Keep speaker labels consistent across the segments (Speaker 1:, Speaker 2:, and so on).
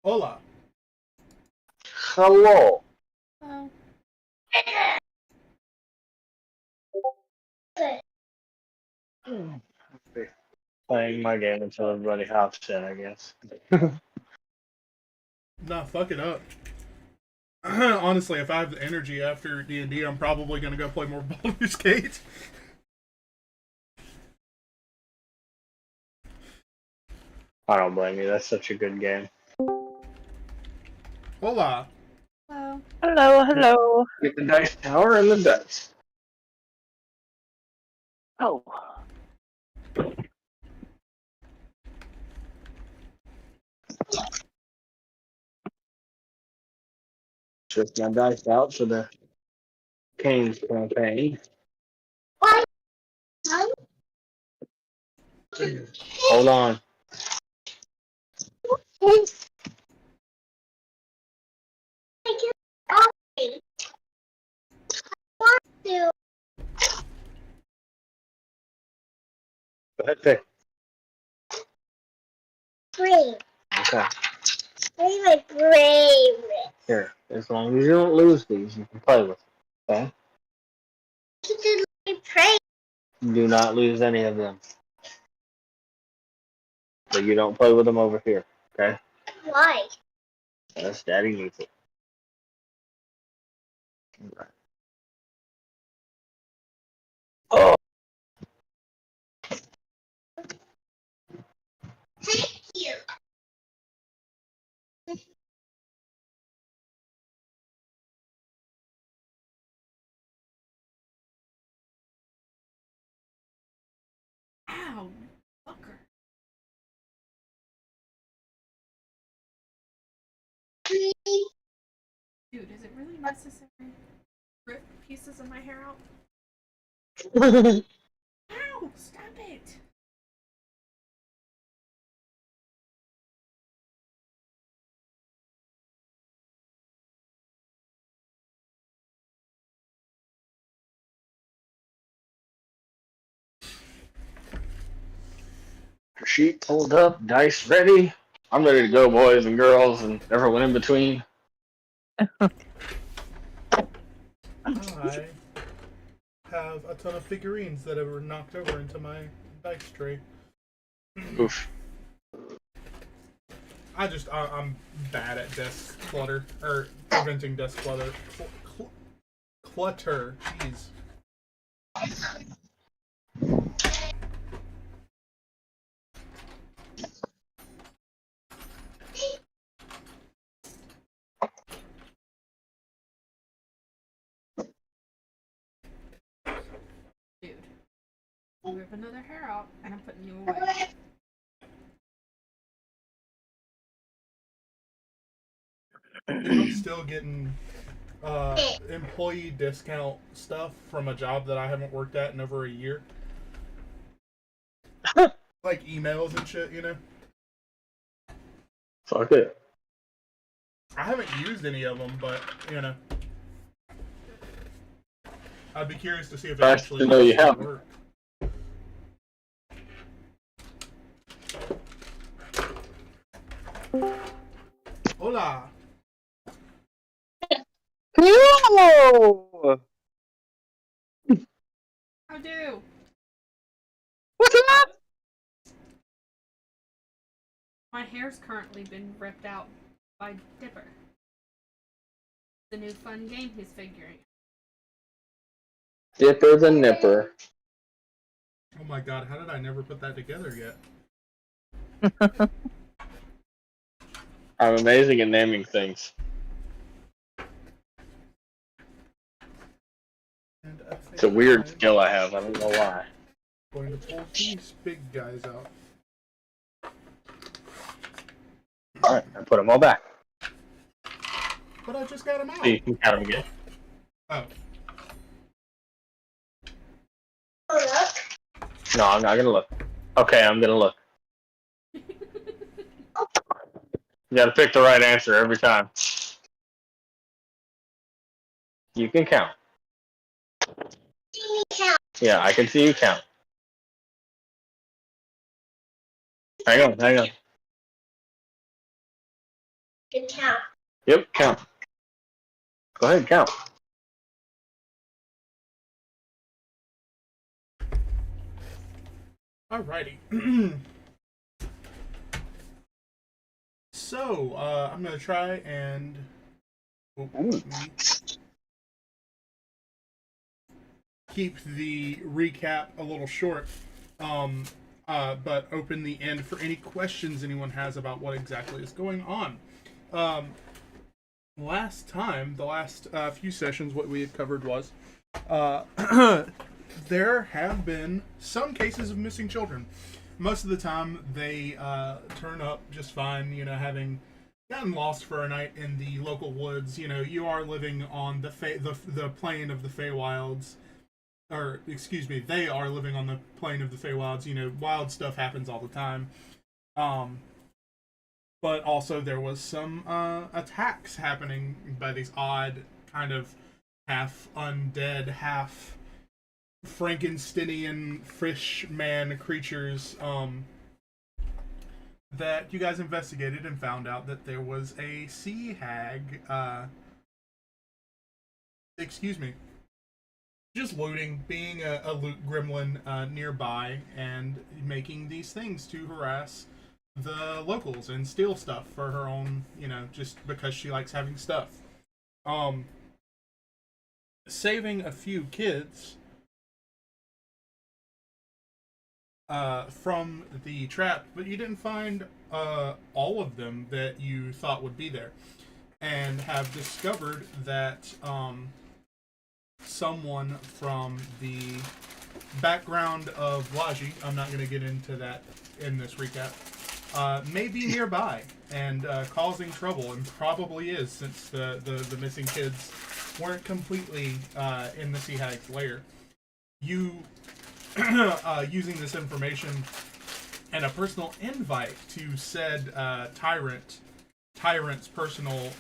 Speaker 1: Hola.
Speaker 2: Hello.
Speaker 3: Oh.
Speaker 2: Playing my game until everybody hops in, I guess.
Speaker 1: Nah, fuck it up. Honestly, if I have the energy after D&D, I'm probably gonna go play more Baldur's Gate.
Speaker 2: I don't blame you. That's such a good game.
Speaker 1: Hola.
Speaker 3: Hello.
Speaker 4: Hello, hello.
Speaker 2: Get the dice tower and the dice.
Speaker 4: Oh.
Speaker 2: Shift my dice out for the Kane's campaign. Hold on. Go ahead, pick.
Speaker 5: Brave.
Speaker 2: Okay.
Speaker 5: I'm like brave.
Speaker 2: Here. As long as you don't lose these, you can play with them. Okay?
Speaker 5: Just like pray.
Speaker 2: Do not lose any of them. But you don't play with them over here. Okay?
Speaker 5: Why?
Speaker 2: Yes, Daddy needs it. Okay. Oh.
Speaker 5: Thank you.
Speaker 3: Ow, fucker. Dude, is it really necessary to rip pieces of my hair out? Ow! Stop it!
Speaker 2: Sheet pulled up, dice ready. I'm ready to go, boys and girls, and everyone in between.
Speaker 1: I have a ton of figurines that were knocked over into my dice tray.
Speaker 2: Oof.
Speaker 1: I'm bad at desk clutter, or preventing desk clutter. Clutter. Jeez.
Speaker 3: Dude. I'll rip another hair out and I'm putting you away.
Speaker 1: I'm still getting employee discount stuff from a job that I haven't worked at in over a year. Like emails and shit, you know?
Speaker 2: Fuck it.
Speaker 1: I haven't used any of them, but, you know. I'd be curious to see if it
Speaker 2: Nice
Speaker 1: actually
Speaker 2: to know you
Speaker 1: does
Speaker 2: have.
Speaker 1: work. Hola!
Speaker 4: Hello!
Speaker 3: I do!
Speaker 4: What's up?
Speaker 3: My hair's currently been ripped out by Dipper. The new fun game he's figuring.
Speaker 2: Dipper the Nipper.
Speaker 1: Oh my god, how did I never put that together yet?
Speaker 2: I'm amazing at naming things.
Speaker 1: And
Speaker 2: It's a weird
Speaker 1: I'm
Speaker 2: skill I have. I don't know why.
Speaker 1: going to pull these big guys out.
Speaker 2: Alright, I put them all back.
Speaker 1: But I just got them out.
Speaker 2: So you can count them again.
Speaker 1: Oh.
Speaker 2: No, I'm not gonna look. Okay, I'm gonna look. You gotta pick the right answer every time. You can count. Yeah, I can see you count. Hang on, hang on.
Speaker 5: Good count.
Speaker 2: Yep, count. Go ahead, count.
Speaker 1: Alrighty. So, I'm gonna try and keep the recap a little short, but open the end for any questions anyone has about what exactly is going on. Last time, the last few sessions, what we had covered was there have been some cases of missing children. Most of the time, they turn up just fine, having gotten lost for a night in the local woods. You are living on the plane of the Feywilds. Or, excuse me, they are living on the plane of the Feywilds. Wild stuff happens all the time. But also there was some attacks happening by these odd kind of half undead, half Frankensteinian fish man creatures that you guys investigated and found out that there was a sea hag, just looting, being a loot gremlin nearby and making these things to harass the locals and steal stuff for her own, just because she likes having stuff. Saving a few kids from the trap, but you didn't find all of them that you thought would be there, and have discovered that someone from the background of Laji, I'm not going to get into that in this recap, may be nearby and causing trouble, and probably is, since the missing kids weren't completely in the Sea Hag's lair. You, using this information and a personal invite to said tyrant's personal,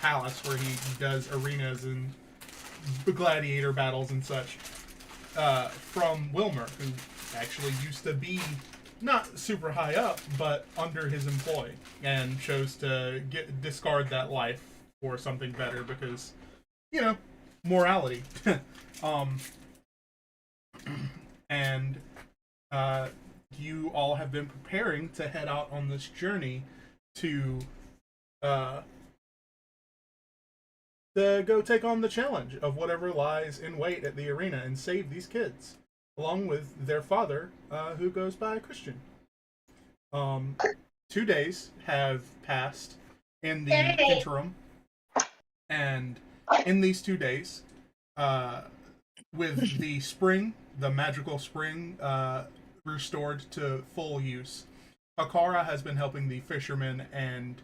Speaker 1: palace where he does arenas and gladiator battles and such, from Wilmer, who actually used to be not super high up, but under his employ, and chose to discard that life for something better because, morality. And you all have been preparing to head out on this journey to go take on the challenge of whatever lies in wait at the arena and save these kids, along with their father, who goes by Christian. 2 days have passed in the interim, and in these 2 days, with the magical spring, restored to full use, Akara has been helping the fishermen and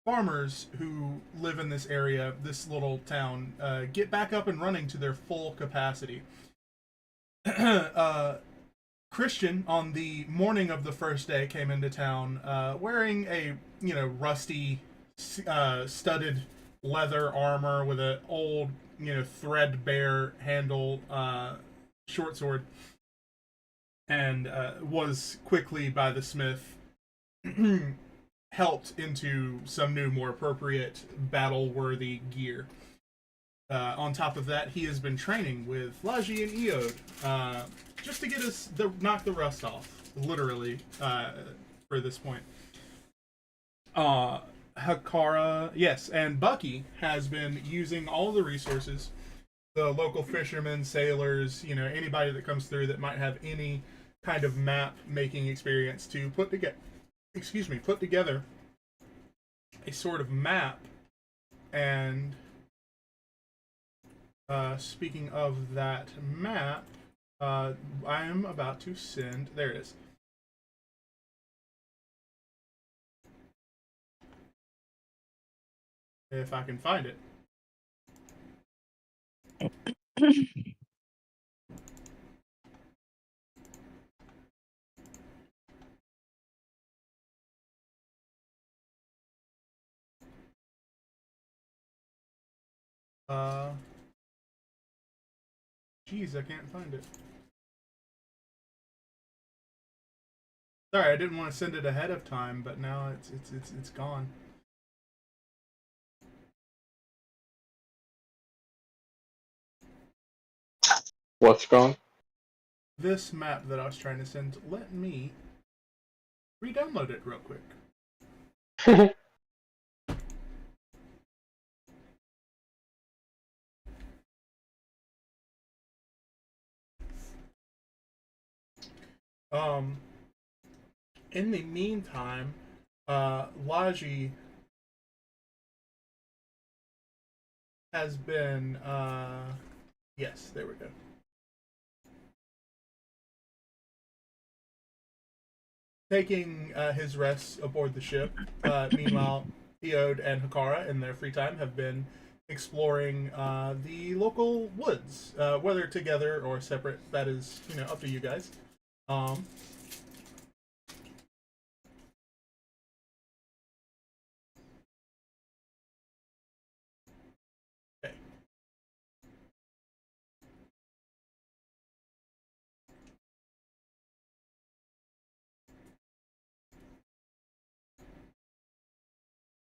Speaker 1: farmers who live in this area, this little town, get back up and running to their full capacity. Christian, on the morning of the first day, came into town wearing a rusty, studded leather armor with an old, threadbare handle short sword, and was quickly by the smith helped into some new, more appropriate, battle-worthy gear. On top of that, he has been training with Laji and Eode, just to get knock the rust off, literally, for this point. Hakara, yes, and Bucky has been using all the resources, the local fishermen, sailors, anybody that comes through that might have any kind of map making experience to put together a sort of map. And speaking of that map, I am about to send, there it is. If I can find it. Geez, I can't find it. Sorry, I didn't want to send it ahead of time, but now it's gone.
Speaker 2: What's gone?
Speaker 1: This map that I was trying to send, let me re-download it real quick. In the meantime, Laji has been, yes, there we go. Taking his rest aboard the ship. Meanwhile, Eode and Hikara, in their free time, have been exploring the local woods, whether together or separate. That is, up to you guys. Okay.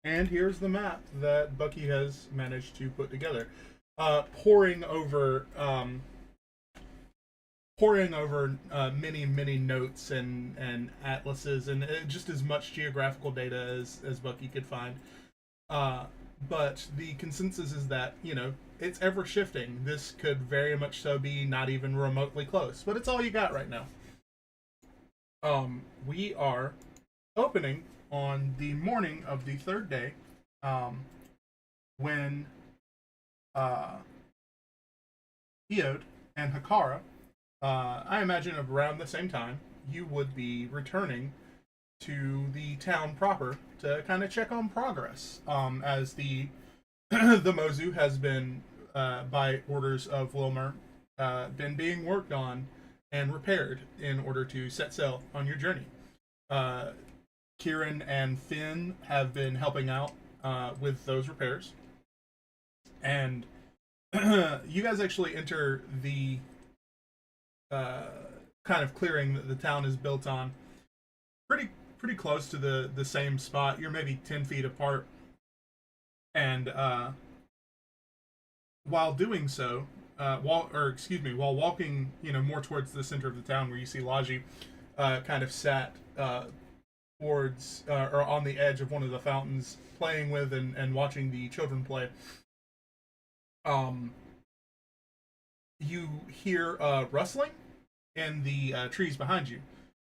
Speaker 1: And here's the map that Bucky has managed to put together, pouring over many notes and atlases and just as much geographical data as Bucky could find. But the consensus is that it's ever shifting. This could very much so be not even remotely close, but it's all you got right now. We are opening on the morning of the third day, when Eode and Hikara, I imagine around the same time, you would be returning to the town proper to kind of check on progress, as the the Mozu has been, by orders of Wilmer, been being worked on and repaired in order to set sail on your journey. Kieran and Finn have been helping out with those repairs. And you guys actually enter the kind of clearing that the town is built on pretty close to the same spot. You're maybe 10 feet apart. And while doing so, while walking, more towards the center of the town where you see Laji kind of sat towards or on the edge of one of the fountains, playing with and watching the children play. You hear rustling in the trees behind you,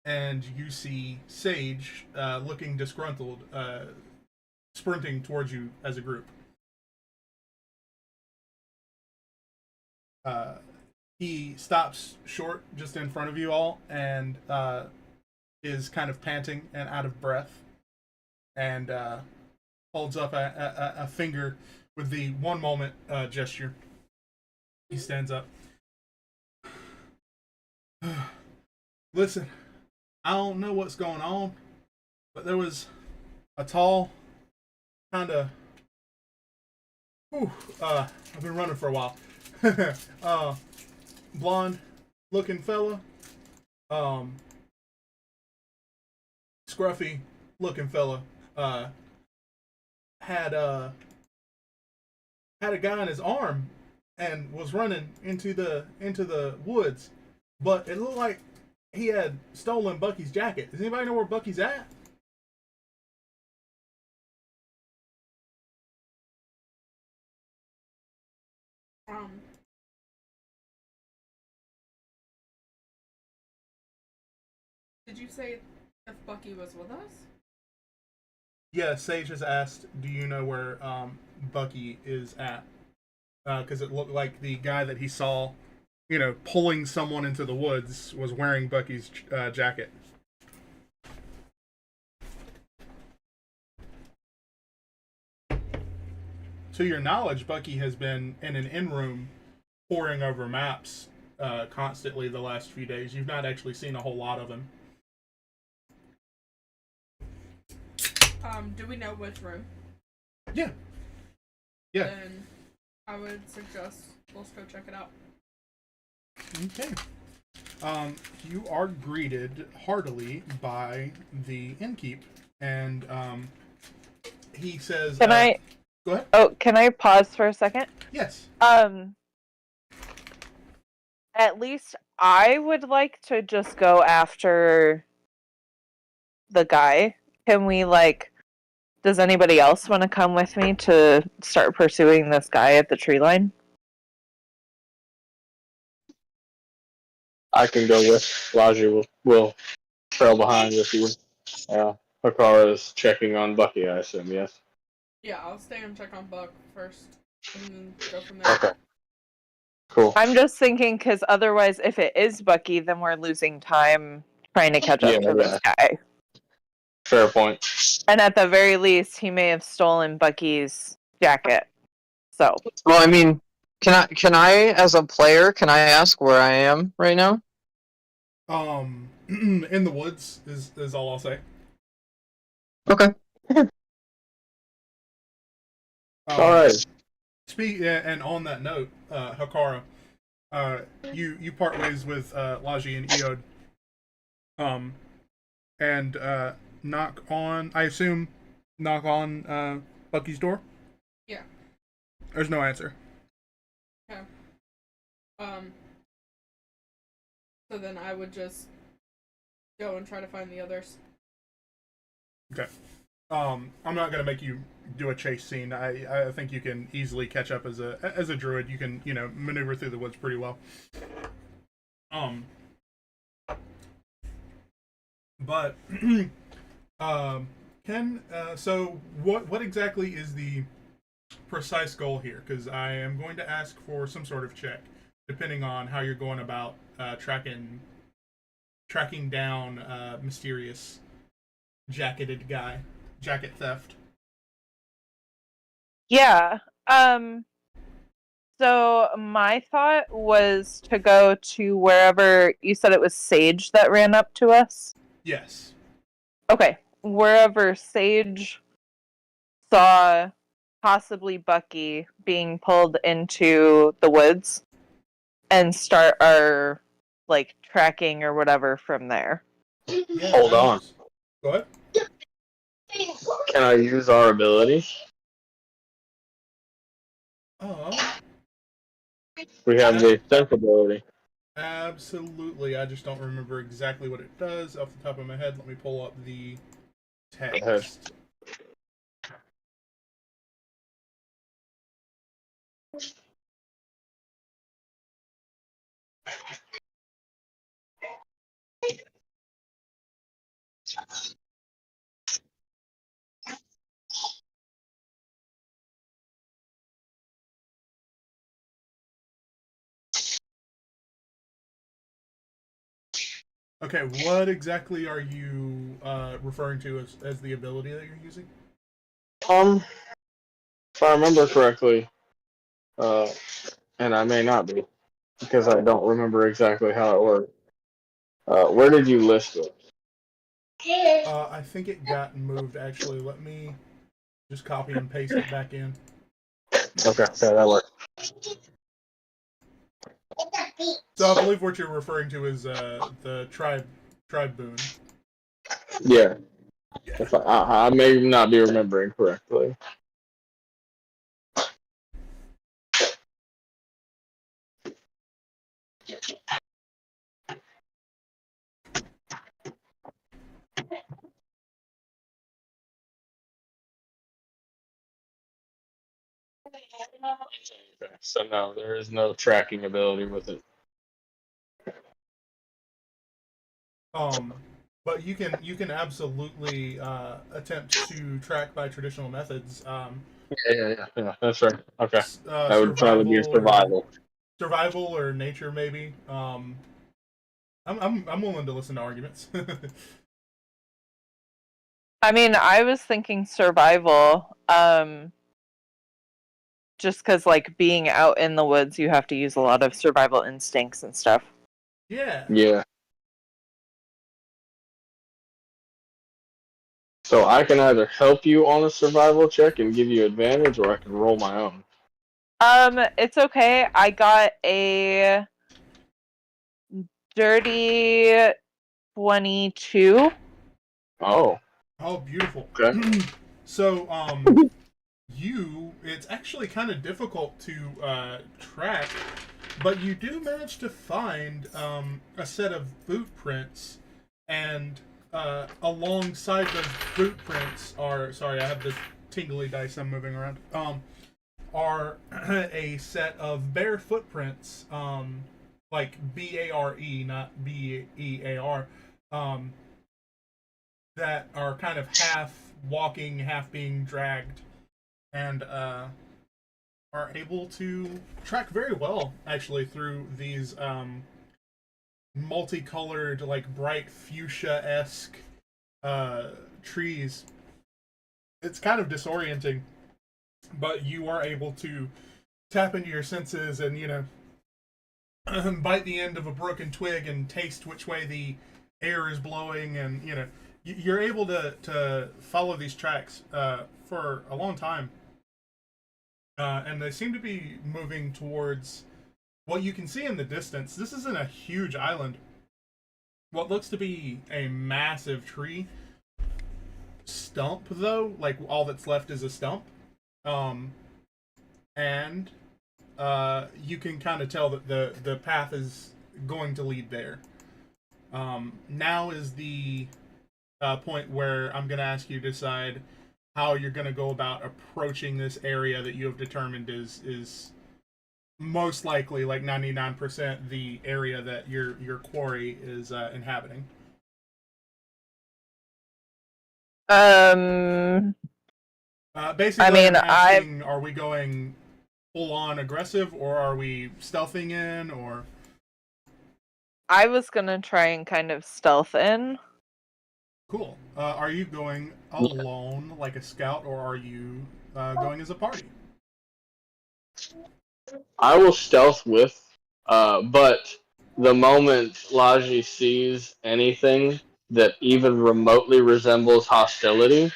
Speaker 1: and you see Sage looking disgruntled, sprinting towards you as a group. He stops short just in front of you all and is kind of panting and out of breath, and holds up a finger with the one moment gesture. He stands up. Listen, I don't know what's going on, but there was a tall, kind of, I've been running for a while, blonde looking fella, scruffy looking fella, had a guy on his arm and was running into the woods, but it looked like he had stolen Bucky's jacket. Does anybody know where Bucky's at?
Speaker 3: Did you say if Bucky was with us?
Speaker 1: Yeah, Sage has asked, do you know where Bucky is at? Because it looked like the guy that he saw, pulling someone into the woods was wearing Bucky's jacket. To your knowledge, Bucky has been in an in-room poring over maps constantly the last few days. You've not actually seen a whole lot of him.
Speaker 3: Do we know which room?
Speaker 1: Yeah. Yeah.
Speaker 3: Then I would suggest let's go check it out.
Speaker 1: Okay. You are greeted heartily by the innkeep, and he says,
Speaker 4: Can I?
Speaker 1: Go ahead.
Speaker 4: Oh, can I pause for a second?
Speaker 1: Yes.
Speaker 4: At least I would like to just go after the guy. Can we, does anybody else want to come with me to start pursuing this guy at the tree line?
Speaker 2: I can go with Raji. Will trail behind with you. Hakara is checking on Bucky, I assume, yes?
Speaker 6: Yeah, I'll stay and check on Buck first, and then go from there.
Speaker 2: Okay. Cool.
Speaker 4: I'm just thinking, because otherwise, if it is Bucky, then we're losing time trying to catch up to this guy.
Speaker 2: Fair point.
Speaker 4: And at the very least, he may have stolen Bucky's jacket. So.
Speaker 7: Well, I mean, can I, as a player, can I ask where I am right now?
Speaker 1: In the woods is all I'll say.
Speaker 7: Okay.
Speaker 2: All right.
Speaker 1: And on that note, Hakara, you part ways with Laji and Eod, and knock on. I assume knock on Bucky's door.
Speaker 6: Yeah.
Speaker 1: There's no answer.
Speaker 6: Okay. So then I would just go and try to find the others.
Speaker 1: Okay. I'm not gonna make you do a chase scene. I think you can easily catch up as a druid. You can maneuver through the woods pretty well. But so what exactly is the precise goal here? Because I am going to ask for some sort of check, depending on how you're going about tracking down mysterious jacketed guy. Jacket theft.
Speaker 4: Yeah. So my thought was to go to wherever you said it was Sage that ran up to us.
Speaker 1: Yes.
Speaker 4: Okay. Wherever Sage saw possibly Bucky being pulled into the woods and start our tracking or whatever from there.
Speaker 1: Yeah,
Speaker 2: Hold on.
Speaker 1: Go ahead.
Speaker 2: Can I use our ability? We have the sense ability.
Speaker 1: Absolutely. I just don't remember exactly what it does off the top of my head. Let me pull up the text. Okay, what exactly are you referring to as the ability that you're using?
Speaker 2: If I remember correctly, and I may not be, because I don't remember exactly how it worked. Where did you list it?
Speaker 1: I think it got moved, actually. Let me just copy and paste it back in.
Speaker 2: Okay, that works.
Speaker 1: So I believe what you're referring to is the tribe boon.
Speaker 2: Yeah. If I may not be remembering correctly. Okay, so no, there is no tracking ability with it.
Speaker 1: But you can absolutely attempt to track by traditional methods.
Speaker 2: Yeah, that's right. Okay, that would probably be a
Speaker 1: survival.
Speaker 2: survival.
Speaker 1: Survival or nature, maybe. I'm willing to listen to arguments.
Speaker 4: I mean, I was thinking survival. Just because, being out in the woods, you have to use a lot of survival instincts and stuff.
Speaker 1: Yeah.
Speaker 2: Yeah. So I can either help you on a survival check and give you advantage, or I can roll my own.
Speaker 4: It's okay. I got a dirty 22.
Speaker 2: Oh.
Speaker 1: Oh, beautiful.
Speaker 2: Okay.
Speaker 1: So, it's actually kind of difficult to track, but you do manage to find a set of boot prints, and alongside those boot prints are, sorry, I have this tingly dice I'm moving around, are a set of bare footprints, like B-A-R-E, not B-E-A-R, that are kind of half walking, half being dragged, and are able to track very well, actually, through these multicolored, like bright fuchsia-esque trees. It's kind of disorienting, but you are able to tap into your senses and, bite the end of a broken twig and taste which way the air is blowing, and, you're able to follow these tracks for a long time. And they seem to be moving towards what you can see in the distance. This isn't a huge island. What looks to be a massive tree stump, though, like all that's left is a stump. And you can kind of tell that the path is going to lead there. Now is the point where I'm going to ask you to decide how you're going to go about approaching this area that you have determined is most likely, like 99%, the area that your quarry is inhabiting. Basically,
Speaker 4: I mean,
Speaker 1: I'm asking, are we going full on aggressive, or are we stealthing in, or?
Speaker 4: I was gonna try and kind of stealth in.
Speaker 1: Cool. Are you going alone, like a scout, or are you going as a party?
Speaker 2: I will stealth with, but the moment Laji sees anything that even remotely resembles hostility,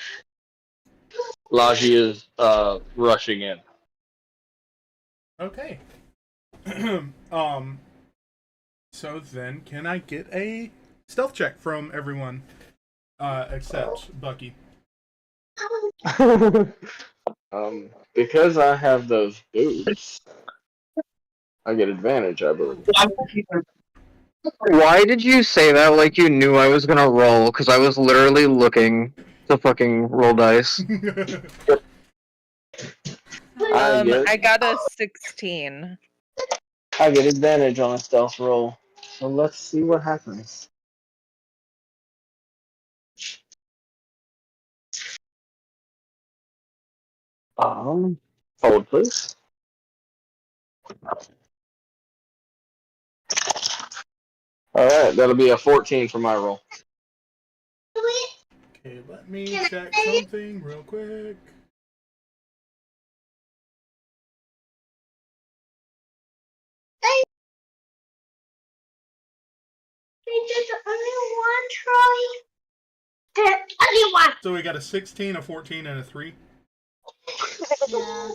Speaker 2: Laji is rushing in.
Speaker 1: Okay. So then, can I get a stealth check from everyone, except Bucky?
Speaker 2: Because I have those boots, I get advantage, I believe.
Speaker 7: Why did you say that like you knew I was gonna roll? Because I was literally looking to fucking roll dice.
Speaker 4: I got a 16.
Speaker 2: I get advantage on a stealth roll. So let's see what happens. Hold please. Alright, that'll be a 14 for my roll.
Speaker 1: Okay, let me check something real quick.
Speaker 5: There's only one try. There's only one.
Speaker 1: So we got a 16, a 14, and a 3.
Speaker 3: Yeah.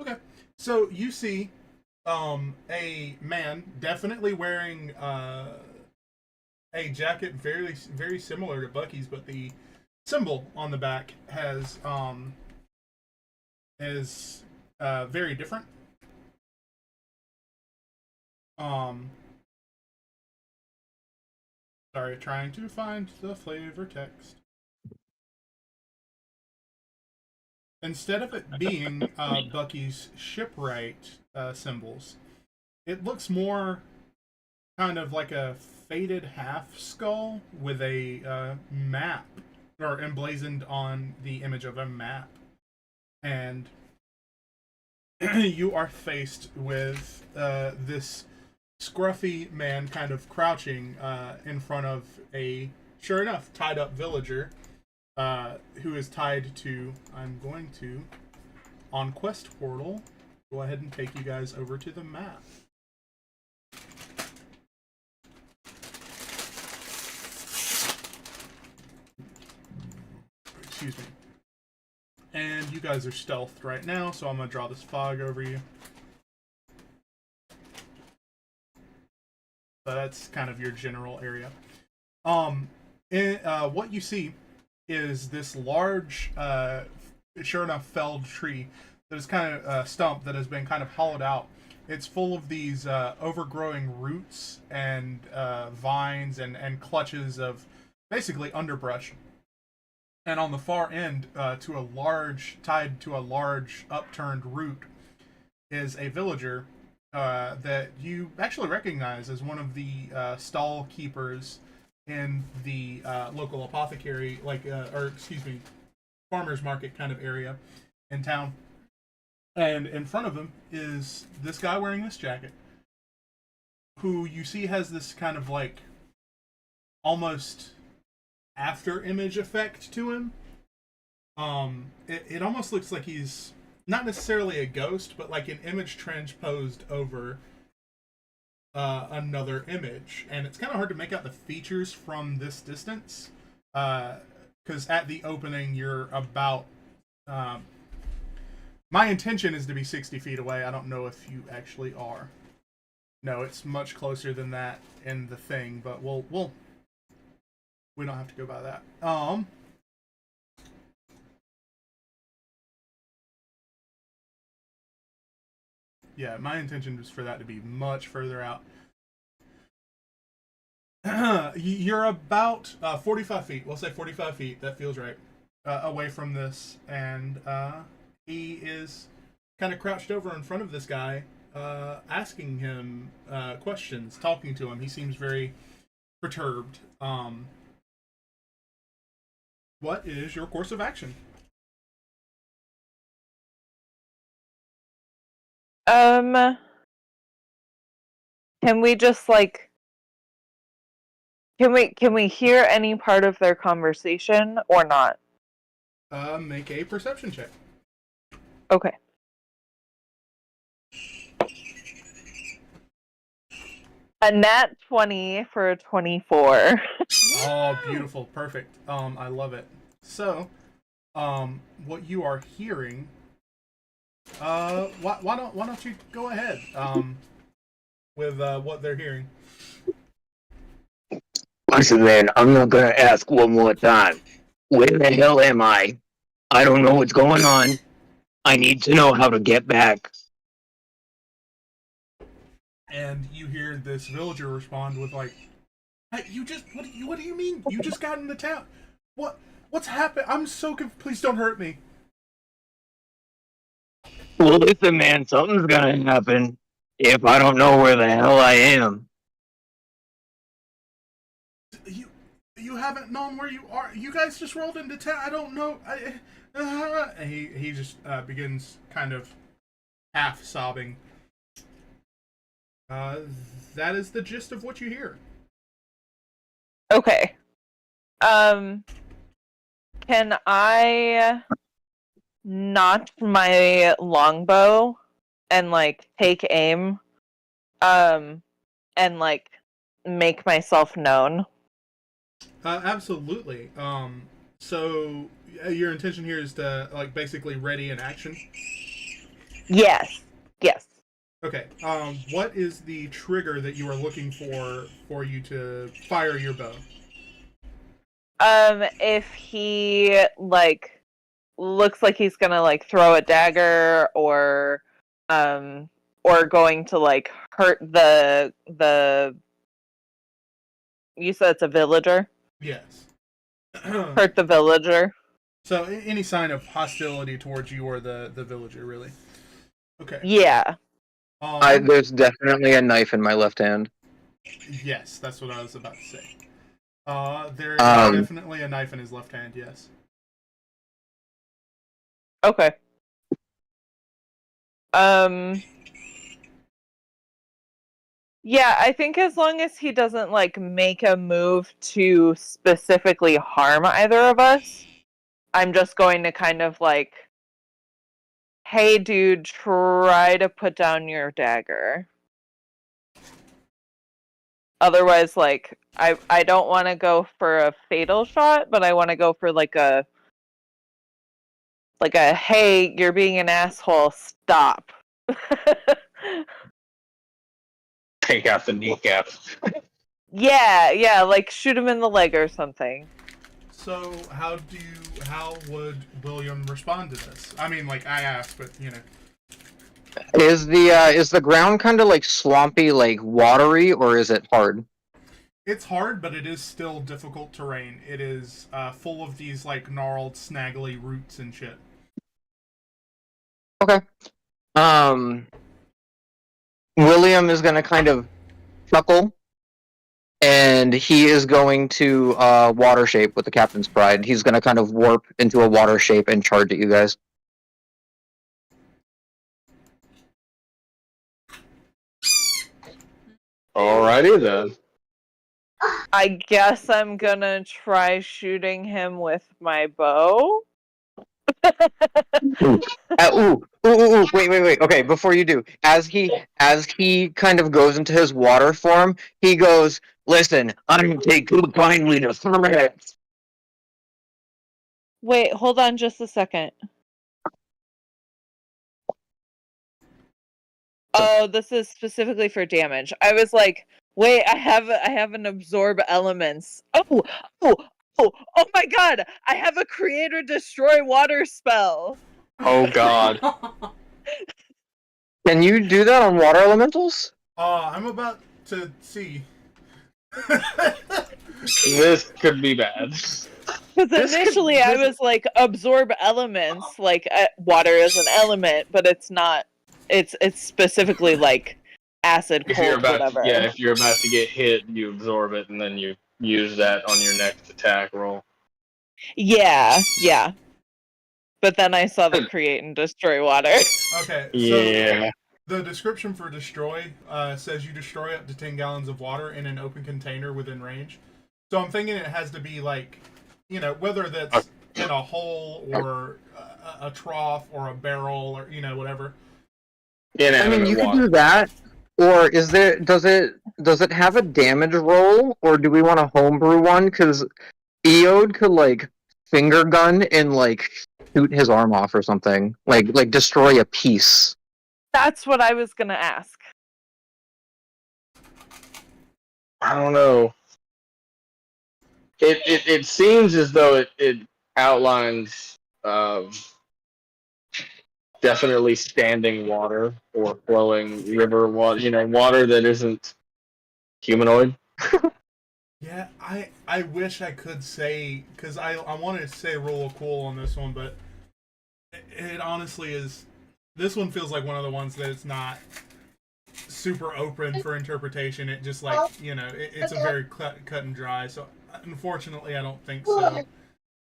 Speaker 1: Okay. So you see a man definitely wearing a jacket very very similar to Bucky's, but the symbol on the back is very different. Sorry, trying to find the flavor text. Instead of it being Bucky's shipwright symbols, it looks more kind of like a faded half skull with a map, or emblazoned on the image of a map. And you are faced with this scruffy man kind of crouching in front of a, sure enough, tied up villager who is tied to, I'm going to, on Quest Portal, go ahead and take you guys over to the map. Excuse me. And you guys are stealthed right now, so I'm going to draw this fog over you. So that's kind of your general area. What you see is this large, sure enough, felled tree that is kind of stump that has been kind of hollowed out. It's full of these overgrowing roots and vines and clutches of basically underbrush. And on the far end, tied to a large upturned root, is a villager that you actually recognize as one of the stall keepers in the local apothecary, farmer's market kind of area in town. And in front of him is this guy wearing this jacket, who you see has this kind of like almost after image effect to him. It almost looks like he's not necessarily a ghost, but like an image transposed over another image, and it's kind of hard to make out the features from this distance, because at the opening you're about. My intention is to be 60 feet away. I don't know if you actually are. No, it's much closer than that in the thing, but we don't have to go by that. Yeah, my intention was for that to be much further out. You're about 45 feet. We'll say 45 feet. That feels right. Away from this, and he is kind of crouched over in front of this guy, asking him questions, talking to him. He seems very perturbed. What is your course of action?
Speaker 4: Can we just like can we hear any part of their conversation or not?
Speaker 1: Make a perception check.
Speaker 4: Okay. A nat 20 for a 24.
Speaker 1: Oh, beautiful. Perfect. I love it. So, what you are hearing, why don't you go ahead, with, what they're hearing.
Speaker 8: Listen, man, I'm not gonna ask one more time. Where the hell am I? I don't know what's going on. I need to know how to get back.
Speaker 1: And you hear this villager respond with like, "Hey, what do you mean? You just got into town? What's happened? I'm so please don't hurt me."
Speaker 8: Well, listen, man, something's gonna happen if I don't know where the hell I am.
Speaker 1: You haven't known where you are. You guys just rolled into town. I don't know. And he just begins kind of half sobbing. That is the gist of what you hear.
Speaker 4: Okay. Can I notch my longbow and like take aim and like make myself known?
Speaker 1: Absolutely. So your intention here is to like basically ready an action?
Speaker 4: Yes.
Speaker 1: Okay. What is the trigger that you are looking for you to fire your bow?
Speaker 4: If he like looks like he's gonna like throw a dagger or going to like hurt the you said it's a villager?
Speaker 1: Yes.
Speaker 4: Hurt the villager.
Speaker 1: So any sign of hostility towards you or the villager, really? Okay.
Speaker 4: Yeah.
Speaker 7: There's definitely a knife in my left hand.
Speaker 1: Yes, that's what I was about to say. There is definitely a knife in his left hand, yes.
Speaker 4: Okay. Yeah, I think as long as he doesn't like make a move to specifically harm either of us, I'm just going to kind of like, hey dude, try to put down your dagger. Otherwise, like, I don't want to go for a fatal shot, but I want to go for like a hey, you're being an asshole, stop.
Speaker 2: Take out the kneecap.
Speaker 4: Yeah, like shoot him in the leg or something.
Speaker 1: So how would William respond to this? I mean, like I asked, but you know.
Speaker 7: Is the ground kind of like swampy, like watery, or is it hard?
Speaker 1: It's hard, but it is still difficult terrain. It is full of these like gnarled, snaggly roots and shit.
Speaker 7: Okay. William is gonna kind of chuckle, and he is going to water shape with the captain's pride. He's gonna kind of warp into a water shape and charge at you guys.
Speaker 2: Alrighty then.
Speaker 4: I guess I'm gonna try shooting him with my bow.
Speaker 7: Wait. Okay, before you do, as he kind of goes into his water form, he goes, "Listen, I don't take too kindly to threats."
Speaker 4: Wait, hold on just a second. Oh, this is specifically for damage. I was like, wait, I have an absorb elements. Oh, oh my god! I have a create or destroy water spell.
Speaker 2: Oh god.
Speaker 7: Can you do that on water elementals?
Speaker 1: I'm about to see.
Speaker 2: This could be bad.
Speaker 4: Because initially I was like, absorb elements, like water is an element, but it's not. It's specifically like acid,
Speaker 2: If you're
Speaker 4: cold,
Speaker 2: about
Speaker 4: whatever.
Speaker 2: if you're about to get hit, you absorb it and then you use that on your next attack roll.
Speaker 4: Yeah. But then I saw the create and destroy water.
Speaker 1: Okay, so
Speaker 2: Yeah.
Speaker 1: the description for destroy says you destroy up to 10 gallons of water in an open container within range. So I'm thinking it has to be like, you know, whether that's in a hole or a trough or a barrel or, you know, whatever.
Speaker 7: I mean, you could
Speaker 2: water.
Speaker 7: do that, or does it have a damage roll, or do we want to homebrew one? Because Eode could like finger gun and like shoot his arm off or something, like destroy a piece.
Speaker 4: That's what I was gonna ask.
Speaker 2: I don't know. It seems as though it outlines definitely standing water or flowing river water, you know, water that isn't humanoid.
Speaker 1: Yeah, I wish I could say, because I wanted to say roll a cool on this one, but it honestly is, this one feels like one of the ones that it's not super open for interpretation. It just like, you know, it's a very cut and dry, so unfortunately I don't think so.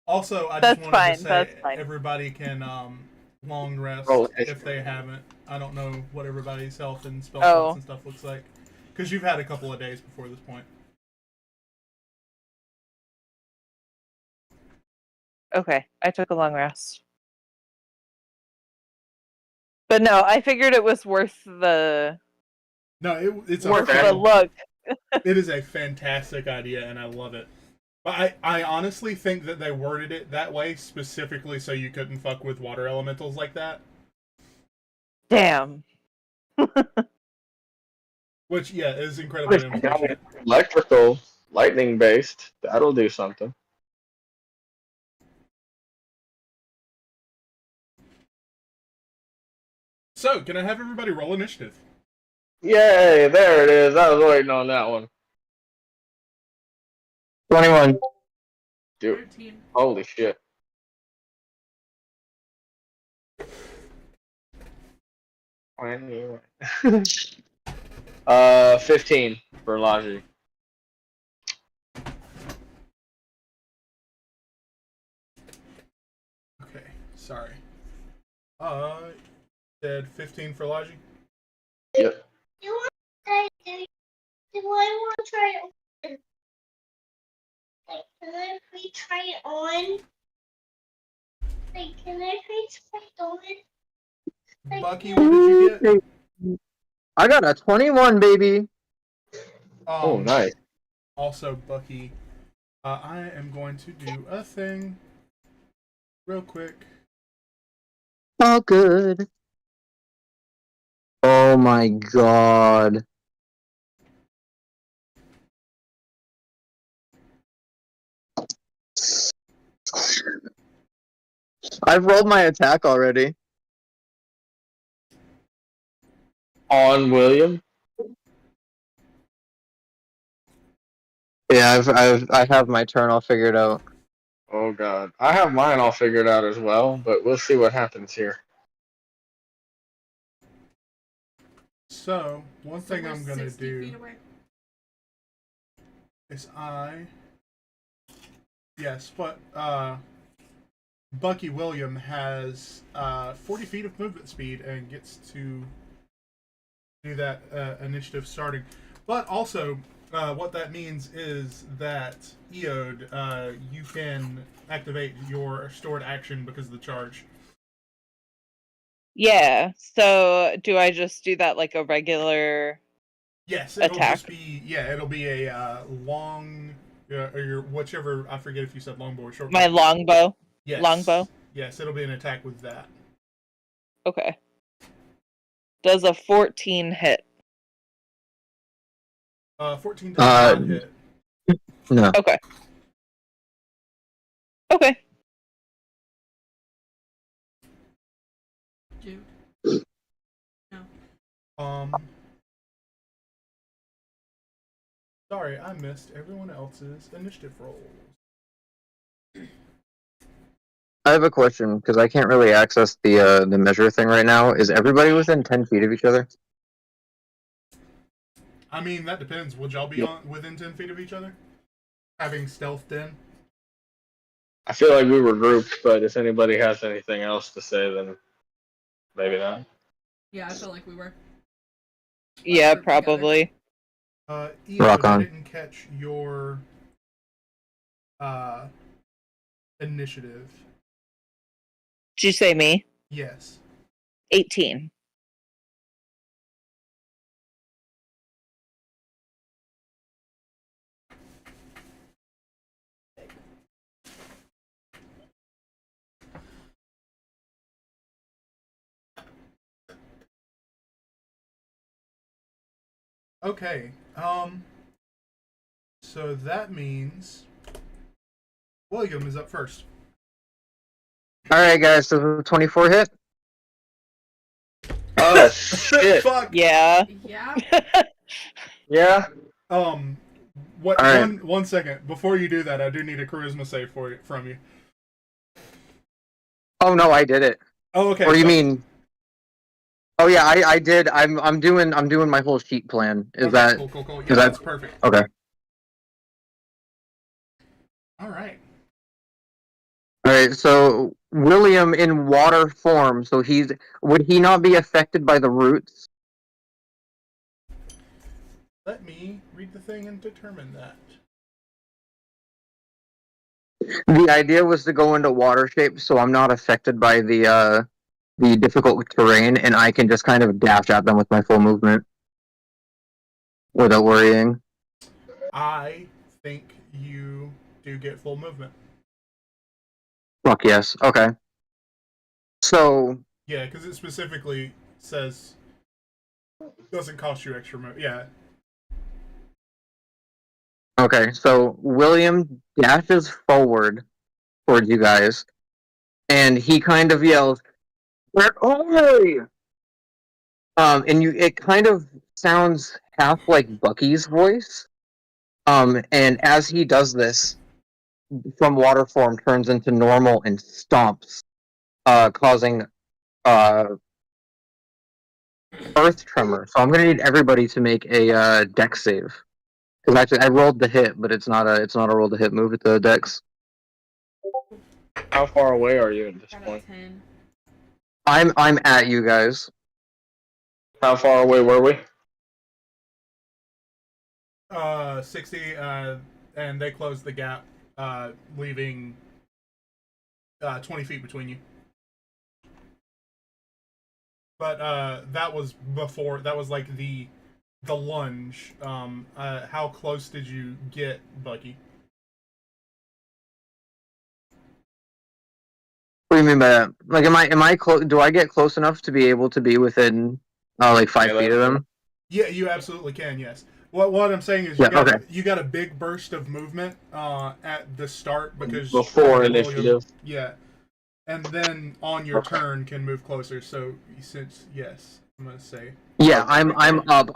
Speaker 1: Also, I just wanted to say everybody can long rest if they haven't. I don't know what everybody's health and spell slots and stuff looks like, because you've had a couple of days before this point.
Speaker 4: Okay, I took a long rest. But no, I figured it was worth the...
Speaker 1: No, it's
Speaker 4: worth the look.
Speaker 1: It is a fantastic idea, and I love it. But I honestly think that they worded it that way specifically so you couldn't fuck with water elementals like that.
Speaker 4: Damn.
Speaker 1: Which, yeah, is incredibly unfortunate.
Speaker 2: Electrical, lightning based. That'll do something.
Speaker 1: So, can I have everybody roll initiative?
Speaker 2: Yay! There it is. I was waiting on that one.
Speaker 7: 21.
Speaker 2: Dude,
Speaker 3: 13.
Speaker 2: holy shit. Anyway. 15 for Logic.
Speaker 1: Okay, sorry. Said 15 for Logic?
Speaker 2: Yep.
Speaker 5: Do I want to try it? Like, can I please try it on? Like, can I please try it on? Like,
Speaker 1: Bucky, what did you get?
Speaker 7: I got a 21, baby.
Speaker 2: Oh, nice.
Speaker 1: Also, Bucky, I am going to do a thing real quick.
Speaker 7: Oh, good. Oh my god. I've rolled my attack already.
Speaker 2: On William.
Speaker 7: Yeah, I have my turn all figured out.
Speaker 2: Oh god. I have mine all figured out as well, but we'll see what happens here.
Speaker 1: So, one thing
Speaker 3: we're
Speaker 1: I'm going to
Speaker 3: 60 feet
Speaker 1: do
Speaker 3: away.
Speaker 1: is Yes, but Bucky William has 40 feet of movement speed and gets to do that initiative starting. But also, what that means is that Eode, you can activate your stored action because of the charge.
Speaker 4: Yeah. So do I just do that like a regular?
Speaker 1: Yes, it'll
Speaker 4: Attack?
Speaker 1: just be it'll be a long or your whichever, I forget if you said longbow or short.
Speaker 4: My longbow.
Speaker 1: Yes.
Speaker 4: Longbow.
Speaker 1: Yes, it'll be an attack with that.
Speaker 4: Okay. Does a 14 hit?
Speaker 1: 14 does not hit.
Speaker 7: No.
Speaker 4: Okay. Okay.
Speaker 3: Dude. No.
Speaker 1: Sorry, I missed everyone else's initiative rolls.
Speaker 7: I have a question because I can't really access the measure thing right now. Is everybody within 10 feet of each other?
Speaker 1: I mean, that depends. Would y'all be within 10 feet of each other? Having stealthed in?
Speaker 2: I feel like we were grouped, but if anybody has anything else to say, then maybe not.
Speaker 3: Yeah, I feel like we were.
Speaker 4: Yeah,
Speaker 3: Group
Speaker 4: probably.
Speaker 1: Eode,
Speaker 7: Rock on.
Speaker 1: I didn't catch your initiative.
Speaker 4: Did you say me?
Speaker 1: Yes.
Speaker 4: 18.
Speaker 1: Okay. So that means William is up first.
Speaker 7: Alright, guys, does a 24 hit?
Speaker 2: Oh shit!
Speaker 1: Fuck.
Speaker 4: Yeah.
Speaker 3: Yeah.
Speaker 2: Yeah.
Speaker 1: What?
Speaker 7: All right.
Speaker 1: One second before you do that, I do need a charisma save from you.
Speaker 7: Oh no, I did it.
Speaker 1: Oh, okay.
Speaker 7: Or you mean? Oh yeah, I did. I'm doing my whole sheet plan. Is
Speaker 1: okay,
Speaker 7: that
Speaker 1: cool? Yeah,
Speaker 7: is
Speaker 1: that's
Speaker 7: that
Speaker 1: perfect.
Speaker 7: okay?
Speaker 1: All right.
Speaker 7: All right. So William in water form. So would he not be affected by the roots?
Speaker 1: Let me read the thing and determine that.
Speaker 7: The idea was to go into water shape, so I'm not affected by the difficult terrain, and I can just kind of dash at them with my full movement without worrying.
Speaker 1: I think you do get full movement.
Speaker 7: Fuck yes. Okay. So
Speaker 1: Yeah, because it specifically says doesn't cost you extra movement. Yeah.
Speaker 7: okay. So William dashes forward towards you guys, and he kind of yells, "Where are you?" And it kind of sounds half like Bucky's voice. And as he does this, from water form turns into normal and stomps, causing earth tremor. So I'm gonna need everybody to make a dex save. Because actually, I rolled the hit, but it's not a roll to hit move. It's a dex.
Speaker 2: How far away are you at this
Speaker 3: Got a
Speaker 2: point?
Speaker 3: 10.
Speaker 7: I'm at you guys.
Speaker 2: How far away were we?
Speaker 1: 60, and they closed the gap, leaving 20 feet between you. But that was before. That was like the lunge. How close did you get, Bucky?
Speaker 7: What do you mean by that? Like, am I close? Do I get close enough to be able to be within like 5 feet of them?
Speaker 1: Yeah, you absolutely can. Yes. What I'm saying is
Speaker 7: Yeah,
Speaker 1: you got a big burst of movement at the start because
Speaker 2: Before
Speaker 1: William,
Speaker 2: initiative.
Speaker 1: yeah, and then on your turn can move closer. So since yes, I'm gonna say
Speaker 7: Yeah, I'm up.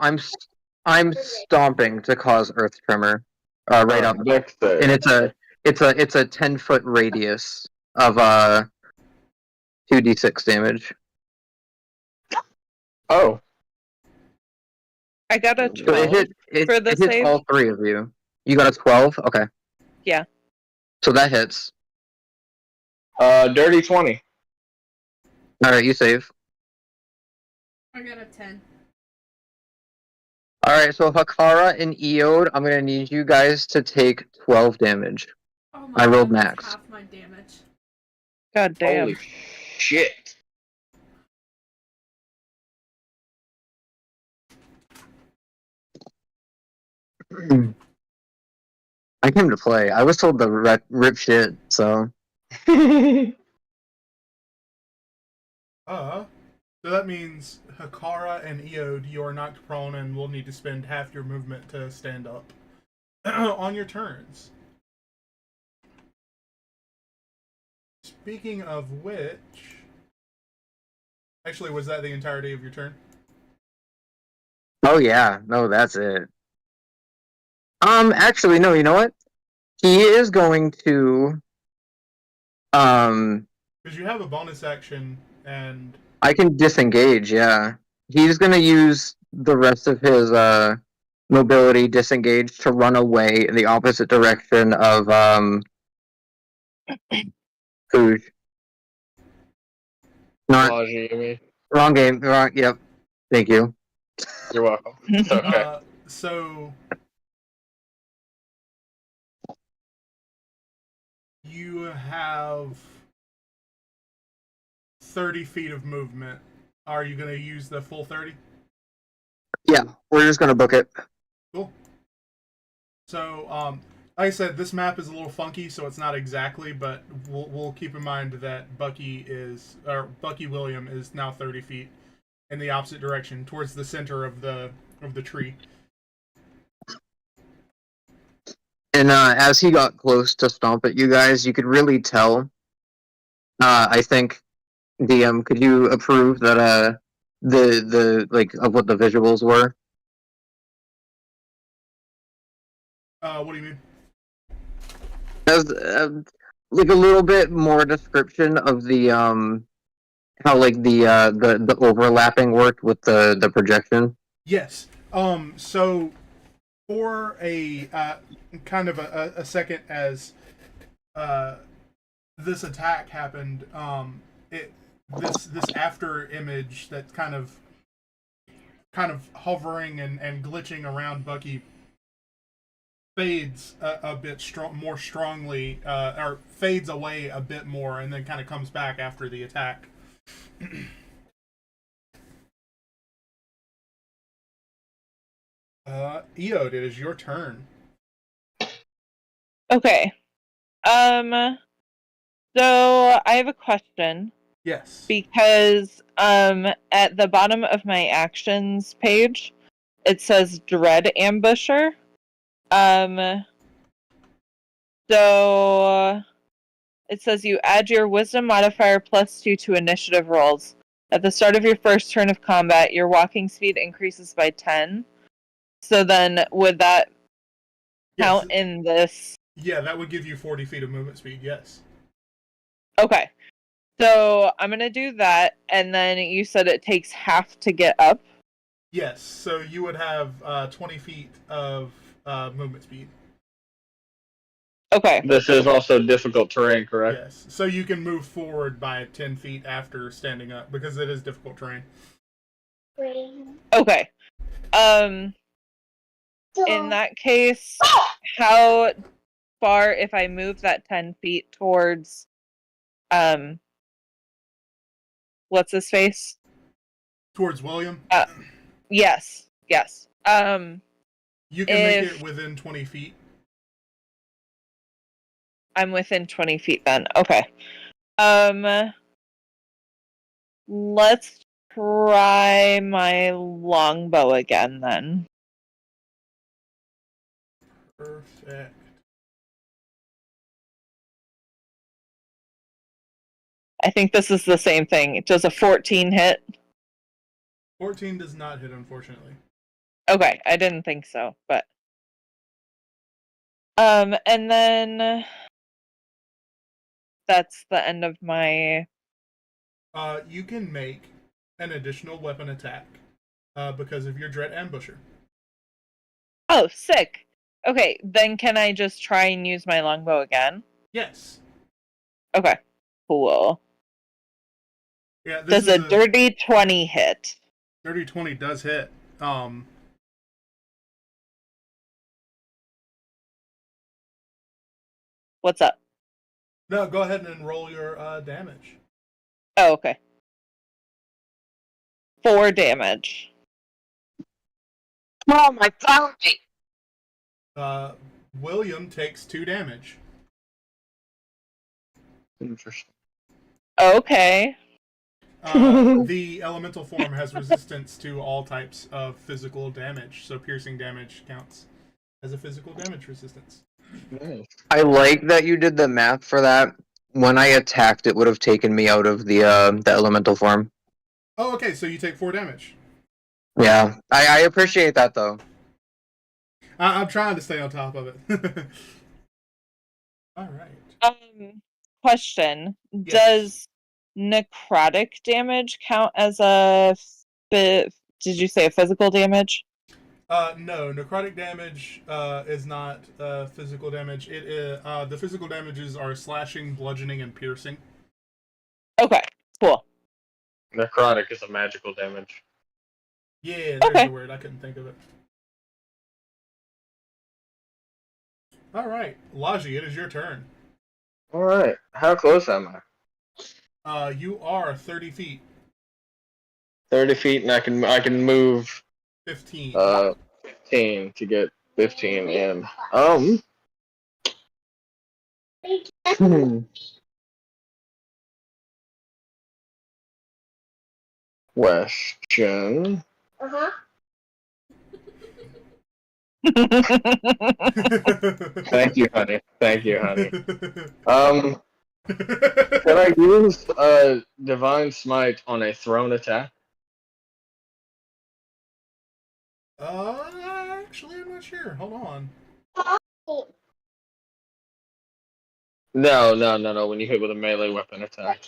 Speaker 7: I'm stomping to cause earth tremor. Right up,
Speaker 2: Dex save.
Speaker 7: and it's a 10-foot radius of 2d6 damage.
Speaker 2: Oh,
Speaker 4: I got a
Speaker 7: So
Speaker 4: 12 for the
Speaker 7: it hits
Speaker 4: save.
Speaker 7: all three of you. You got a 12? Okay.
Speaker 4: Yeah.
Speaker 7: So that hits.
Speaker 2: dirty 20.
Speaker 7: Alright, you save.
Speaker 3: I got a 10.
Speaker 7: Alright, so Hakara and Eode, I'm gonna need you guys to take 12 damage.
Speaker 3: Oh my
Speaker 7: I rolled
Speaker 3: God, that's
Speaker 7: max.
Speaker 3: half my damage.
Speaker 4: God damn.
Speaker 2: Holy shit.
Speaker 7: I came to play. I was told to rip shit, so.
Speaker 1: So that means Hakara and Eode, you are knocked prone and will need to spend half your movement to stand up on your turns. Speaking of which, actually, was that the entirety of your turn?
Speaker 7: Oh yeah, no, that's it. Actually, no, you know what? He is going to,
Speaker 1: Because you have a bonus action and
Speaker 7: I can disengage, yeah. He's gonna use the rest of his, mobility disengage to run away in the opposite direction of, Foosh. Not,
Speaker 2: Apology, you mean?
Speaker 7: wrong game, wrong, yep. Thank you.
Speaker 2: You're welcome. It's okay.
Speaker 1: so you have 30 feet of movement. Are you going to use the full 30?
Speaker 7: Yeah, we're just gonna book it.
Speaker 1: Cool. So, like I said, this map is a little funky, so it's not exactly, but we'll keep in mind that Bucky William is now 30 feet in the opposite direction, towards the center of the tree.
Speaker 7: And as he got close to stomp at you guys, you could really tell. I think DM, could you approve that the like of what the visuals were?
Speaker 1: What do you mean?
Speaker 7: As like a little bit more description of the how like the overlapping worked with the projection.
Speaker 1: Yes. So for a kind of a second as this attack happened, this after image that's kind of hovering and glitching around Bucky fades a bit more strongly, or fades away a bit more, and then kind of comes back after the attack. Eode, it is your turn.
Speaker 4: Okay. So I have a question
Speaker 1: Yes.
Speaker 4: because at the bottom of my actions page it says Dread Ambusher. So it says you add your wisdom modifier +2 to initiative rolls. At the start of your first turn of combat, your walking speed increases by 10. So then would that count in this?
Speaker 1: Yeah, that would give you 40 feet of movement speed, yes.
Speaker 4: Okay. So I'm going to do that, and then you said it takes half to get up.
Speaker 1: Yes, so you would have 20 feet of movement speed.
Speaker 4: Okay.
Speaker 2: This is also difficult terrain, correct?
Speaker 1: Yes, so you can move forward by 10 feet after standing up, because it is difficult terrain.
Speaker 4: Okay. In that case, how far if I move that 10 feet towards what's his face?
Speaker 1: Towards William?
Speaker 4: Yes.
Speaker 1: You can make it within 20 feet.
Speaker 4: I'm within 20 feet then. Okay. Let's try my longbow again then.
Speaker 1: Perfect.
Speaker 4: I think this is the same thing. Does a 14 hit?
Speaker 1: 14 does not hit, unfortunately.
Speaker 4: Okay, I didn't think so, but and then that's the end of my.
Speaker 1: You can make an additional weapon attack because of your Dread Ambusher.
Speaker 4: Oh, sick. Okay, then can I just try and use my longbow again?
Speaker 1: Yes.
Speaker 4: Okay, cool.
Speaker 1: Yeah. This
Speaker 4: Does
Speaker 1: is
Speaker 4: a dirty 20 hit?
Speaker 1: dirty 20 does hit.
Speaker 4: What's up?
Speaker 1: No, go ahead and roll your damage.
Speaker 4: Oh, okay. 4 damage.
Speaker 8: Mom, I found it.
Speaker 1: William takes 2 damage.
Speaker 2: Interesting.
Speaker 4: Okay.
Speaker 1: The elemental form has resistance to all types of physical damage, so piercing damage counts as a physical damage resistance.
Speaker 2: Nice.
Speaker 7: I like that you did the math for that. When I attacked, it would have taken me out of the elemental form.
Speaker 1: Oh, okay, so you take 4 damage.
Speaker 7: Yeah, I appreciate that though.
Speaker 1: I'm trying to stay on top of it. All right.
Speaker 4: Question.
Speaker 1: Yes.
Speaker 4: Does necrotic damage count as a did you say a physical damage?
Speaker 1: No, necrotic damage is not physical damage. It is, the physical damages are slashing, bludgeoning, and piercing.
Speaker 4: Okay, cool.
Speaker 2: Necrotic is a magical damage.
Speaker 1: Yeah, there's
Speaker 4: Okay.
Speaker 1: the word. I couldn't think of it. All right, Laji, it is your turn.
Speaker 2: All right. How close am I?
Speaker 1: You are 30 feet.
Speaker 2: 30 feet, and I can move
Speaker 1: 15.
Speaker 2: 15 to get 15 in. Question.
Speaker 5: Uh-huh.
Speaker 2: Thank you, honey. Thank you, honey. Can I use Divine Smite on a thrown attack?
Speaker 1: Actually, I'm not sure. Hold on.
Speaker 2: No. When you hit with a melee weapon attack.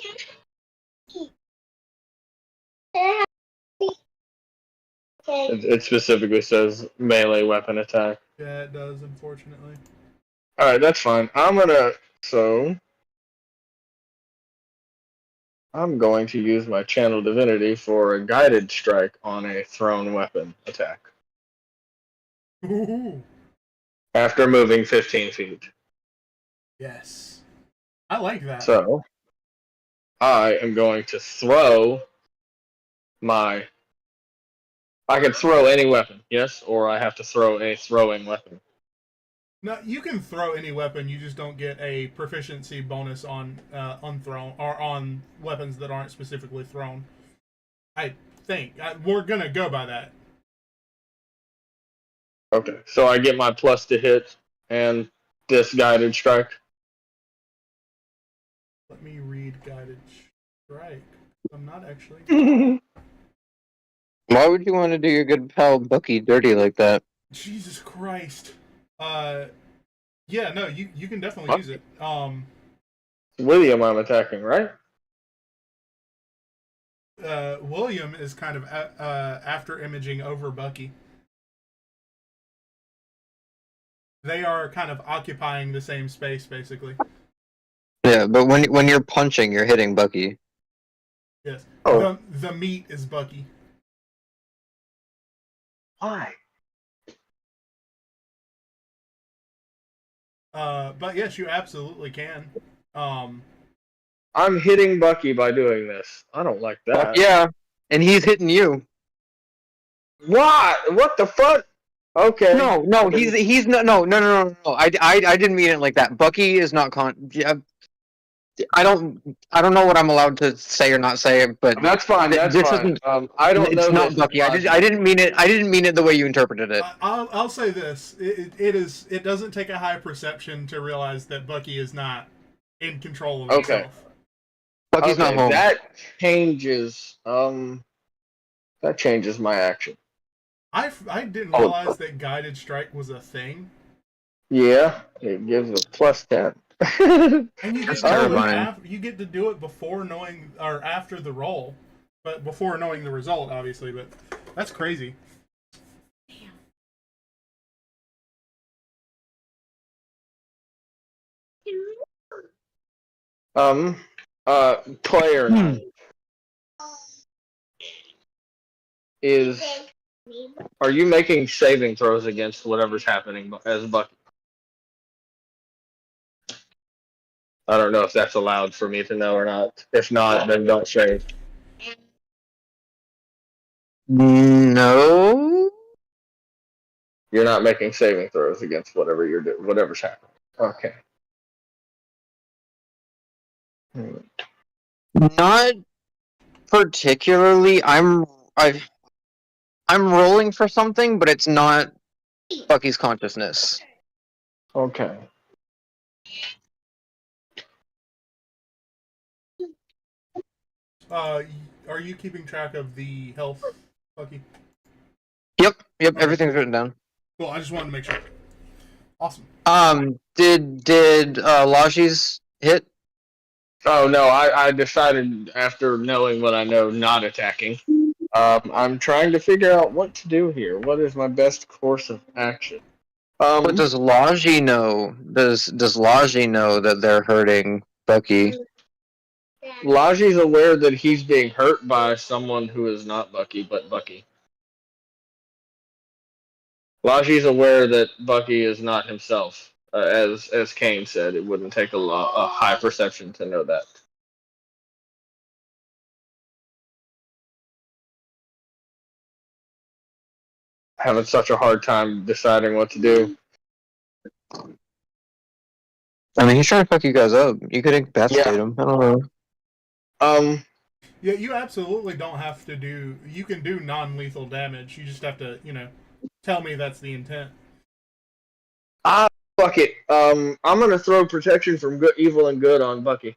Speaker 2: It specifically says melee weapon attack.
Speaker 1: Yeah, it does, unfortunately.
Speaker 2: Alright, that's fine. I'm going to use my Channel Divinity for a guided strike on a thrown weapon attack.
Speaker 1: Ooh.
Speaker 2: After moving 15 feet.
Speaker 1: Yes. I like that.
Speaker 2: So, I am going to throw my... I can throw any weapon, yes? Or I have to throw a throwing weapon.
Speaker 1: No, you can throw any weapon. You just don't get a proficiency bonus on unthrown or on weapons that aren't specifically thrown. I think we're gonna go by that.
Speaker 2: Okay, so I get my plus to hit and this guided strike.
Speaker 1: Let me read guided strike. I'm not actually.
Speaker 7: Why would you want to do your good pal Bucky dirty like that?
Speaker 1: Jesus Christ. Yeah, no, you can definitely use it.
Speaker 2: William, I'm attacking, right?
Speaker 1: William is kind of after imaging over Bucky. They are kind of occupying the same space, basically.
Speaker 7: Yeah, but when you're punching, you're hitting Bucky.
Speaker 1: Yes.
Speaker 2: Oh.
Speaker 1: The meat is Bucky.
Speaker 2: Why?
Speaker 1: But yes, you absolutely can.
Speaker 2: I'm hitting Bucky by doing this. I don't like that.
Speaker 7: Yeah, and he's hitting you.
Speaker 2: What? What the fuck? Okay.
Speaker 7: No, he's no. I didn't mean it like that. Bucky is not I don't know what I'm allowed to say or not say, but
Speaker 2: That's fine. That's
Speaker 7: this
Speaker 2: fine.
Speaker 7: isn't.
Speaker 2: I don't
Speaker 7: It's
Speaker 2: know
Speaker 7: not
Speaker 2: this.
Speaker 7: Bucky. I didn't mean it. I didn't mean it the way you interpreted it.
Speaker 1: I'll say this: it doesn't take a high perception to realize that Bucky is not in control of
Speaker 2: Okay.
Speaker 1: himself.
Speaker 7: Bucky's not home.
Speaker 2: That changes. That changes my action.
Speaker 1: I didn't
Speaker 2: Oh.
Speaker 1: realize that guided strike was a thing.
Speaker 2: Yeah, it gives a +10.
Speaker 1: And you get
Speaker 7: That's
Speaker 1: to do it
Speaker 7: terrifying.
Speaker 1: you get to do it before knowing or after the roll, but before knowing the result, obviously. But that's crazy.
Speaker 2: Claire is. Are you making saving throws against whatever's happening as Bucky? I don't know if that's allowed for me to know or not. If not, then don't save.
Speaker 7: No.
Speaker 2: You're not making saving throws against whatever you're doing, whatever's happening. Okay.
Speaker 7: Not particularly. I'm rolling for something, but it's not Bucky's consciousness.
Speaker 2: Okay.
Speaker 1: Are you keeping track of the health, Bucky?
Speaker 7: Yep. Everything's written down.
Speaker 1: Cool. I just wanted to make sure. Awesome.
Speaker 7: Did Laji's hit?
Speaker 2: Oh no, I decided after knowing what I know, not attacking. I'm trying to figure out what to do here. What is my best course of action?
Speaker 7: But does Laji know? Does Laji know that they're hurting Bucky?
Speaker 2: Laji's aware that he's being hurt by someone who is not Bucky, but Bucky. Laji's aware that Bucky is not himself. As Kane said, it wouldn't take a high perception to know that. Having such a hard time deciding what to do.
Speaker 7: I mean, he's trying to fuck you guys up. You could incapacitate him. I don't know.
Speaker 1: Yeah, you absolutely don't have to do. You can do non-lethal damage. You just have to, tell me that's the intent.
Speaker 2: Fuck it. I'm gonna throw protection from good, evil, and good on Bucky.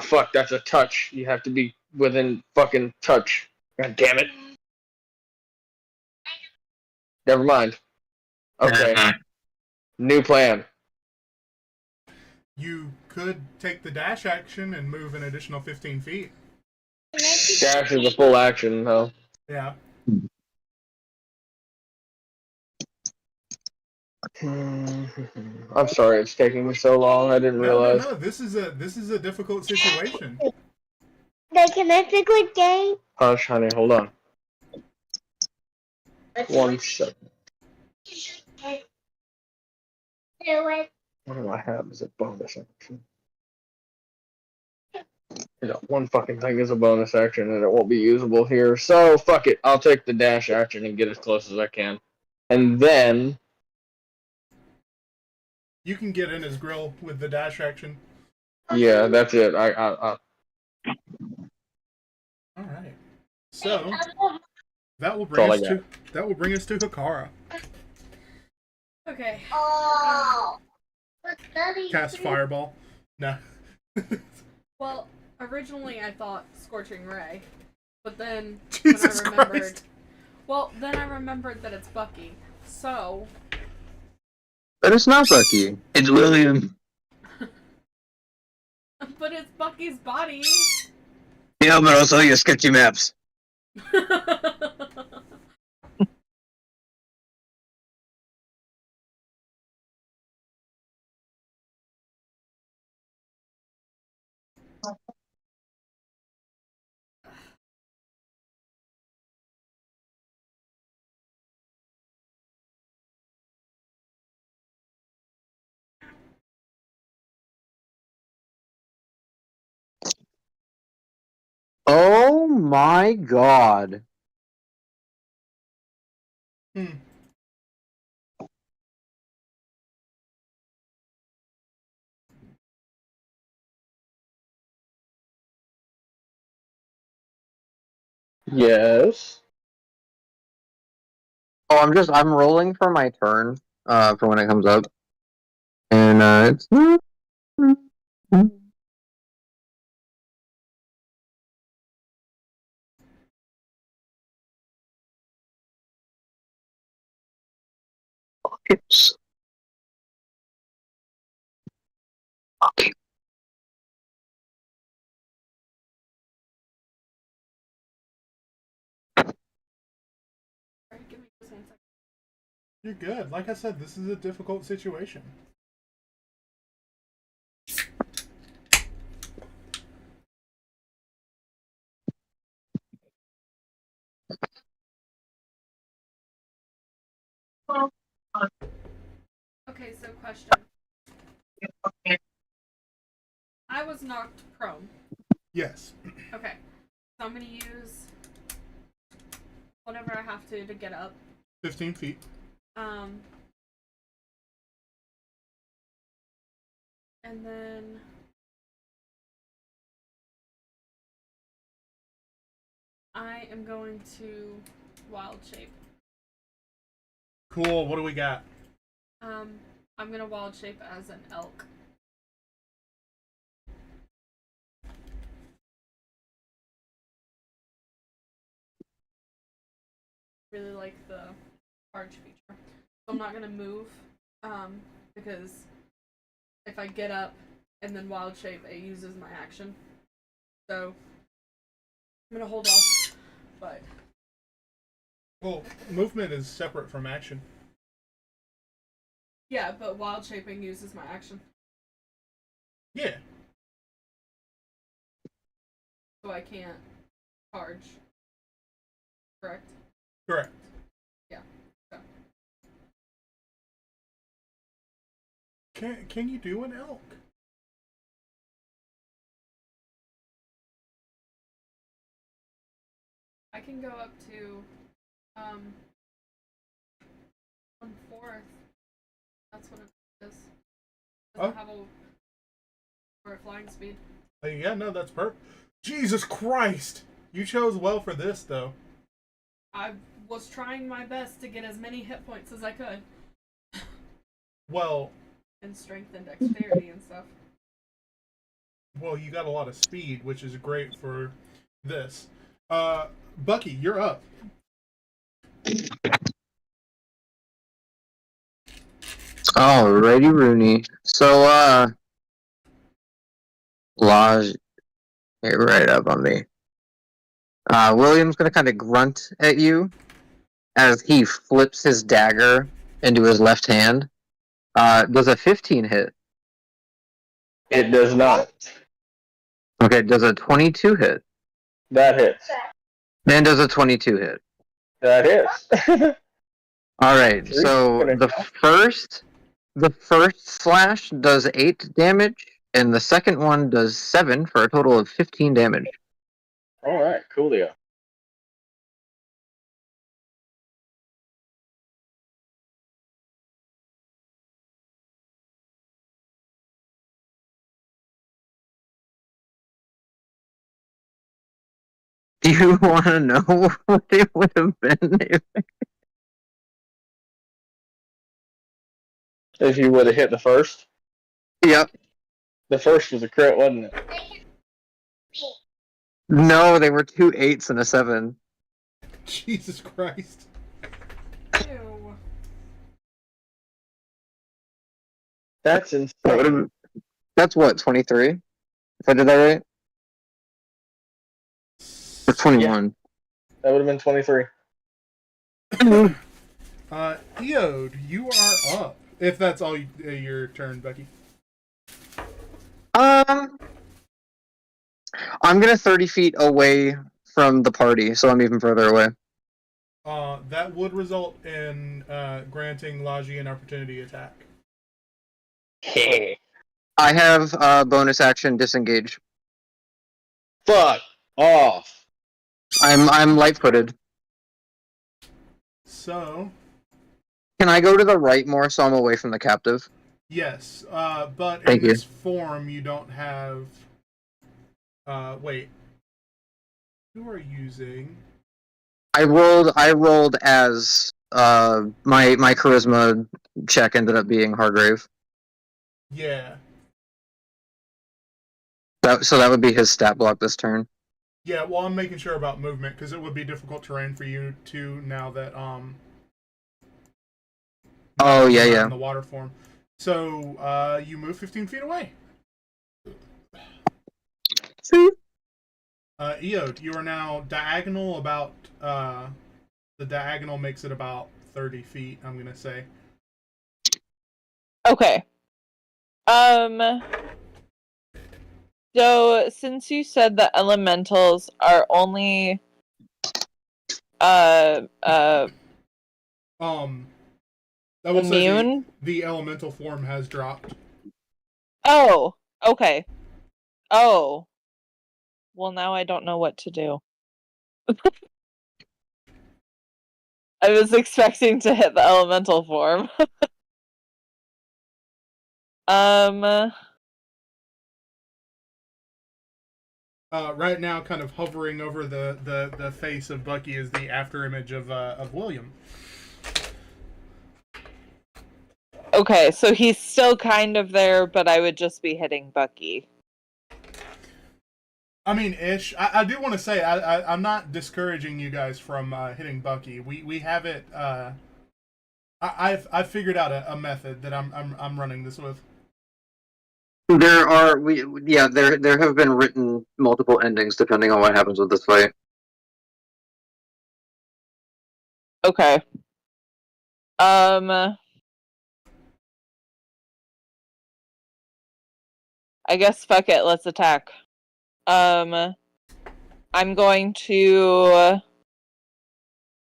Speaker 2: Fuck, that's a touch. You have to be within fucking touch. God damn it. Never mind. Okay. New plan.
Speaker 1: You could take the dash action and move an additional 15 feet.
Speaker 2: Dash is a full action, though.
Speaker 1: Yeah.
Speaker 2: I'm sorry it's taking me so long. I didn't realize.
Speaker 1: No. This is a difficult situation.
Speaker 5: Can I pick a game?
Speaker 2: Hush, honey, hold on. 1 second.
Speaker 5: Do it.
Speaker 2: What do I have as a bonus action? One fucking thing is a bonus action and it won't be usable here. So, fuck it. I'll take the dash action and get as close as I can. And then...
Speaker 1: You can get in his grill with the dash action.
Speaker 2: Yeah, that's it.
Speaker 1: All right. So that will bring us to Hikara.
Speaker 3: Okay.
Speaker 5: Oh.
Speaker 1: Cast Fireball. No.
Speaker 3: Well, originally I thought Scorching Ray, but then
Speaker 1: Jesus
Speaker 3: when I remembered,
Speaker 1: Christ.
Speaker 3: then I remembered that it's Bucky. So,
Speaker 7: But it's not Bucky.
Speaker 8: It's William.
Speaker 3: but it's Bucky's body.
Speaker 8: Yeah, but also your sketchy maps.
Speaker 7: Oh my god.
Speaker 1: Hmm.
Speaker 2: Yes.
Speaker 7: Oh, I'm rolling for my turn. For when it comes up, and it's. Oops. Okay.
Speaker 3: Sorry, give me just 1 second.
Speaker 1: You're good. Like I said, this is a difficult situation.
Speaker 3: Okay, so question. I was knocked prone.
Speaker 1: Yes.
Speaker 3: Okay, so I'm gonna use whatever I have to get up.
Speaker 1: 15 feet.
Speaker 3: And then I am going to wild shape.
Speaker 1: Cool. What do we got?
Speaker 3: I'm gonna wild shape as an elk. Really like the arch feature. So I'm not gonna move, because if I get up and then wild shape, it uses my action. So I'm gonna hold off, but
Speaker 1: Well, movement is separate from action.
Speaker 3: yeah, but wild shaping uses my action.
Speaker 1: Yeah.
Speaker 3: So I can't charge. Correct?
Speaker 1: Correct.
Speaker 3: Yeah. So.
Speaker 1: Can you do an elk?
Speaker 3: I can go up to 1/4. That's what it is. Doesn't have a or a flying speed.
Speaker 1: Yeah, no, that's perfect. Jesus Christ! You chose well for this, though.
Speaker 3: I was trying my best to get as many hit points as I could.
Speaker 1: Well,
Speaker 3: And strength and dexterity and stuff.
Speaker 1: well, you got a lot of speed, which is great for this. Bucky, you're up.
Speaker 7: Alrighty, Rooney. So, Lodge, hey, right up on me. William's gonna kind of grunt at you as he flips his dagger into his left hand. Does a 15 hit?
Speaker 2: It does not.
Speaker 7: Okay, does a 22 hit?
Speaker 2: That hits.
Speaker 7: And does a 22 hit?
Speaker 2: That hits.
Speaker 7: Alright, so the first slash does 8 damage, and the second one does 7 for a total of 15 damage.
Speaker 2: All right, coolio.
Speaker 7: Do you want to know what it would have been
Speaker 2: If you would have hit the first.
Speaker 7: Yep.
Speaker 2: The first was a crit, wasn't it?
Speaker 7: No, they were 2 8s and a 7.
Speaker 1: Jesus Christ.
Speaker 3: Ew.
Speaker 2: That's insane.
Speaker 7: That's what, 23? If I did that right? Or 21?
Speaker 2: That would have been 23.
Speaker 1: Eode, you are up. If that's all your turn, Becky.
Speaker 7: I'm gonna 30 feet away from the party, so I'm even further away.
Speaker 1: That would result in granting Laji an opportunity attack.
Speaker 7: I have bonus action disengage.
Speaker 2: Fuck off.
Speaker 7: I'm light-footed.
Speaker 1: So,
Speaker 7: Can I go to the right more so I'm away from the captive?
Speaker 1: Yes, but in
Speaker 7: Thank you.
Speaker 1: this form, you don't have. Wait. You are using.
Speaker 7: I rolled as my charisma check ended up being Hargrave.
Speaker 1: Yeah.
Speaker 7: So that would be his stat block this turn.
Speaker 1: Yeah, well, I'm making sure about movement because it would be difficult terrain for you too now that
Speaker 7: Oh yeah,
Speaker 1: you're not
Speaker 7: yeah.
Speaker 1: in the water form. So you move 15 feet away. Eode, you are now diagonal about. The diagonal makes it about 30 feet. I'm gonna say.
Speaker 4: Okay. So since you said the elementals are only
Speaker 1: I will say
Speaker 4: immune.
Speaker 1: the elemental form has dropped.
Speaker 4: Oh, okay. Oh. Well, now I don't know what to do. I was expecting to hit the elemental form.
Speaker 1: Right now, kind of hovering over the face of Bucky is the after image of William.
Speaker 4: Okay, so he's still kind of there, but I would just be hitting Bucky.
Speaker 1: I mean, ish. I do want to say I'm not discouraging you guys from hitting Bucky. We have it. I've figured out a method that I'm running this with.
Speaker 7: There have been written multiple endings depending on what happens with this fight.
Speaker 4: Okay. I guess fuck it, let's attack. I'm going to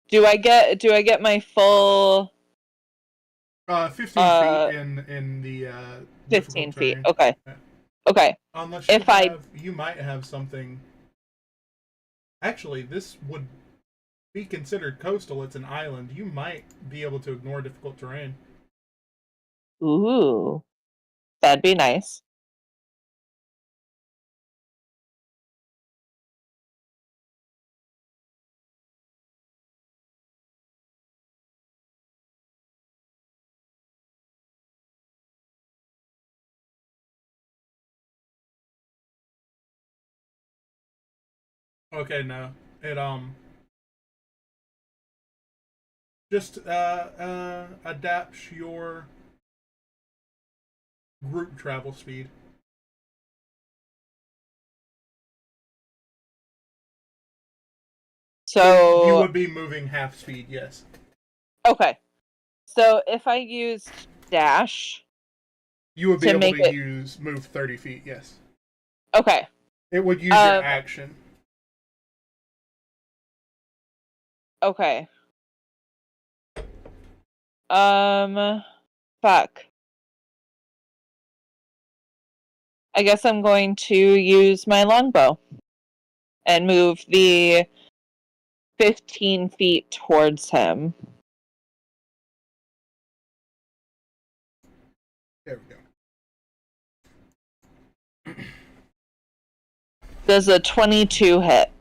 Speaker 4: do I get my full
Speaker 1: 15 feet in the
Speaker 4: 15
Speaker 1: difficult
Speaker 4: feet.
Speaker 1: terrain.
Speaker 4: Okay.
Speaker 1: Yeah.
Speaker 4: Okay.
Speaker 1: Unless
Speaker 4: If
Speaker 1: you might have something. Actually, this would be considered coastal. It's an island. You might be able to ignore difficult terrain.
Speaker 4: Ooh. That'd be nice.
Speaker 1: Okay, no. It just adapts your group travel speed. So you would be moving half speed, yes.
Speaker 4: Okay. So if I used dash,
Speaker 1: you would be
Speaker 4: to
Speaker 1: able
Speaker 4: make
Speaker 1: to move 30 feet, yes.
Speaker 4: Okay.
Speaker 1: It would use your action.
Speaker 4: Okay. Fuck. I guess I'm going to use my longbow and move the 15 feet towards him.
Speaker 1: There we go.
Speaker 4: Does a 22 hit?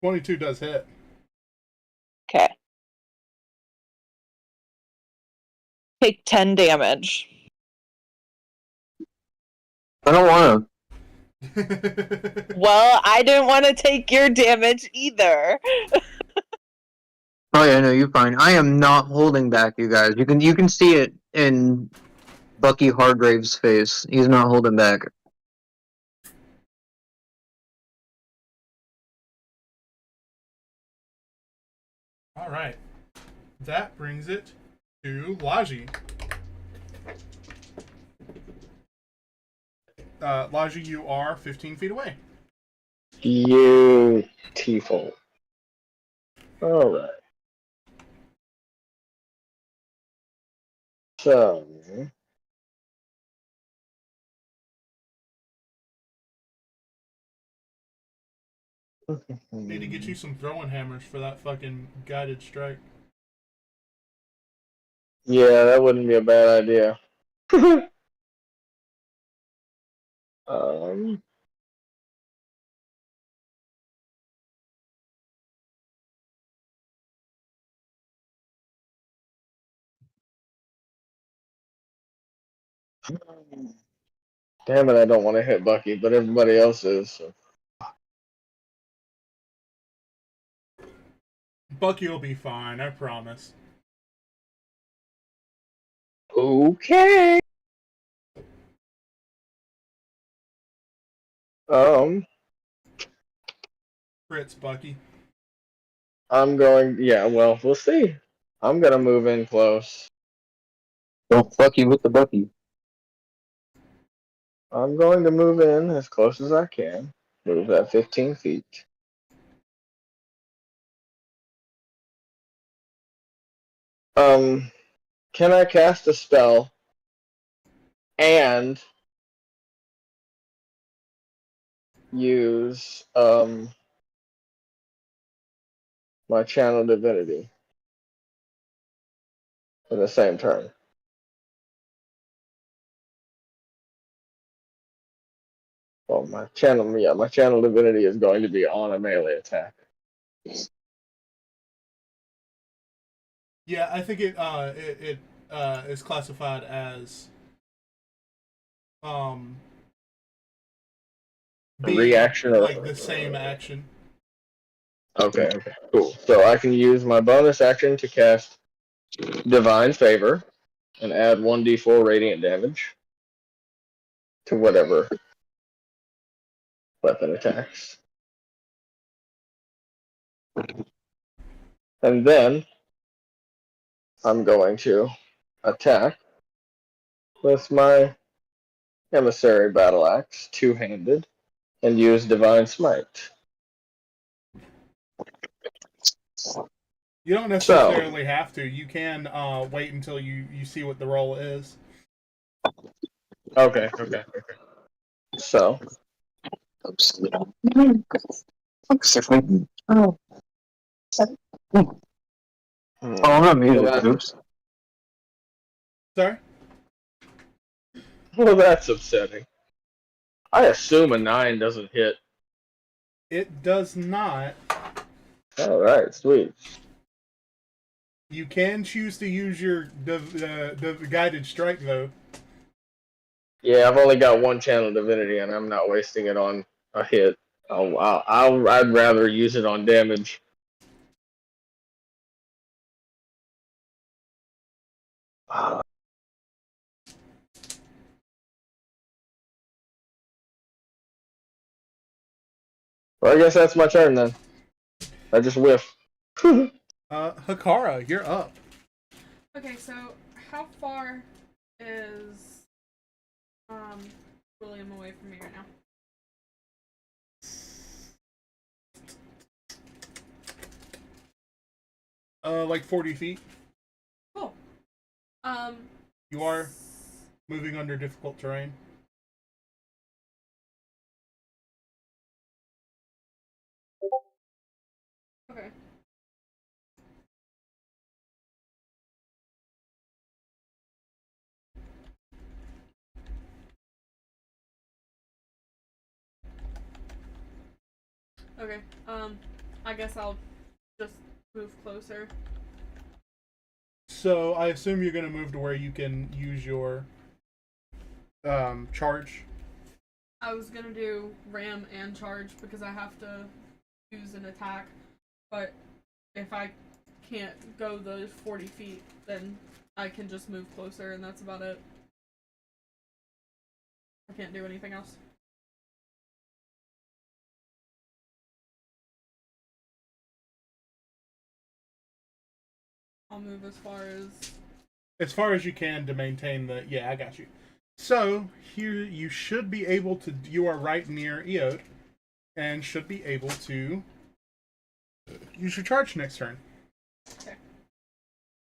Speaker 1: 22 does hit.
Speaker 4: Okay. Take 10 damage.
Speaker 7: I don't want to.
Speaker 4: Well, I didn't want to take your damage either.
Speaker 7: Oh yeah, no, you're fine. I am not holding back, you guys. You can see it in Bucky Hargrave's face. He's not holding back.
Speaker 1: All right. That brings it to Laji. Laji, you are 15 feet away.
Speaker 2: Beautiful. Alright. So.
Speaker 1: Need to get you some throwing hammers for that fucking guided strike.
Speaker 2: Yeah, that wouldn't be a bad idea. um, damn it, I don't want to hit Bucky, but everybody else is. So.
Speaker 1: Bucky will be fine, I promise.
Speaker 2: Okay. Um,
Speaker 1: Fritz, Bucky.
Speaker 2: I'm going. Yeah, well, we'll see. I'm gonna move in close.
Speaker 7: Don't fuck you with the Bucky.
Speaker 2: I'm going to move in as close as I can. Move that 15 feet. Can I cast a spell and use my channel divinity in the same turn? Well, my channel divinity is going to be on a melee attack.
Speaker 1: Yeah, I think it is classified as um
Speaker 2: A
Speaker 1: being
Speaker 2: reaction
Speaker 1: like
Speaker 2: or
Speaker 1: the same action.
Speaker 2: okay, cool. So I can use my bonus action to cast Divine Favor and add 1d4 radiant damage to whatever weapon attacks. And then I'm going to attack with my Emissary Battle Axe, two-handed, and use Divine Smite.
Speaker 1: You don't
Speaker 2: So,
Speaker 1: necessarily have to. You can wait until you see what the roll is.
Speaker 2: okay. So,
Speaker 7: Oh. Oh, I'm not muted. Oops.
Speaker 1: Sorry?
Speaker 2: well, that's upsetting. I assume a 9 doesn't hit.
Speaker 1: It does not.
Speaker 2: Alright, sweet.
Speaker 1: You can choose to use your the guided strike though.
Speaker 2: Yeah, I've only got one channel divinity, and I'm not wasting it on a hit. I'd rather use it on damage. Well, I guess that's my turn then. I just whiff.
Speaker 1: Hikara, you're up.
Speaker 3: Okay, so how far is William away from me right now?
Speaker 1: Like 40 feet.
Speaker 3: Cool.
Speaker 1: You are moving under difficult terrain.
Speaker 3: Okay. Okay. I guess I'll just move closer.
Speaker 1: So I assume you're gonna move to where you can use your charge.
Speaker 3: I was gonna do ram and charge because I have to use an attack, but if I can't go those 40 feet, then I can just move closer, and that's about it. I can't do anything else. I'll move
Speaker 1: As far as you can to maintain the. Yeah, I got you. So here you should be able to. You are right near Eode, and should be able to use your charge next turn.
Speaker 3: Okay.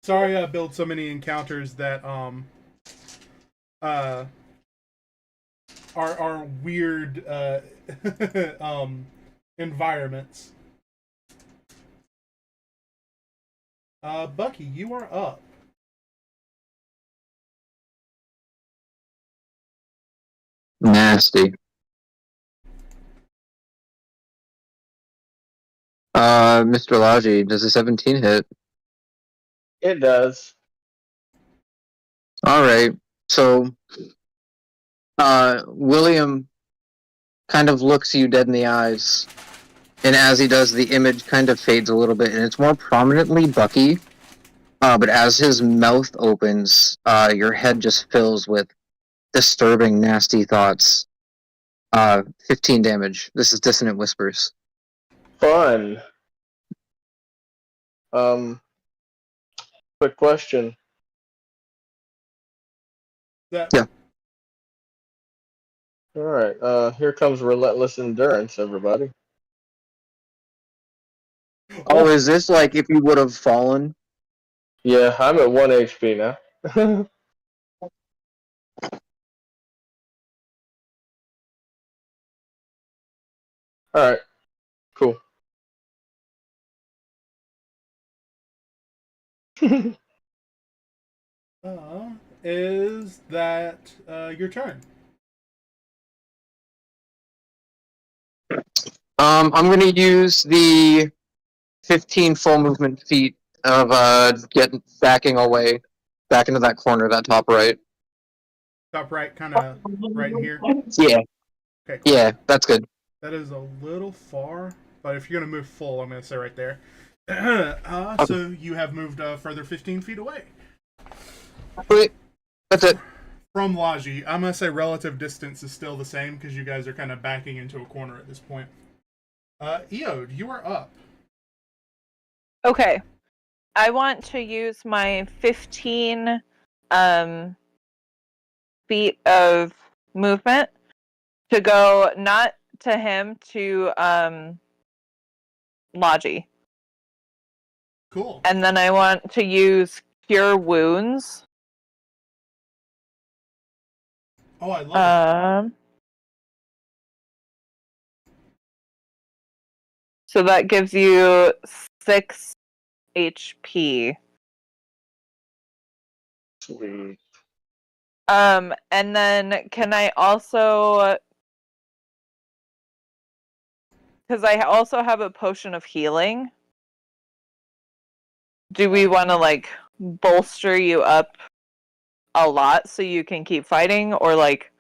Speaker 1: Sorry, I built so many encounters that are weird environments. Bucky, you are up.
Speaker 7: Nasty. Mr. Laji, does a 17 hit?
Speaker 2: It does.
Speaker 7: Alright, so, William kind of looks you dead in the eyes, and as he does, the image kind of fades a little bit, and it's more prominently Bucky, but as his mouth opens, your head just fills with disturbing, nasty thoughts. 15 damage. This is Dissonant Whispers.
Speaker 2: Fun. Quick question.
Speaker 1: That
Speaker 7: Yeah.
Speaker 2: All right. Here comes Relentless Endurance, everybody.
Speaker 7: Oh, is this like if you would have fallen?
Speaker 2: Yeah, I'm at 1 HP now. All right. Cool.
Speaker 1: is that your turn?
Speaker 7: I'm gonna use the 15 full movement feet of getting backing away, back into that corner, that top right.
Speaker 1: Top right, kind of right in here.
Speaker 7: Yeah,
Speaker 1: Okay, cool.
Speaker 7: yeah, that's good.
Speaker 1: That is a little far, but if you're gonna move full, I'm gonna say right there. So you have moved further 15 feet away.
Speaker 7: Wait, that's it.
Speaker 1: From Laji, I'm gonna say relative distance is still the same because you guys are kind of backing into a corner at this point. Eode, you are up.
Speaker 4: Okay. I want to use my 15 feet of movement to go not to him, to Logi.
Speaker 1: Cool.
Speaker 4: And then I want to use Cure Wounds.
Speaker 1: Oh, I love it.
Speaker 4: So that gives you 6 HP.
Speaker 2: Sweet.
Speaker 4: And then can I also, because I also have a potion of healing, do we want to like bolster you up a lot so you can keep fighting, or like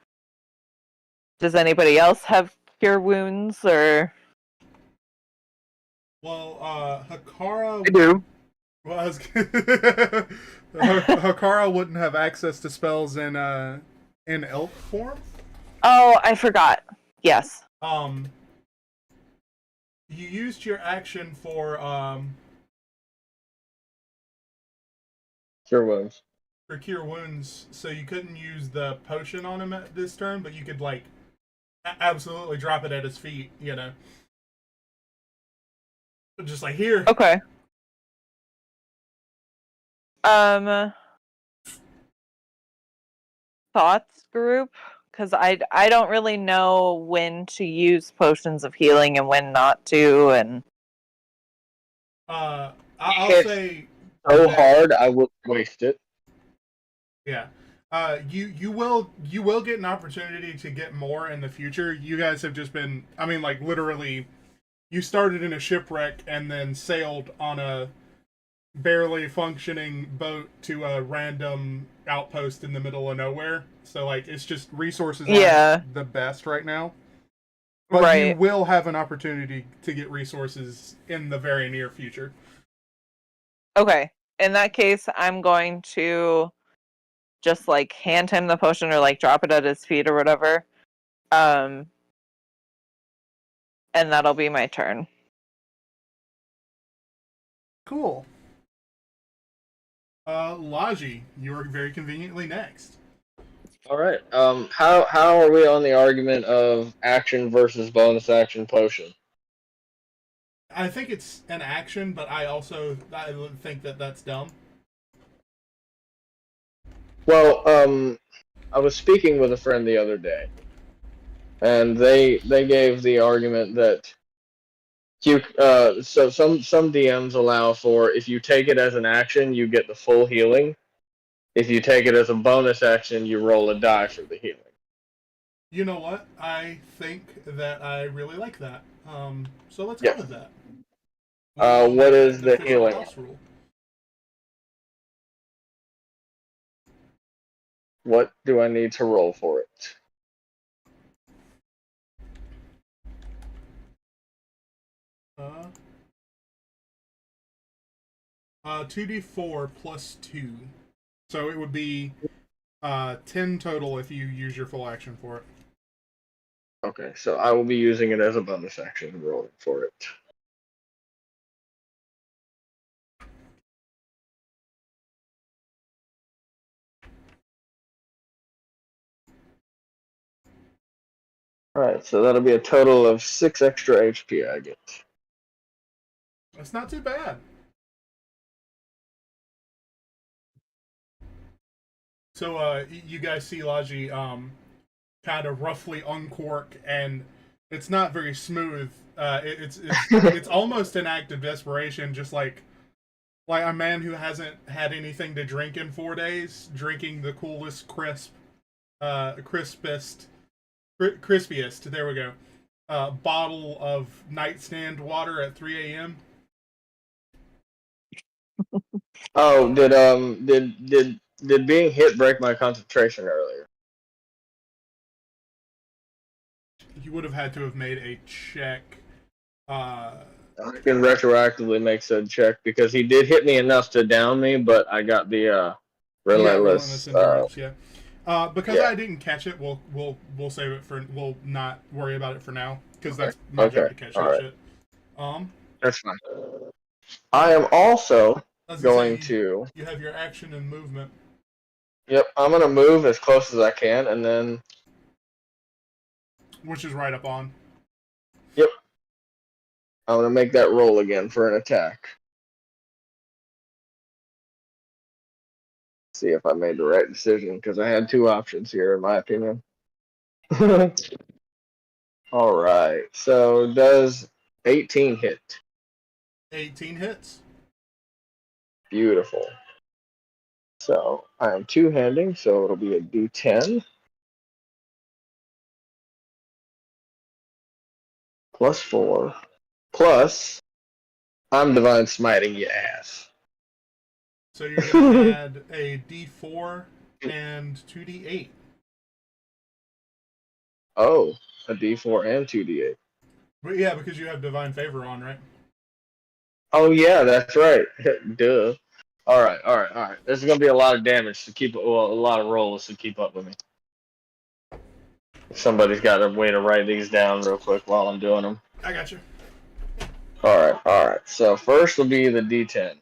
Speaker 4: does anybody else have cure wounds? Or
Speaker 1: Well, Hakara.
Speaker 7: I do.
Speaker 1: Well, Hakara wouldn't have access to spells in elf form.
Speaker 4: oh, I forgot. Yes.
Speaker 1: You used your action for
Speaker 2: Cure Wounds.
Speaker 1: Cure Wounds, so you couldn't use the potion on him at this turn, but you could like absolutely drop it at his feet, you know. Just like here.
Speaker 4: Okay. Thoughts group, because I don't really know when to use potions of healing and when not to, and
Speaker 1: I'll say
Speaker 2: so hard I will waste it.
Speaker 1: yeah. You will get an opportunity to get more in the future. You guys have just been, I mean, like literally, you started in a shipwreck and then sailed on a barely functioning boat to a random outpost in the middle of nowhere. So like, it's just resources aren't the best right now. But
Speaker 4: right.
Speaker 1: you will have an opportunity to get resources in the very near future.
Speaker 4: Okay. In that case, I'm going to just like hand him the potion or like drop it at his feet or whatever. And that'll be my turn.
Speaker 1: Cool. Laji, you're very conveniently next.
Speaker 2: All right. How are we on the argument of action versus bonus action potion?
Speaker 1: I think it's an action, but I think that that's dumb.
Speaker 2: Well, I was speaking with a friend the other day, and they gave the argument that so some DMs allow for if you take it as an action, you get the full healing. If you take it as a bonus action, you roll a die for the healing.
Speaker 1: You know what? I think that I really like that. So let's go
Speaker 2: Yes.
Speaker 1: with that.
Speaker 2: What is
Speaker 1: An
Speaker 2: the
Speaker 1: official
Speaker 2: healing?
Speaker 1: house rule.
Speaker 2: What do I need to roll for it?
Speaker 1: Uh, 2d4 plus 2. So it would be 10 total if you use your full action for it.
Speaker 2: Okay, so I will be using it as a bonus action rolling for it. Alright, so that'll be a total of 6 extra HP I get.
Speaker 1: That's not too bad. So you guys see Laji kind of roughly uncork, and it's not very smooth. It's almost an act of desperation, just like a man who hasn't had anything to drink in 4 days, drinking the coolest, crispiest. There we go. Bottle of nightstand water at 3 a.m.
Speaker 2: Oh, did being hit break my concentration earlier?
Speaker 1: You would have had to have made a check.
Speaker 2: I can retroactively make said check because he did hit me enough to down me, but I got the relentless.
Speaker 1: Endurance, yeah. Because
Speaker 2: yeah.
Speaker 1: I didn't catch it, we'll save it for. We'll not worry about it for now because that's my job to catch that
Speaker 2: right.
Speaker 1: shit.
Speaker 2: That's fine. I am also going
Speaker 1: say,
Speaker 2: to.
Speaker 1: You have your action and movement.
Speaker 2: Yep, I'm gonna move as close as I can, and then.
Speaker 1: Which is right up on.
Speaker 2: Yep. I'm gonna make that roll again for an attack. See if I made the right decision because I had 2 options here, in my opinion. All right. So does 18 hit?
Speaker 1: 18 hits.
Speaker 2: Beautiful. So I am 2-handing, so it'll be a D10 plus 4 plus I'm divine smiting your ass.
Speaker 1: So you're gonna add a D4 and 2D8.
Speaker 2: Oh, a D4 and 2D8.
Speaker 1: But yeah, because you have divine favor on, right?
Speaker 2: Oh yeah, that's right. Duh. All right. There's gonna be a lot of damage to keep, well, a lot of rolls to keep up with me. Somebody's got a way to write these down real quick while I'm doing them.
Speaker 1: I got you.
Speaker 2: All right. So first will be the D10.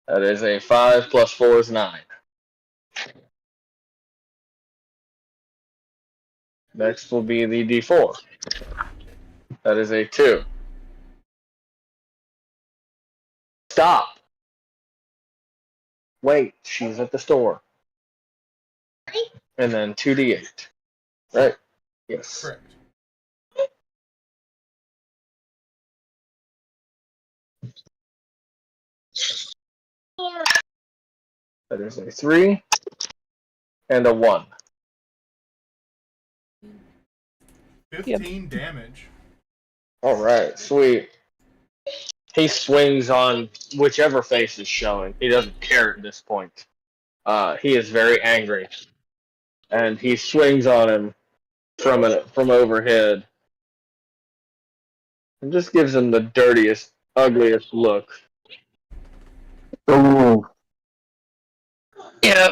Speaker 2: That is a 5 plus 4 is 9. Next will be the D4. That is a 2. Stop. Wait, she's at the store. And then 2D8. Right? Yes.
Speaker 1: Correct.
Speaker 2: That is a 3 and a 1.
Speaker 1: 15 damage.
Speaker 2: All right, sweet. He swings on whichever face is showing. He doesn't care at this point. He is very angry, and he swings on him from overhead, and just gives him the dirtiest, ugliest look.
Speaker 7: Ooh.
Speaker 8: Yeah.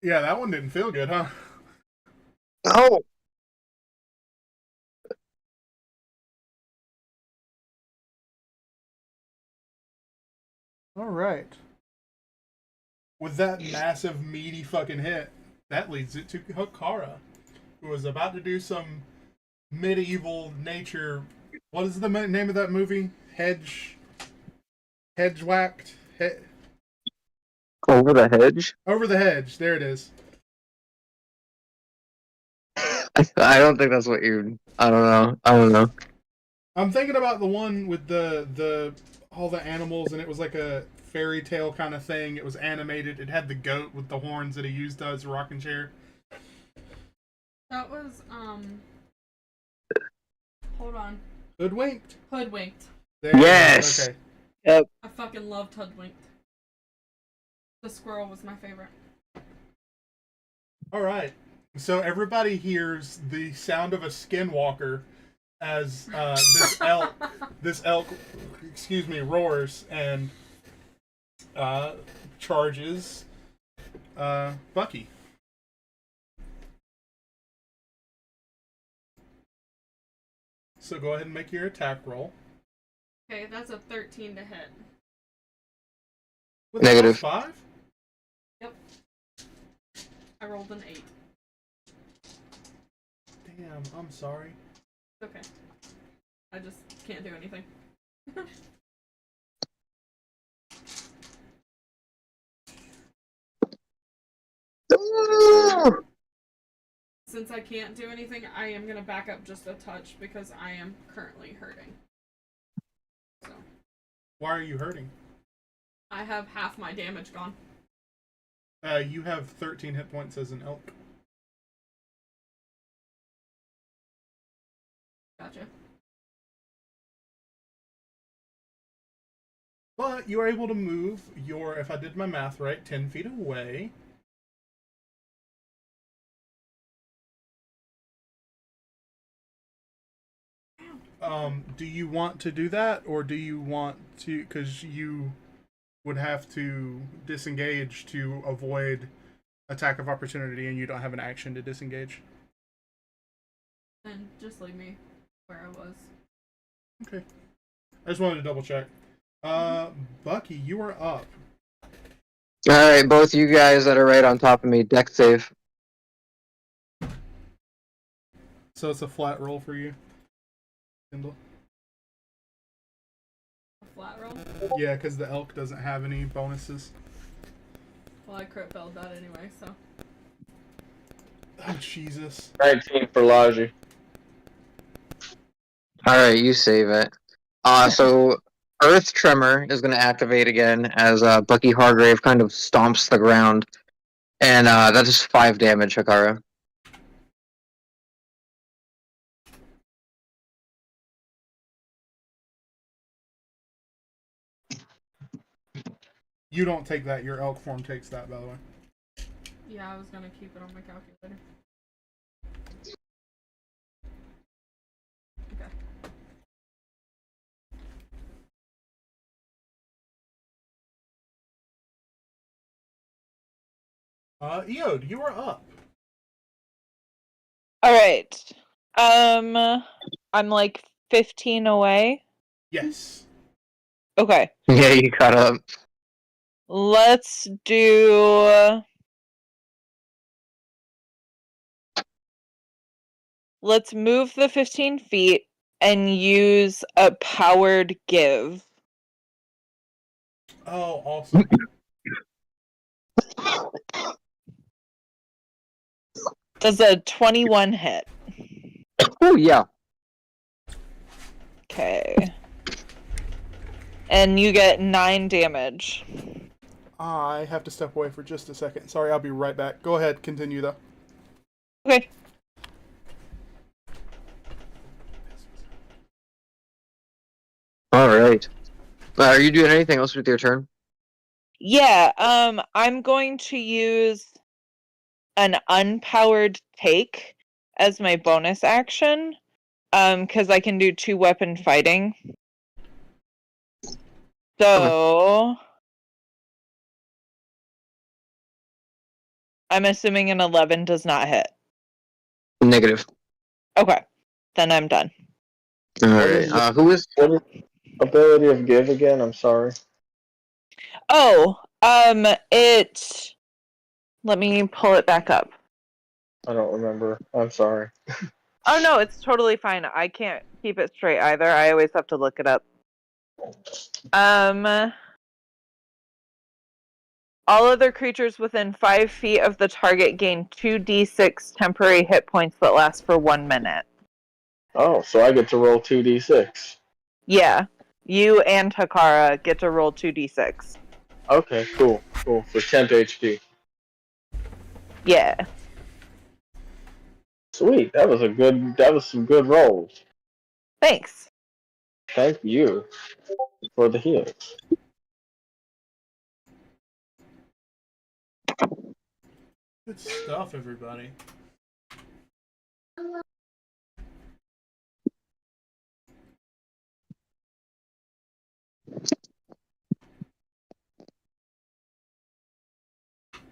Speaker 1: Yeah, that one didn't feel good, huh?
Speaker 7: Oh.
Speaker 1: All right. With that massive, meaty fucking hit, that leads it to Hokara, who is about to do some medieval nature. What is the name of that movie? Hedge whacked.
Speaker 7: Over the hedge?
Speaker 1: Over the hedge. There it is.
Speaker 7: I don't think that's what you. I don't know.
Speaker 1: I'm thinking about the one with the all the animals, and it was like a fairy tale kind of thing. It was animated. It had the goat with the horns that he used as a rocking chair.
Speaker 3: That was hold on.
Speaker 1: Hoodwinked.
Speaker 3: Hoodwinked.
Speaker 1: There it is.
Speaker 8: Yes.
Speaker 1: Okay.
Speaker 3: I fucking loved Hoodwinked. The squirrel was my favorite.
Speaker 1: All right. So everybody hears the sound of a skinwalker as this elk, roars and charges Bucky. So go ahead and make your attack roll.
Speaker 3: Okay, that's a 13 to hit.
Speaker 1: With
Speaker 7: Negative.
Speaker 1: +5?
Speaker 3: Yep. I rolled an 8.
Speaker 1: Damn, I'm sorry.
Speaker 3: Okay. I just can't do anything. Since I can't do anything, I am gonna back up just a touch because I am currently hurting. So.
Speaker 1: Why are you hurting?
Speaker 3: I have half my damage gone.
Speaker 1: You have 13 hit points as an elk.
Speaker 3: Gotcha.
Speaker 1: But you are able to move your, if I did my math right, 10 feet away. Do you want to do that, or do you want to, because you would have to disengage to avoid attack of opportunity, and you don't have an action to disengage?
Speaker 3: And just leave me where I was.
Speaker 1: Okay. I just wanted to double check. Bucky, you are up.
Speaker 7: Alright, both you guys that are right on top of me, deck save.
Speaker 1: So it's a flat roll for you, Kindle?
Speaker 3: A flat roll?
Speaker 1: Yeah, because the elk doesn't have any bonuses.
Speaker 3: Well, I crit failed that anyway, so.
Speaker 1: Oh, Jesus.
Speaker 2: 19 for Logi.
Speaker 7: Alright, you save it. So Earth Tremor is going to activate again as Bucky Hargrave kind of stomps the ground. And that is 5 damage, Hikara.
Speaker 1: You don't take that. Your elk form takes that, by the way.
Speaker 3: Yeah, I was gonna keep it on my calculator. Okay.
Speaker 1: Eode, you are up.
Speaker 4: Alright. I'm like 15 away.
Speaker 1: Yes.
Speaker 4: Okay.
Speaker 7: Yeah, you caught up.
Speaker 4: Let's do. Let's move the 15 feet and use a powered give.
Speaker 1: Oh, awesome.
Speaker 4: Does a 21 hit?
Speaker 7: Oh, yeah.
Speaker 4: Okay. And you get 9 damage.
Speaker 1: I have to step away for just a second. Sorry, I'll be right back. Go ahead, continue though.
Speaker 4: Okay.
Speaker 7: Alright. Are you doing anything else with your turn?
Speaker 4: Yeah, I'm going to use an unpowered take as my bonus action. Because I can do 2-weapon fighting. So I'm assuming an 11 does not hit.
Speaker 7: Negative.
Speaker 4: Okay. Then I'm done.
Speaker 7: Alright. Who is...
Speaker 2: What is ability of give again? I'm sorry.
Speaker 4: Oh, it. Let me pull it back up.
Speaker 2: I don't remember. I'm sorry.
Speaker 4: Oh no, it's totally fine. I can't keep it straight either. I always have to look it up. All other creatures within 5 feet of the target gain 2d6 temporary hit points that last for 1 minute.
Speaker 2: Oh, so I get to roll 2d6.
Speaker 4: Yeah. You and Takara get to roll 2d6.
Speaker 2: Okay, cool. For temp HP.
Speaker 4: Yeah.
Speaker 2: Sweet. That was some good rolls.
Speaker 4: Thanks.
Speaker 2: Thank you for the heal.
Speaker 1: Good stuff, everybody.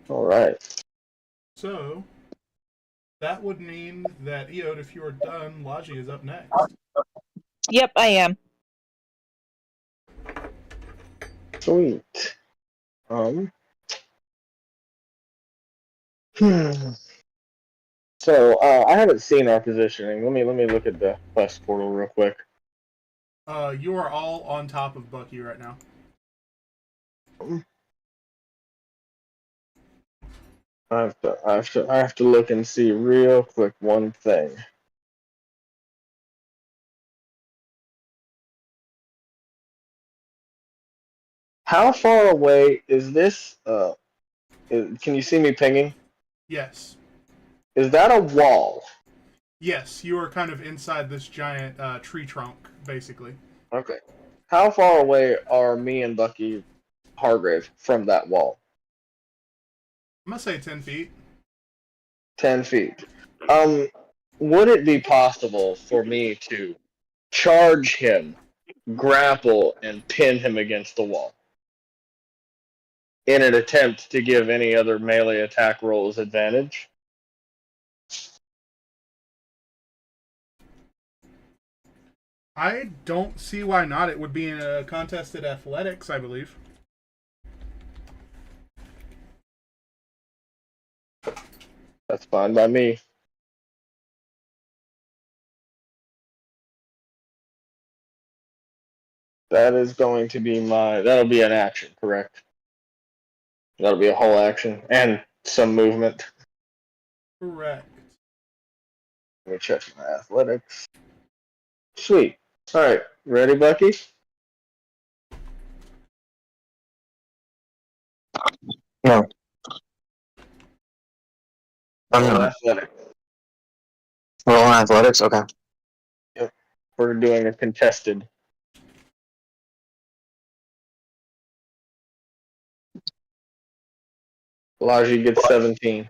Speaker 2: Alright.
Speaker 1: So, that would mean that Eode, if you are done, Logi is up next.
Speaker 4: Yep, I am.
Speaker 2: Sweet. So I haven't seen our positioning. Let me look at the quest portal real quick.
Speaker 1: You are all on top of Bucky right now.
Speaker 2: I have to look and see real quick one thing. How far away is this? Can you see me pinging?
Speaker 1: Yes.
Speaker 2: Is that a wall?
Speaker 1: Yes, you are kind of inside this giant tree trunk, basically.
Speaker 2: Okay. How far away are me and Bucky Hargrave from that wall?
Speaker 1: I'm gonna say 10 feet.
Speaker 2: 10 feet. Would it be possible for me to charge him, grapple, and pin him against the wall in an attempt to give any other melee attack rolls advantage?
Speaker 1: I don't see why not. It would be in a contested athletics, I believe.
Speaker 2: That's fine by me. That is going to be that'll be an action, correct? That'll be a whole action and some movement.
Speaker 1: Correct.
Speaker 2: Let me check my athletics. Sweet. Alright, ready, Bucky?
Speaker 7: No. I'm
Speaker 2: Roll
Speaker 7: not.
Speaker 2: athletics.
Speaker 7: Roll on athletics? Okay.
Speaker 2: Yep. We're doing a contested. Laji gets 17.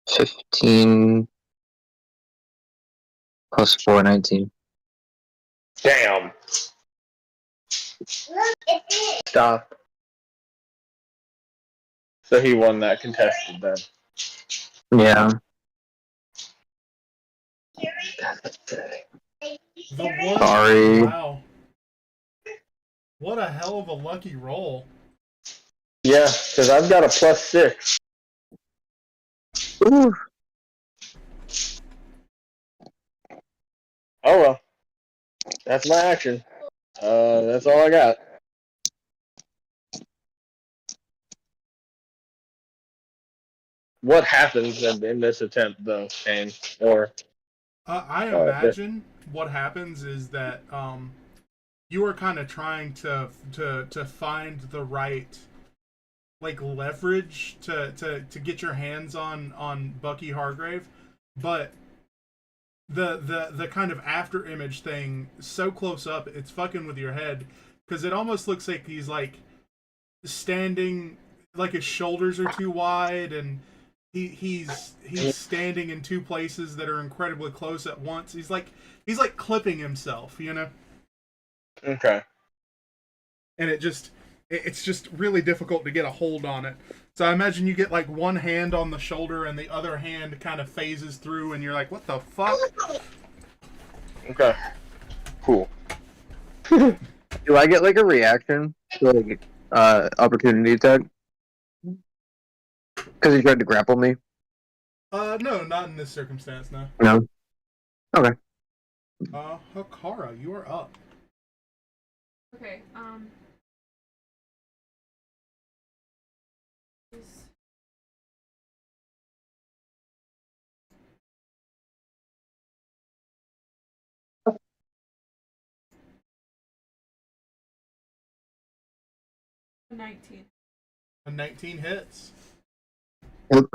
Speaker 7: +15 +4, 19.
Speaker 2: Damn.
Speaker 5: Look at this.
Speaker 2: Stop. So he won that contested then.
Speaker 7: Yeah.
Speaker 1: The one.
Speaker 7: Sorry.
Speaker 1: Wow. What a hell of a lucky roll.
Speaker 2: Yeah, because I've got a +6.
Speaker 7: Ooh.
Speaker 2: Oh well. That's my action. That's all I got. What happens in this attempt, though, Shane? Or
Speaker 1: I imagine what happens is that you are kind of trying to find the right like leverage to get your hands on Bucky Hargrave, but the kind of after image thing so close up, it's fucking with your head because it almost looks like he's like standing, like his shoulders are too wide and he's standing in two places that are incredibly close at once. He's like clipping himself, you know.
Speaker 2: okay.
Speaker 1: And it's just really difficult to get a hold on it. So I imagine you get like one hand on the shoulder and the other hand kind of phases through and you're like, what the fuck?
Speaker 2: Okay. Cool.
Speaker 7: Do I get like a reaction to like opportunity attack? Because he tried to grapple me.
Speaker 1: No, not in this circumstance, no.
Speaker 7: No. Okay.
Speaker 1: Hakara, you are up.
Speaker 3: Okay, is 19.
Speaker 1: A 19 hits.
Speaker 3: That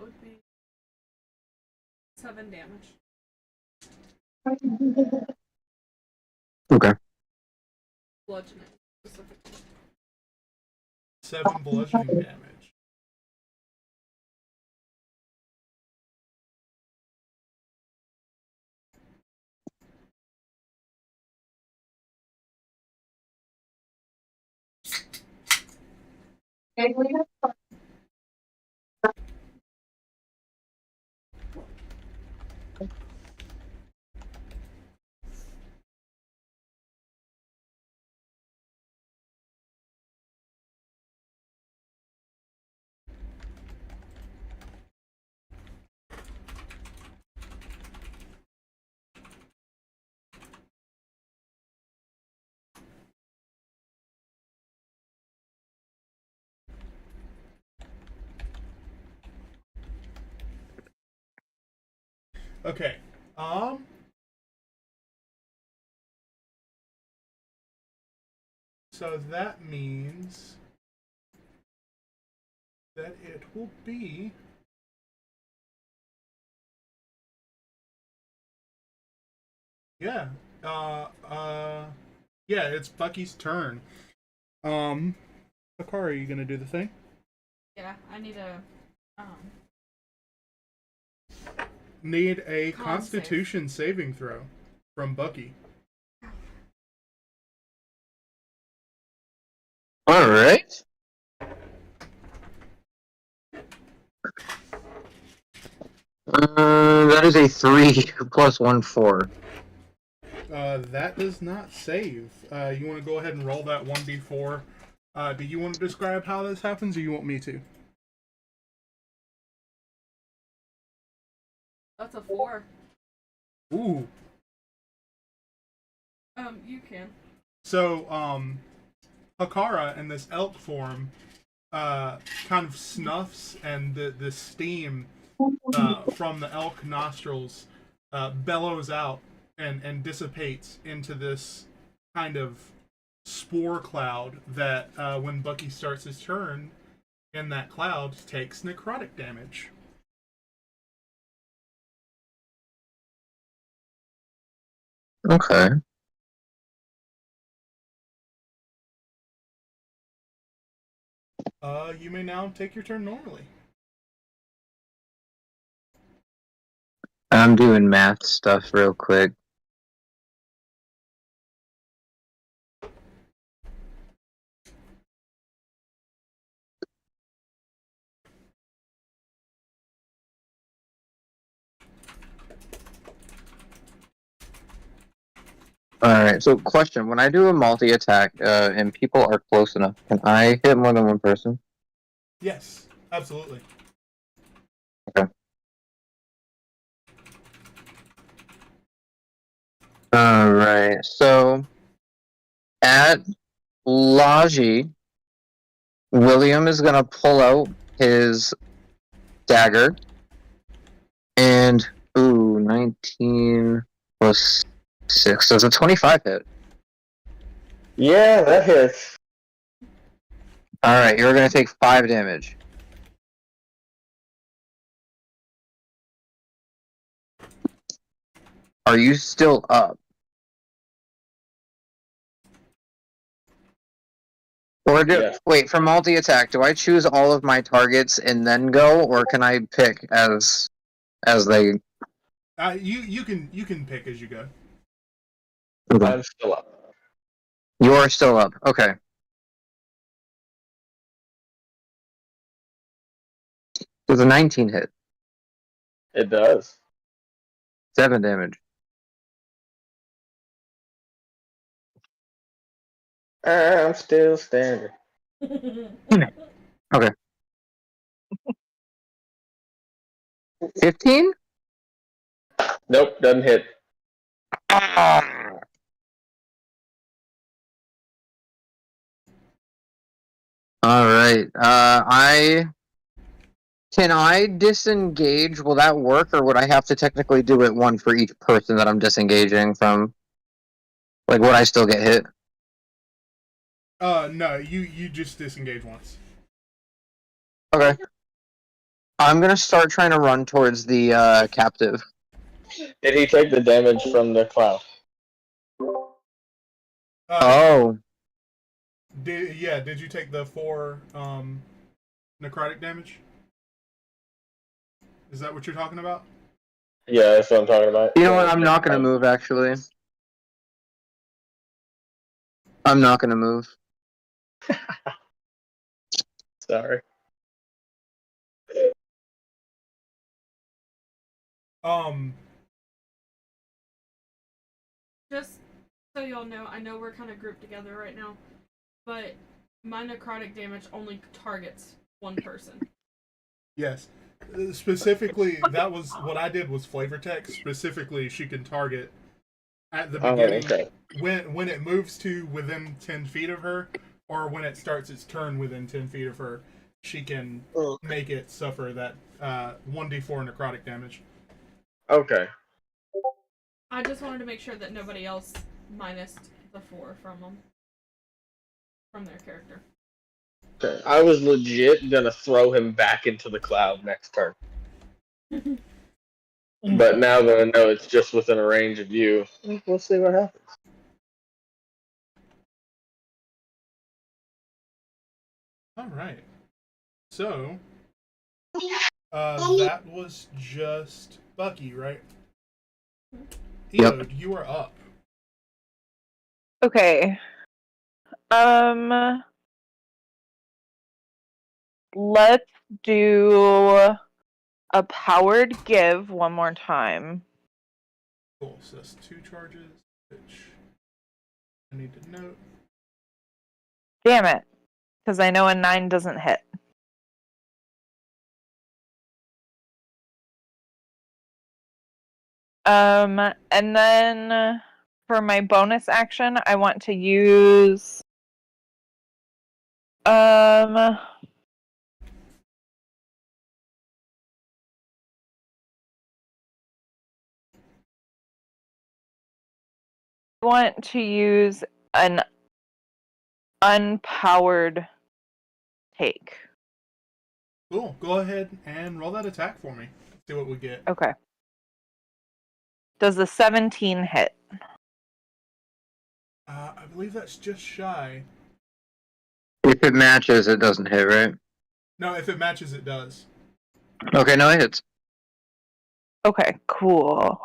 Speaker 3: would be 7 damage.
Speaker 7: Okay.
Speaker 3: Bludgeoning, specifically.
Speaker 1: 7 bludgeoning damage. Okay. So that means that it will be yeah. Yeah, it's Bucky's turn. Hakara, are you gonna do the thing?
Speaker 3: Yeah, I need a
Speaker 1: Need a
Speaker 3: Con
Speaker 1: Constitution saving throw from Bucky.
Speaker 7: All right. That is a 3 plus 1 4.
Speaker 1: That does not save. You want to go ahead and roll that 1d4. Do you want to describe how this happens, or you want me to?
Speaker 3: That's a 4.
Speaker 1: Ooh.
Speaker 3: You can.
Speaker 1: So, Hakara in this elk form kind of snuffs, and the steam from the elk nostrils bellows out and dissipates into this kind of spore cloud that, when Bucky starts his turn in that cloud, takes necrotic damage.
Speaker 7: Okay.
Speaker 1: You may now take your turn normally.
Speaker 7: I'm doing math stuff real quick. Alright, so question. When I do a multi-attack and people are close enough, can I hit more than one person?
Speaker 1: Yes, absolutely.
Speaker 7: Okay. Alright, so at Laji, William is going to pull out his dagger and, 19 plus 6. So it's a 25 hit.
Speaker 2: Yeah, that hits.
Speaker 7: Alright, you're going to take 5 damage. Are you still up? Or
Speaker 2: Yes.
Speaker 7: wait, for multi-attack, do I choose all of my targets and then go, or can I pick as they?
Speaker 1: You can pick as you go.
Speaker 2: I'm still up.
Speaker 7: You are still up. Okay. Does a 19 hit?
Speaker 2: It does.
Speaker 7: 7 damage.
Speaker 2: I'm still standing.
Speaker 7: Okay. 15?
Speaker 2: Nope, doesn't hit.
Speaker 7: All right. Can I disengage? Will that work, or would I have to technically do it one for each person that I'm disengaging from? Like, would I still get hit?
Speaker 1: No, you just disengage once.
Speaker 7: Okay. I'm gonna start trying to run towards the captive.
Speaker 2: Did he take the damage from the cloud?
Speaker 7: Oh.
Speaker 1: Did you take the 4 necrotic damage? Is that what you're talking about?
Speaker 2: Yeah, that's what I'm talking about.
Speaker 7: You know what? I'm not gonna move, actually. I'm not gonna move.
Speaker 2: Sorry.
Speaker 3: Just so y'all know, I know we're kind of grouped together right now, but my necrotic damage only targets one person.
Speaker 1: Yes. Specifically, that was what I did was flavor text. Specifically, she can target at the beginning
Speaker 2: okay.
Speaker 1: when it moves to within 10 feet of her, or when it starts its turn within 10 feet of her. She can make it suffer that 1d4 necrotic damage.
Speaker 2: Okay.
Speaker 3: I just wanted to make sure that nobody else minused the 4 from their character.
Speaker 2: Okay. I was legit gonna throw him back into the cloud next turn. But now that I know it's just within a range of you, we'll see what happens.
Speaker 1: Alright. So, that was just Bucky, right?
Speaker 7: Yep.
Speaker 1: Eode, you are up.
Speaker 4: Okay. Let's do a powered give one more time.
Speaker 1: Cool. So that's 2 charges, which I need to note.
Speaker 4: Damn it. Because I know a 9 doesn't hit. And then for my bonus action, I want to use an unpowered take.
Speaker 1: Cool. Go ahead and roll that attack for me. See what we get.
Speaker 4: Okay. Does the 17 hit?
Speaker 1: I believe that's just shy.
Speaker 7: If it matches, it doesn't hit, right?
Speaker 1: No, if it matches, it does.
Speaker 7: Okay, no, it hits.
Speaker 4: Okay, cool.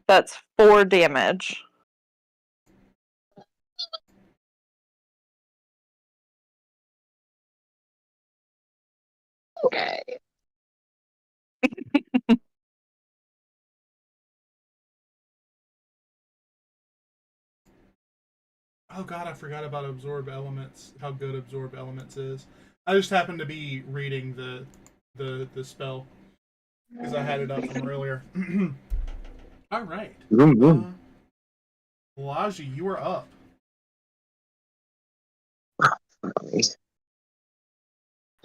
Speaker 4: That's 4 damage.
Speaker 7: Okay.
Speaker 1: Oh god, I forgot about absorb elements. How good absorb elements is. I just happened to be reading the spell because I had it up from earlier. All right. Laji, you are up.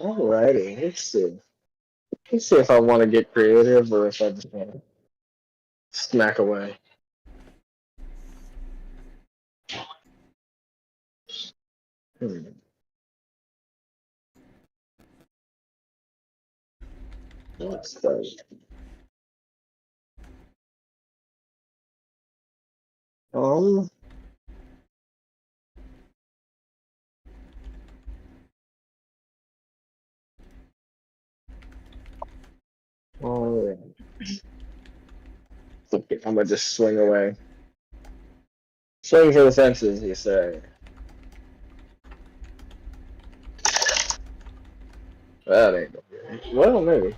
Speaker 2: Alrighty, let's see. Let's see if I want to get creative or if I just want to smack away. Let's start. Um. Alright. Okay, I'm gonna just swing away. Swing for the fences, you say. That ain't no good. Well, maybe.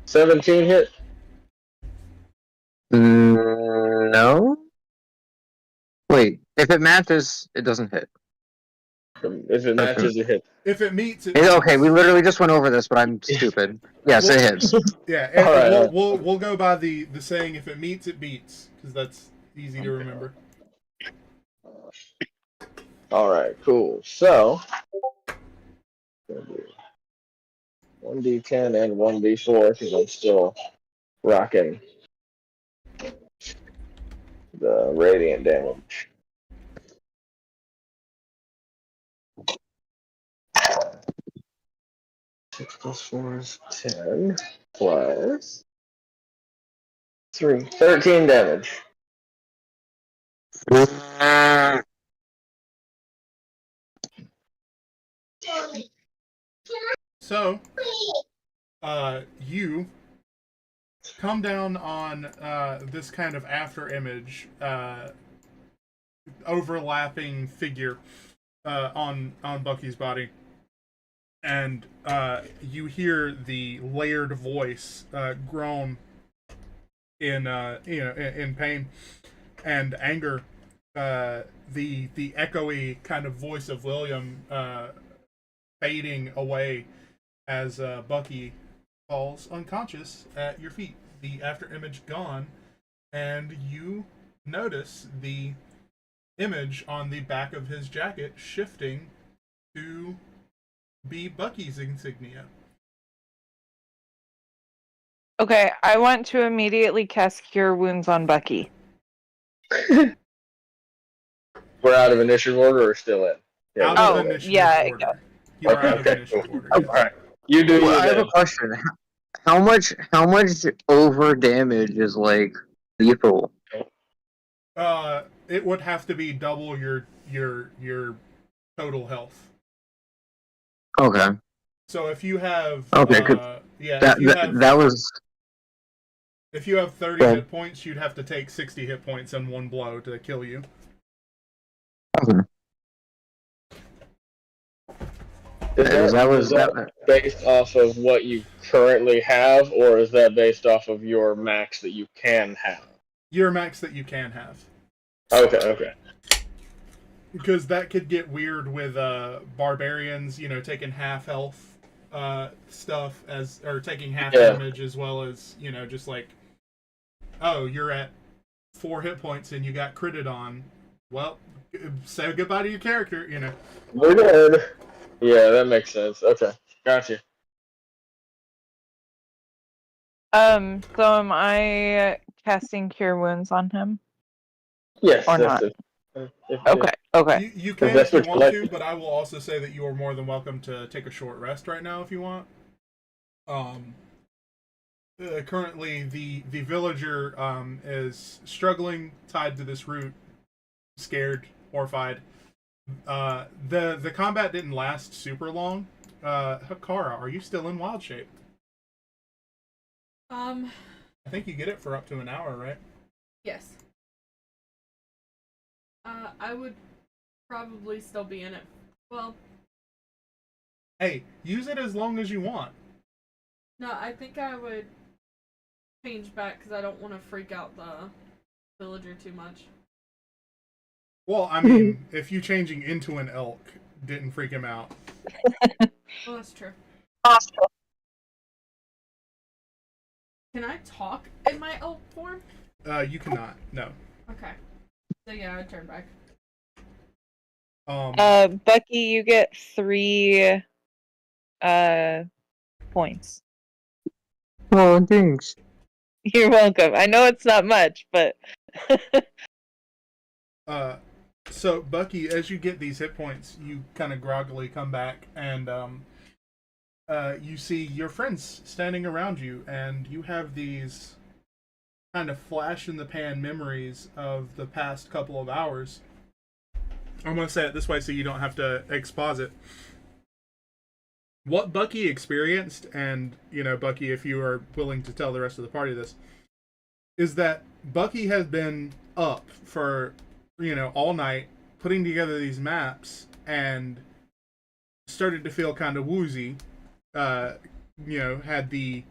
Speaker 2: 17 hit.
Speaker 7: No. Wait, If it matches, it doesn't hit.
Speaker 2: If it matches, it hits.
Speaker 1: If it meets, it
Speaker 7: Okay, we
Speaker 1: meets.
Speaker 7: literally just went over this, but I'm stupid. Yes, it hits.
Speaker 1: Yeah,
Speaker 2: All right.
Speaker 1: we'll go by the saying, if it meets, it beats, because that's easy to remember.
Speaker 2: All right, cool. So, 1d10 and 1d4 because I'm still rocking the radiant damage. Six plus 4 is 10 plus 3. 13 damage.
Speaker 1: So, you come down on this kind of after image, overlapping figure on Bucky's body, and you hear the layered voice groan in in pain and anger. The echoey kind of voice of William fading away as Bucky falls unconscious at your feet. The after image gone, and you notice the image on the back of his jacket shifting to be Bucky's insignia.
Speaker 4: Okay, I want to immediately cast Cure Wounds on Bucky.
Speaker 2: We're out of initiative order or still in? Yeah,
Speaker 1: Out
Speaker 4: Oh,
Speaker 1: of initiative
Speaker 4: yeah,
Speaker 1: order. You are out of
Speaker 2: Okay,
Speaker 1: initiative
Speaker 2: cool.
Speaker 1: order.
Speaker 2: All
Speaker 1: Yes.
Speaker 2: right. You do
Speaker 7: Well,
Speaker 2: your
Speaker 7: I have a
Speaker 2: damage.
Speaker 7: question. How much over damage is like lethal?
Speaker 1: It would have to be double your total health.
Speaker 7: Okay.
Speaker 1: So if you have
Speaker 7: Okay, good.
Speaker 1: if you have
Speaker 7: That was
Speaker 1: if you have 30
Speaker 7: Okay.
Speaker 1: hit points, you'd have to take 60 hit points in one blow to kill you.
Speaker 7: okay.
Speaker 2: Is
Speaker 7: That
Speaker 2: that based off of what you currently have, or is that based off of your max that you can have?
Speaker 1: Your max that you can have.
Speaker 2: Okay.
Speaker 1: Because that could get weird with barbarians, taking half health stuff or taking half damage, as well as, just like, oh, you're at 4 hit points and you got critted on. Well, say goodbye to your character,
Speaker 2: We're good. Yeah, that makes sense. Okay, gotcha.
Speaker 4: So am I casting Cure Wounds on him?
Speaker 2: Yes,
Speaker 4: Or
Speaker 2: that's
Speaker 4: not?
Speaker 2: it.
Speaker 4: Okay.
Speaker 1: You can
Speaker 2: That's
Speaker 1: if you
Speaker 2: what you
Speaker 1: want
Speaker 2: like.
Speaker 1: to, but I will also say that you are more than welcome to take a short rest right now if you want. Currently, the villager is struggling, tied to this root, scared, horrified. The combat didn't last super long. Hakara, are you still in wild shape? I think you get it for up to an hour, right?
Speaker 3: Yes. I would probably still be in it. Well,
Speaker 1: Hey, use it as long as you want.
Speaker 3: no, I think I would change back because I don't want to freak out the villager too much.
Speaker 1: Well, I mean, if you changing into an elk didn't freak him out.
Speaker 3: Well, that's true.
Speaker 4: Awesome.
Speaker 3: Can I talk in my elk form?
Speaker 1: You cannot. No.
Speaker 3: Okay. So yeah, I'd turn back.
Speaker 4: Bucky, you get 3 points.
Speaker 7: Oh, thanks.
Speaker 4: You're welcome. I know it's not much, but
Speaker 1: So Bucky, as you get these hit points, you kind of groggily come back, and you see your friends standing around you, and you have these kind of flash in the pan memories of the past couple of hours. I'm going to say it this way so you don't have to exposit. What Bucky experienced, and, Bucky, if you are willing to tell the rest of the party this, is that Bucky has been up for, all night, putting together these maps, and started to feel kind of woozy. Had the,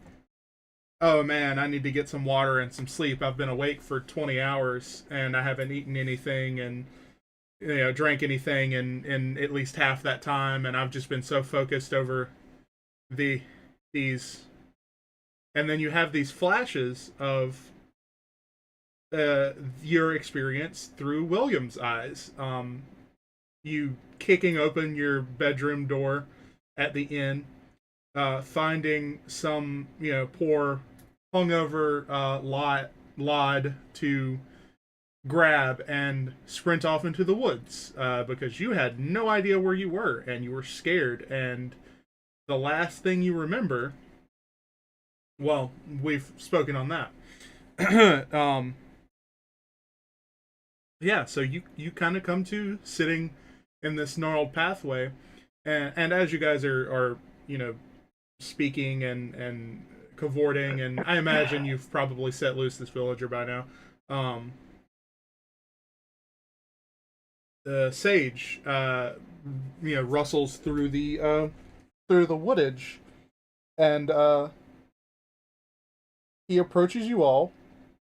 Speaker 1: oh man, I need to get some water and some sleep. I've been awake for 20 hours, and I haven't eaten anything, and drank anything in at least half that time, and I've just been so focused over these, and then you have these flashes of your experience through William's eyes. You kicking open your bedroom door at the inn, finding some poor hungover lod to grab and sprint off into the woods because you had no idea where you were and you were scared, and the last thing you remember, well, we've spoken on that. Yeah, so you kind of come to sitting in this gnarled pathway, and as you guys are speaking and cavorting, and I imagine you've probably set loose this villager by now. The sage, rustles through the woodage, and he approaches you all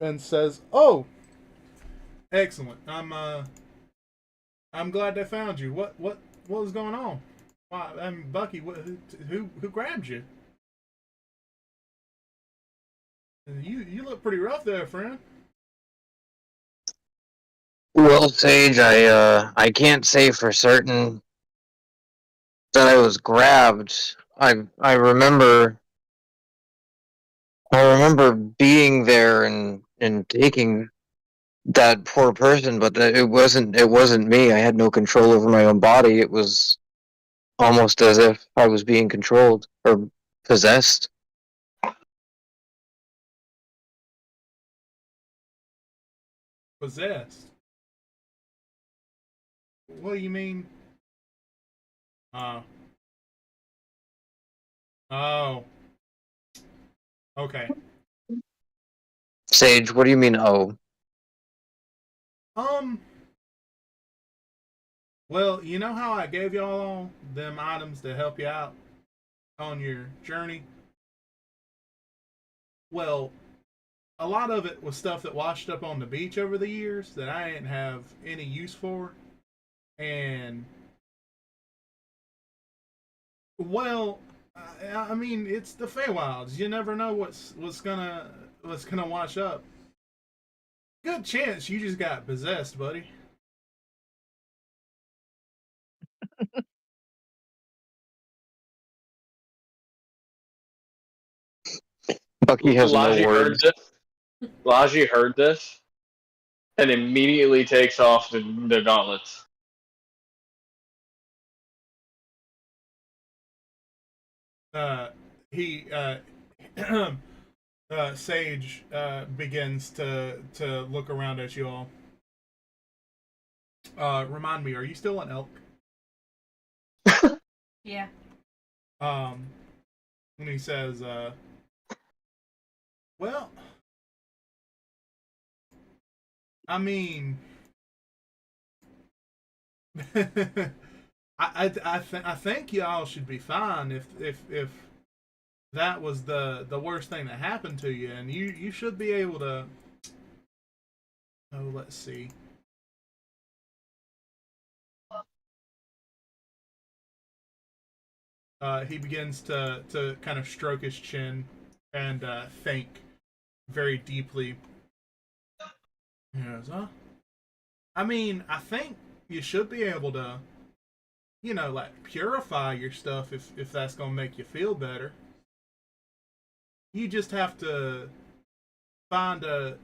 Speaker 1: and says, "Oh, excellent. I'm glad they found you. What was going on? Why, Bucky, who grabbed you? You look pretty rough there, friend."
Speaker 7: Well, Sage, I can't say for certain that I was grabbed. I remember being there and taking that poor person, but it wasn't me. I had no control over my own body. It was almost as if I was being controlled or possessed.
Speaker 1: Possessed? What do you mean? Oh. Okay.
Speaker 7: Sage, what do you mean, oh?
Speaker 1: Well, you know how I gave y'all all them items to help you out on your journey? Well, a lot of it was stuff that washed up on the beach over the years that I didn't have any use for. And, well, I mean, it's the Feywilds. You never know what's gonna wash up. Good chance you just got possessed, buddy.
Speaker 7: Bucky has no
Speaker 2: Laji heard
Speaker 7: words.
Speaker 2: this. Laji heard this and immediately takes off the gauntlets.
Speaker 1: He Sage begins to look around at you all. Remind me, are you still an elk?
Speaker 3: Yeah.
Speaker 1: And he says, well, I mean, I think y'all should be fine if that was the worst thing that happened to you, and you should be able to. Oh, let's see. He begins to kind of stroke his chin and think very deeply. Yes, huh? I mean, I think you should be able to, like purify your stuff if that's gonna make you feel better. You just have to find a.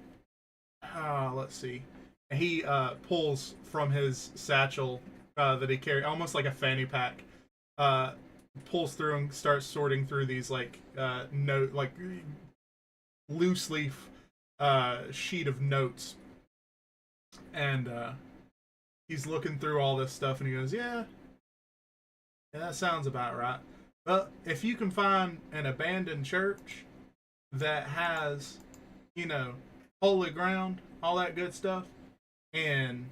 Speaker 1: Let's see. He pulls from his satchel that he carries, almost like a fanny pack. Pulls through and starts sorting through these like note like loose leaf sheet of notes, and he's looking through all this stuff, and he goes, "Yeah, that sounds about right. But if you can find an abandoned church that has, holy ground, all that good stuff, and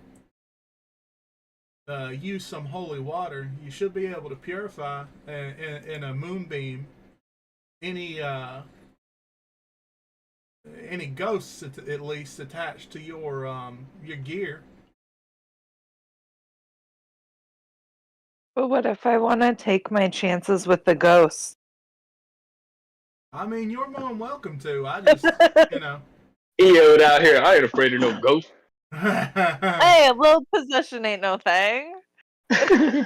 Speaker 1: use some holy water, you should be able to purify in a moonbeam any ghosts at least attached to your gear."
Speaker 4: But what if I want to take my chances with the ghosts?
Speaker 1: I mean, you're more than welcome to. I just, you know.
Speaker 2: EO'd out here. I ain't afraid of no ghost.
Speaker 4: Hey, a little possession ain't no thing.
Speaker 1: By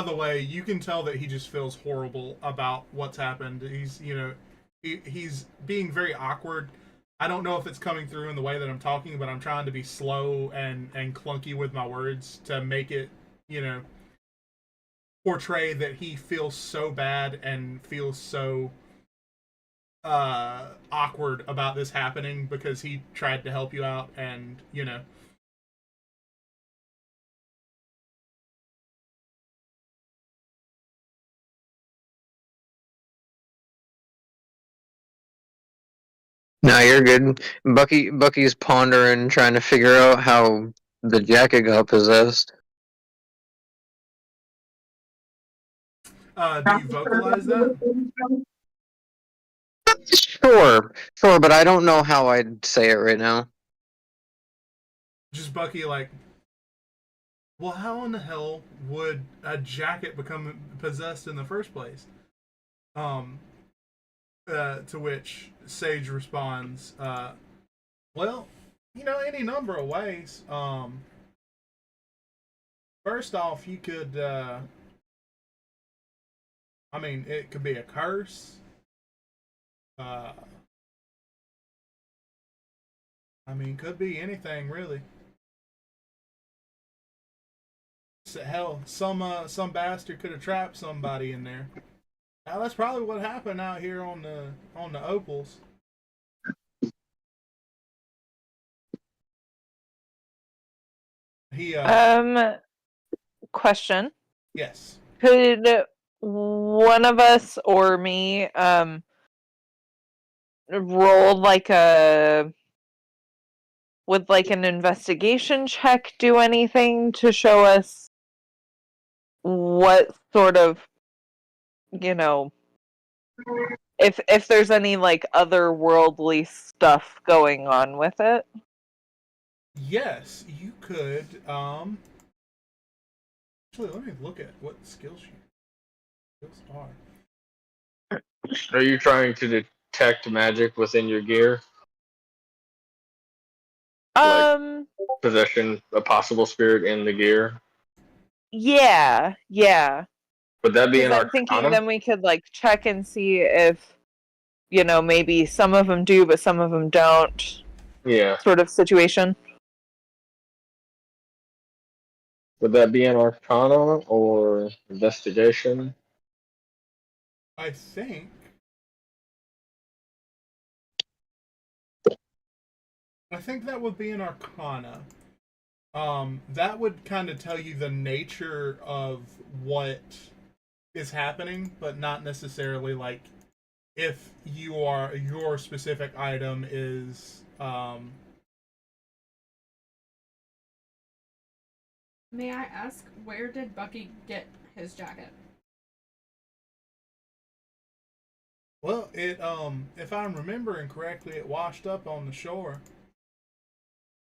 Speaker 1: the way, you can tell that he just feels horrible about what's happened. He's being very awkward. I don't know if it's coming through in the way that I'm talking, but I'm trying to be slow and clunky with my words to make it, portray that he feels so bad and feels so awkward about this happening because he tried to help you out and.
Speaker 7: No, you're good. Bucky's pondering, trying to figure out how the jacket got possessed.
Speaker 1: Do you vocalize that?
Speaker 7: Sure, but I don't know how I'd say it right now.
Speaker 1: Just Bucky like, well, how in the hell would a jacket become possessed in the first place? To which Sage responds, well, any number of ways. First off, you could, it could be a curse. Could be anything really. Hell, some bastard could have trapped somebody in there. Now that's probably what happened out here on the Opals. He
Speaker 4: Question.
Speaker 1: yes.
Speaker 4: Could one of us or me roll would an investigation check do anything to show us what sort of if there's any otherworldly stuff going on with it?
Speaker 1: Yes, you could. Actually, let me look at what skills are.
Speaker 2: Are you trying to detect magic within your gear? Possession, a possible spirit in the gear?
Speaker 4: Yeah.
Speaker 2: Would that be an
Speaker 4: I'm thinking
Speaker 2: arcana?
Speaker 4: then we could check and see if maybe some of them do, but some of them don't.
Speaker 2: Yeah.
Speaker 4: Sort of situation.
Speaker 2: Would that be an arcana or investigation?
Speaker 1: I think. That would be an arcana. That would kind of tell you the nature of what is happening, but not necessarily if your specific item is
Speaker 3: May I ask, where did Bucky get his jacket?
Speaker 1: well, it if I'm remembering correctly, it washed up on the shore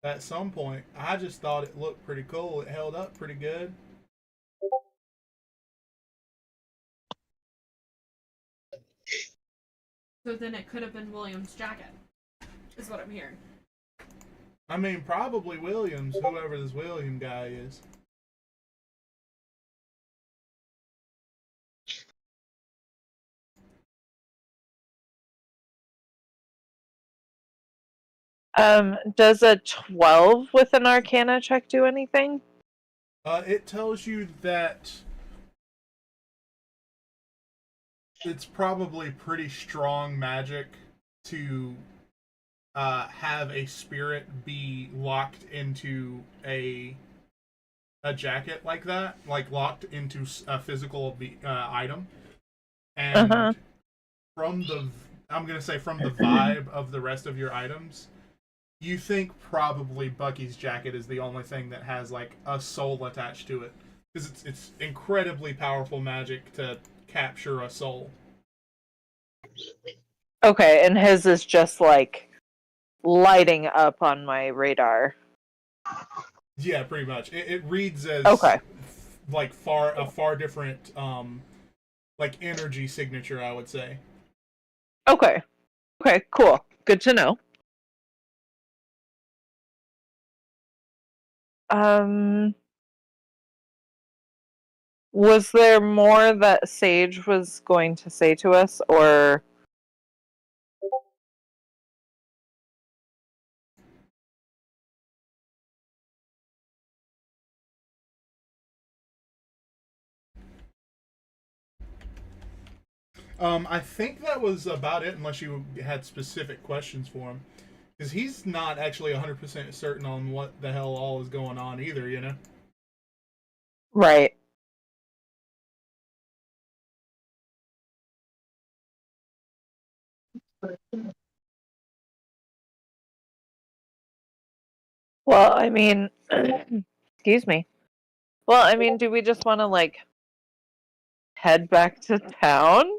Speaker 1: at some point. I just thought it looked pretty cool. It held up pretty good.
Speaker 3: So then it could have been William's jacket, is what I'm hearing.
Speaker 1: Probably Williams, whoever this William guy is.
Speaker 4: Does a 12 with an arcana check do anything?
Speaker 1: It tells you that it's probably pretty strong magic to have a spirit be locked into a jacket like that, locked into a physical item, and from the vibe of the rest of your items, you think probably Bucky's jacket is the only thing that has a soul attached to it, because it's incredibly powerful magic to capture a soul.
Speaker 4: Okay, and his is just lighting up on my radar.
Speaker 1: Yeah, pretty much. It reads as
Speaker 4: Okay.
Speaker 1: like a far different like energy signature, I would say.
Speaker 4: Okay. Okay, cool. Good to know. Was there more that Sage was going to say to us, or
Speaker 1: I think that was about it, unless you had specific questions for him, because he's not actually 100% certain on what the hell all is going on either. You know.
Speaker 4: right? Well, I mean, excuse me. Well, I mean, do we just want to like head back to town?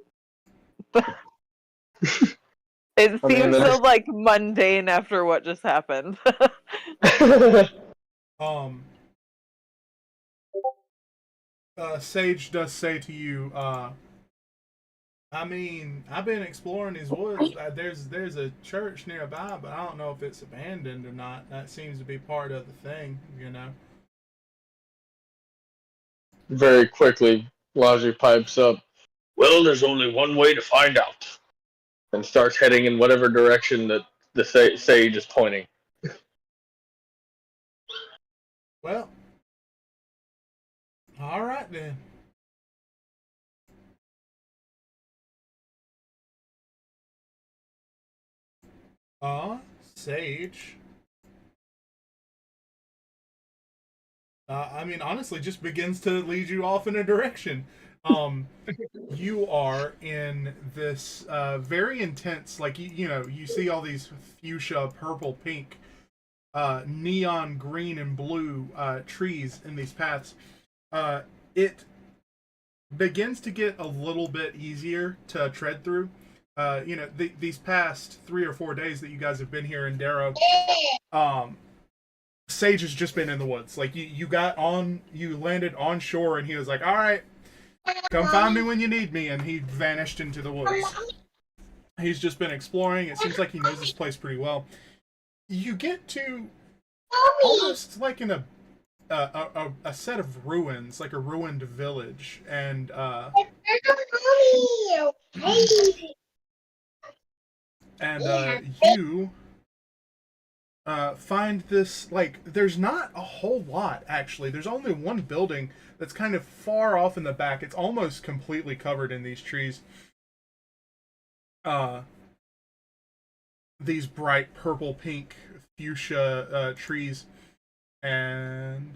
Speaker 4: It
Speaker 2: I mean,
Speaker 4: seems so
Speaker 2: there's
Speaker 4: like mundane after what just happened.
Speaker 1: Um. Sage does say to you, I mean, I've been exploring these woods. There's a church nearby, but I don't know if it's abandoned or not. That seems to be part of the thing, you know.
Speaker 2: very quickly. Logic pipes up. Well, there's only one way to find out, and starts heading in whatever direction that the sage is pointing.
Speaker 1: Well, all right then. Sage. I mean, honestly, just begins to lead you off in a direction. Um, you are in this very intense, like you know, you see all these fuchsia, purple, pink, neon green and blue trees in these paths. It begins to get a little bit easier to tread through. You know, these past 3 or 4 days that you guys have been here in Darrow, um, Sage has just been in the woods. Like you got on, you landed on shore, and he was like, "All right, come find me when you need me," and he vanished into the woods. He's just been exploring. It seems like he knows this place pretty well. You get to almost like in a set of ruins, like a ruined village, and you find this, like, there's not a whole lot actually. There's only one building that's kind of far off in the back. It's almost completely covered in these trees. These bright purple, pink, fuchsia trees, and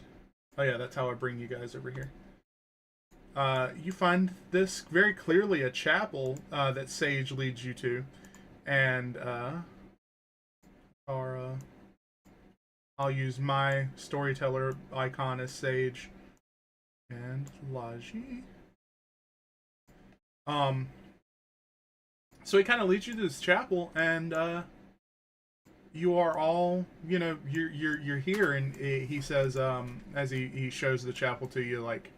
Speaker 1: oh yeah, that's how I bring you guys over here. You find this very clearly a chapel that Sage leads you to, and I'll use my storyteller icon as Sage and Laji. So he kind of leads you to this chapel, and you are all, you know, you're here, and he says, as he shows the chapel to you, like,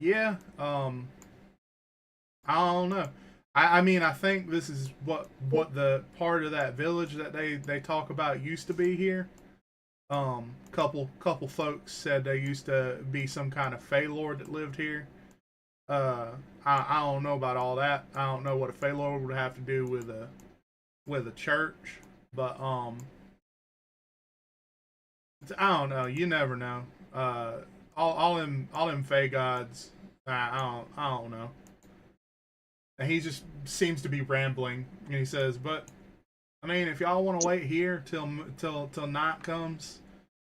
Speaker 1: yeah, I don't know. I mean, I think this is what the part of that village that they talk about used to be here. Couple folks said they used to be some kind of Fey Lord that lived here. I don't know about all that. I don't know what a Fey Lord would have to do with a church, but I don't know. You never know. All them Fey gods. I don't know. And he just seems to be rambling, and he says, "But I mean, if y'all want to wait here till night comes,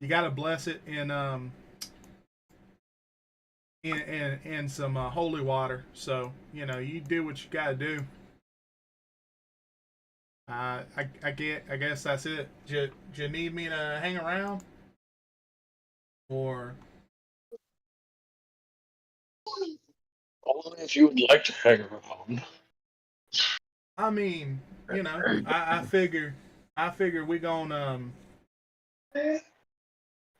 Speaker 1: you gotta bless it in some holy water. So you know, you do what you gotta do. I guess that's it. Do you need me to hang around, or
Speaker 2: Only if you would like to hang around.
Speaker 1: I mean, you know, I figure we gonna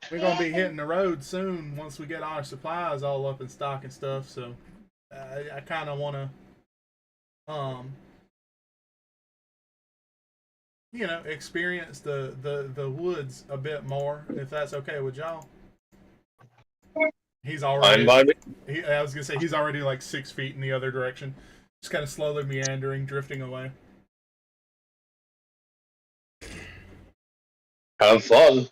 Speaker 1: we're gonna be hitting the road soon once we get our supplies all up in stock and stuff. So I kind of want to, experience the woods a bit more, if that's okay with y'all. He's
Speaker 2: Fine
Speaker 1: already.
Speaker 2: by me.
Speaker 1: I was gonna say he's already like 6 feet in the other direction, just kind of slowly meandering, drifting away.
Speaker 2: Have fun.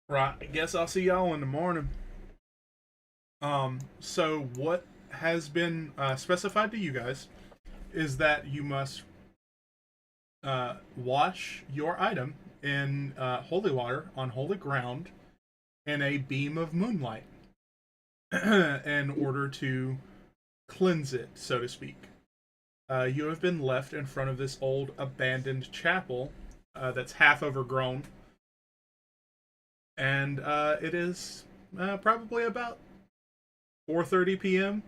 Speaker 1: Right. I guess I'll see y'all in the morning. So what has been specified to you guys is that you must wash your item in holy water on holy ground in a beam of moonlight in order to cleanse it, so to speak. You have been left in front of this old abandoned chapel that's half overgrown, and it is probably about 4:30 p.m.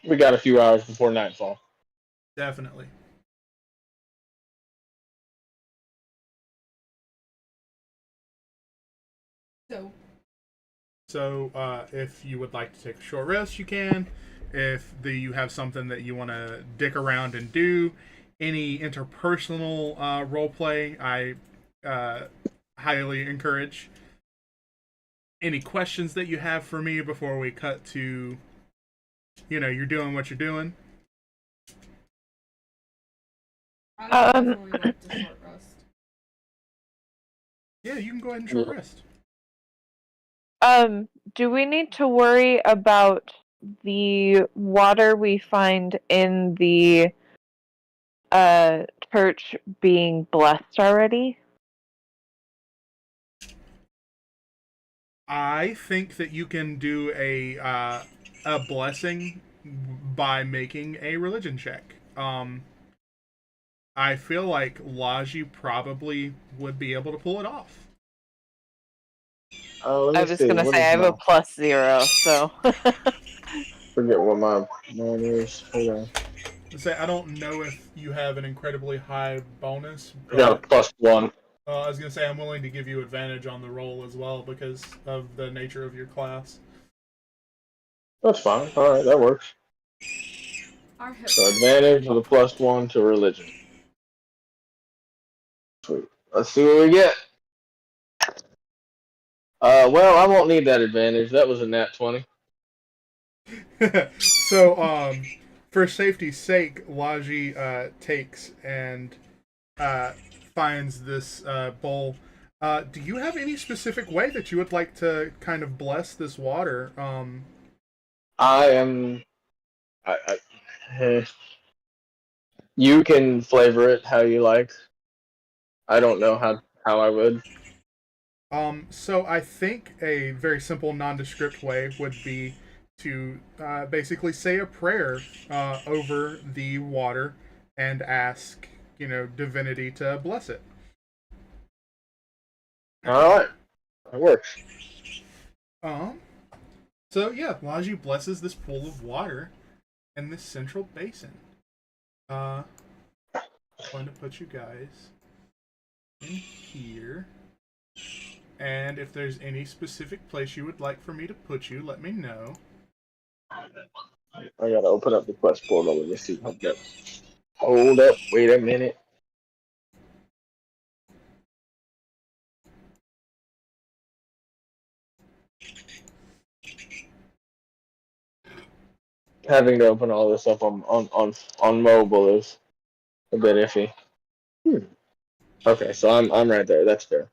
Speaker 2: We got a few hours before nightfall.
Speaker 1: Definitely. So, if you would like to take a short rest, you can. If you have something that you want to dick around and do, any interpersonal role play, I highly encourage. Any questions that you have for me before we cut to, you're doing what you're doing?
Speaker 3: I would definitely like to short rest.
Speaker 1: Yeah, you can go ahead and short rest.
Speaker 4: Do we need to worry about the water we find in the church being blessed already?
Speaker 1: I think that you can do a blessing by making a religion check. I feel like Laji probably would be able to pull it off.
Speaker 2: Let
Speaker 4: I
Speaker 2: me
Speaker 4: was
Speaker 2: see.
Speaker 4: gonna
Speaker 2: What
Speaker 4: say I
Speaker 2: is
Speaker 4: have a
Speaker 2: my?
Speaker 4: +0, so.
Speaker 2: Forget what mine is. Hold on.
Speaker 1: Say I don't know if you have an incredibly high bonus,
Speaker 2: I got a
Speaker 1: but
Speaker 2: +1.
Speaker 1: I was gonna say I'm willing to give you advantage on the roll as well because of the nature of your class.
Speaker 2: That's fine. All right, that works.
Speaker 3: Our hip
Speaker 2: So advantage with a +1 to religion. Sweet. Let's see what we get. Well, I won't need that advantage. That was a nat 20.
Speaker 1: So, for safety's sake, Laji takes and finds this bowl. Do you have any specific way that you would like to kind of bless this water?
Speaker 2: I am. You can flavor it how you like. I don't know how I would.
Speaker 1: So I think a very simple nondescript way would be to basically say a prayer over the water and ask, divinity to bless it.
Speaker 2: All right, that works.
Speaker 1: So yeah, Laji blesses this pool of water in this central basin. I'm going to put you guys in here. And if there's any specific place you would like for me to put you, let me know.
Speaker 2: I gotta open up the quest portal. Let me see. Hold up. Wait a minute. Having to open all this up on mobile is a bit iffy. Okay, so I'm right there. That's fair.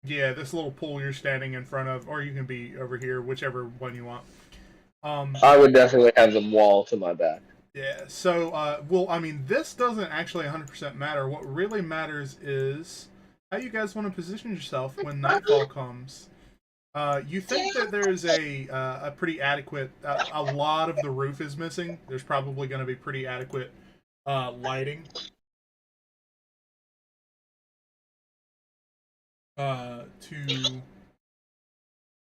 Speaker 1: Yeah, this little pool you're standing in front of, or you can be over here, whichever one you want.
Speaker 2: I would definitely have the wall to my back.
Speaker 1: Yeah, so, well, I mean, this doesn't actually 100% matter. What really matters is how you guys want to position yourself when nightfall comes. You think that there's a pretty adequate, a lot of the roof is missing. There's probably going to be pretty adequate lighting.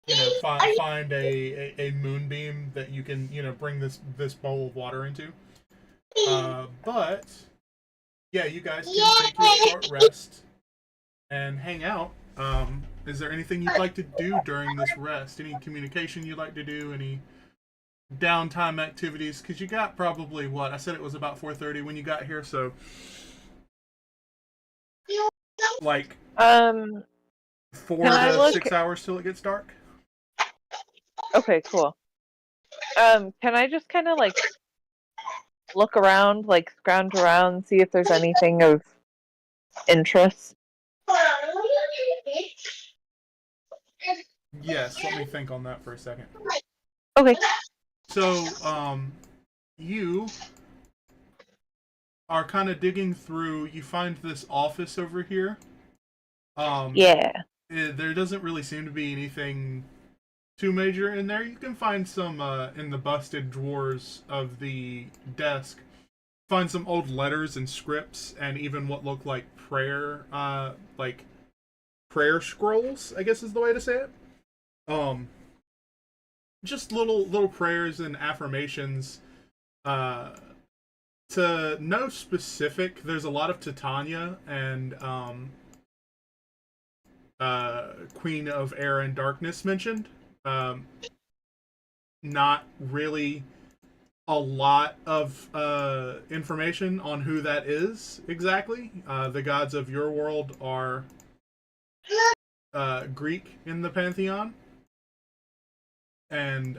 Speaker 1: To find a moonbeam that you can bring this bowl of water into. But Yeah, you guys can take your short rest and hang out. Is there anything you'd like to do during this rest? Any communication you'd like to do? Any downtime activities? Because you got probably what I said it was about 4:30 when you got here, so like
Speaker 4: Um,
Speaker 1: 4
Speaker 4: Can I
Speaker 1: to
Speaker 4: look?
Speaker 1: 6 hours till it gets dark.
Speaker 4: Okay, cool. Can I just kind of like look around, like scrounge around, see if there's anything of interest?
Speaker 1: Yes, let me think on that for a second.
Speaker 4: Okay.
Speaker 1: So, you are kind of digging through. You find this office over here.
Speaker 4: Yeah.
Speaker 1: There doesn't really seem to be anything too major in there. You can find some in the busted drawers of the desk. Find some old letters and scripts, and even what look like prayer scrolls, I guess is the way to say it. Just little prayers and affirmations. To no specific, there's a lot of Titania and Queen of Air and Darkness mentioned. Not really a lot of information on who that is exactly. The gods of your world are Greek in the pantheon, and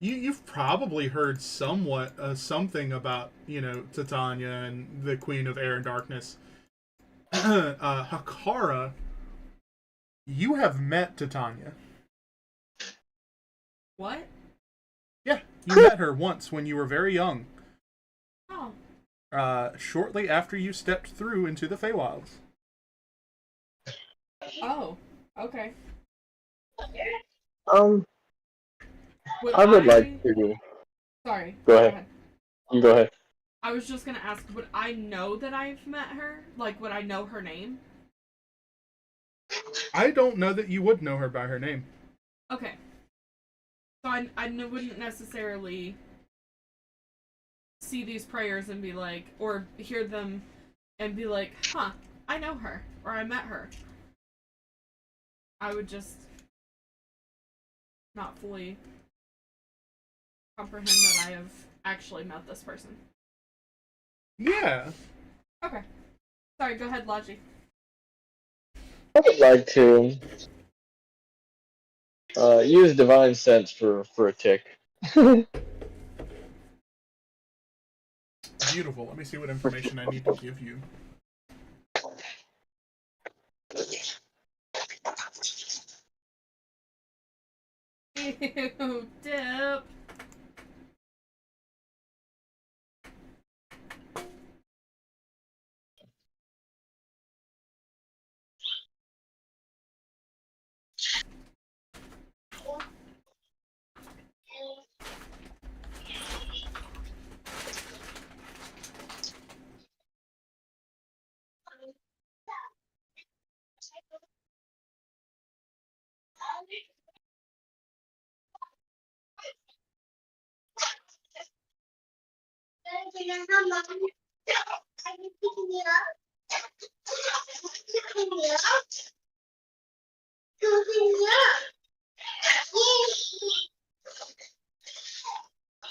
Speaker 1: you've probably heard somewhat something about Titania and the Queen of Air and Darkness. Hakara, you have met Titania.
Speaker 3: What?
Speaker 1: Yeah, you met her once when you were very young.
Speaker 3: Oh.
Speaker 1: Shortly after you stepped through into the Feywilds.
Speaker 3: Oh. Okay.
Speaker 2: I would like to.
Speaker 3: Sorry.
Speaker 2: Go ahead. You go ahead.
Speaker 3: I was just gonna ask, would I know that I've met her? Like, would I know her name?
Speaker 1: I don't know that you would know her by her name.
Speaker 3: Okay. So I wouldn't necessarily see these prayers and be like, or hear them and be like, huh, I know her, or I met her. I would just not fully comprehend that I have actually met this person.
Speaker 1: Yeah.
Speaker 3: Okay. Sorry, go ahead, Logi.
Speaker 2: I would like to use divine sense for a tick.
Speaker 1: Beautiful. Let me see what information I need to give you.
Speaker 3: Ew, Dip.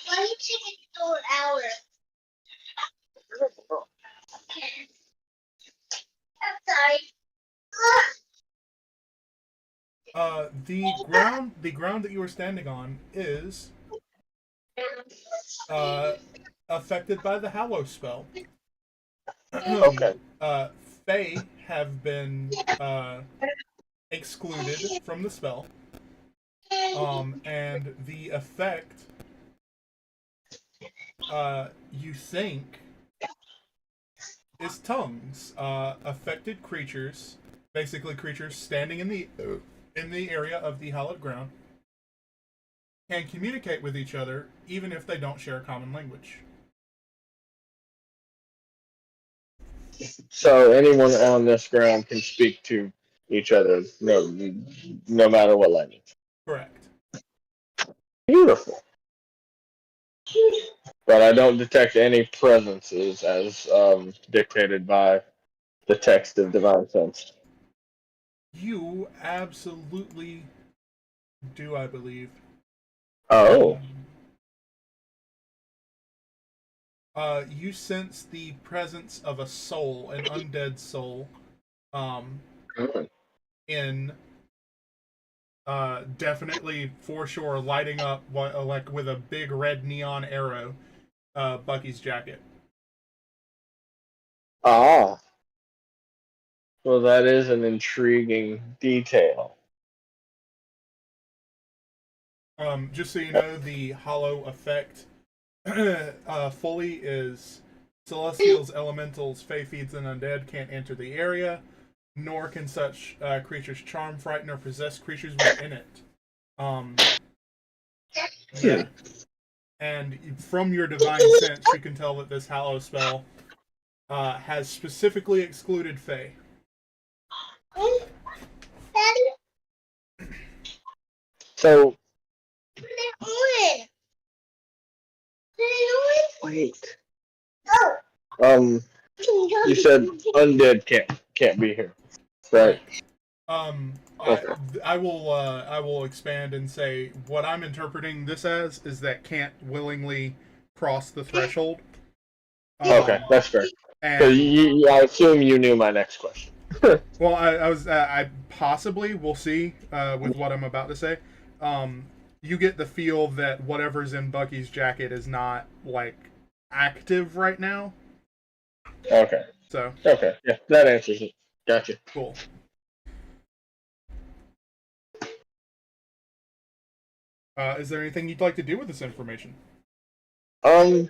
Speaker 5: Why don't you take it for an hour? I'm sorry.
Speaker 1: The ground that you are standing on is affected by the Hallow spell.
Speaker 2: Okay.
Speaker 1: Fae have been excluded from the spell. And the effect, you think, is tongues. Affected creatures, basically creatures standing in the area of the hallowed ground, can communicate with each other even if they don't share a common language.
Speaker 2: So anyone on this ground can speak to each other, no matter what language.
Speaker 1: Correct.
Speaker 2: Beautiful. but I don't detect any presences as dictated by the text of Divine Sense.
Speaker 1: You absolutely do, I believe.
Speaker 2: Oh.
Speaker 1: You sense the presence of a soul, an undead soul,
Speaker 2: Good.
Speaker 1: in definitely for sure lighting up like with a big red neon arrow, Bucky's jacket.
Speaker 2: Ah. Well, that is an intriguing detail.
Speaker 1: Just so you know, the hollow effect fully is celestials, elementals, fey fiends, and undead can't enter the area, nor can such creatures charm, frighten, or possess creatures within it. Yeah. And from your divine sense, you can tell that this hallow spell has specifically excluded fey.
Speaker 2: So,
Speaker 5: Put it on. Put it on.
Speaker 2: wait.
Speaker 5: Oh.
Speaker 2: You said undead can't be here, right? Okay.
Speaker 1: I will expand and say what I'm interpreting this as is that can't willingly cross the threshold.
Speaker 2: Okay, that's fair. Because
Speaker 1: And
Speaker 2: I assume you knew my next question.
Speaker 1: well, I possibly we'll see with what I'm about to say. You get the feel that whatever's in Bucky's jacket is not like active right now.
Speaker 2: Okay.
Speaker 1: So
Speaker 2: Okay. Yeah, that answers it. Gotcha.
Speaker 1: cool. Is there anything you'd like to do with this information?
Speaker 2: I'll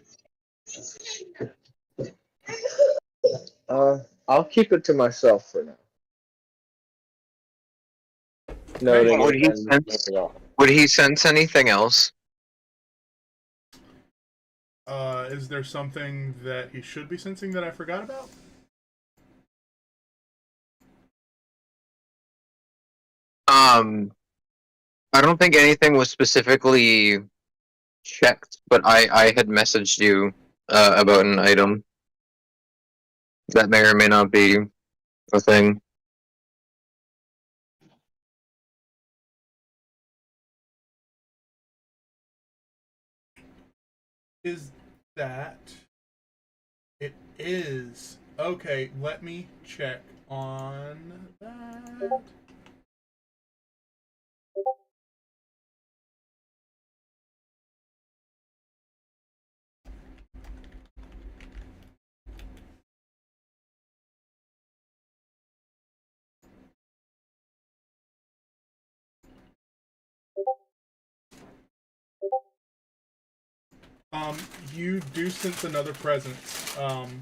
Speaker 2: keep it to myself for now. Noting
Speaker 7: Would he
Speaker 2: it and
Speaker 7: sense?
Speaker 2: moving on.
Speaker 7: Would he sense anything else?
Speaker 1: Is there something that he should be sensing that I forgot about?
Speaker 7: I don't think anything was specifically checked, but I had messaged you about an item that may or may not be a thing.
Speaker 1: Is that it is okay? Let me check on that. You do sense another presence on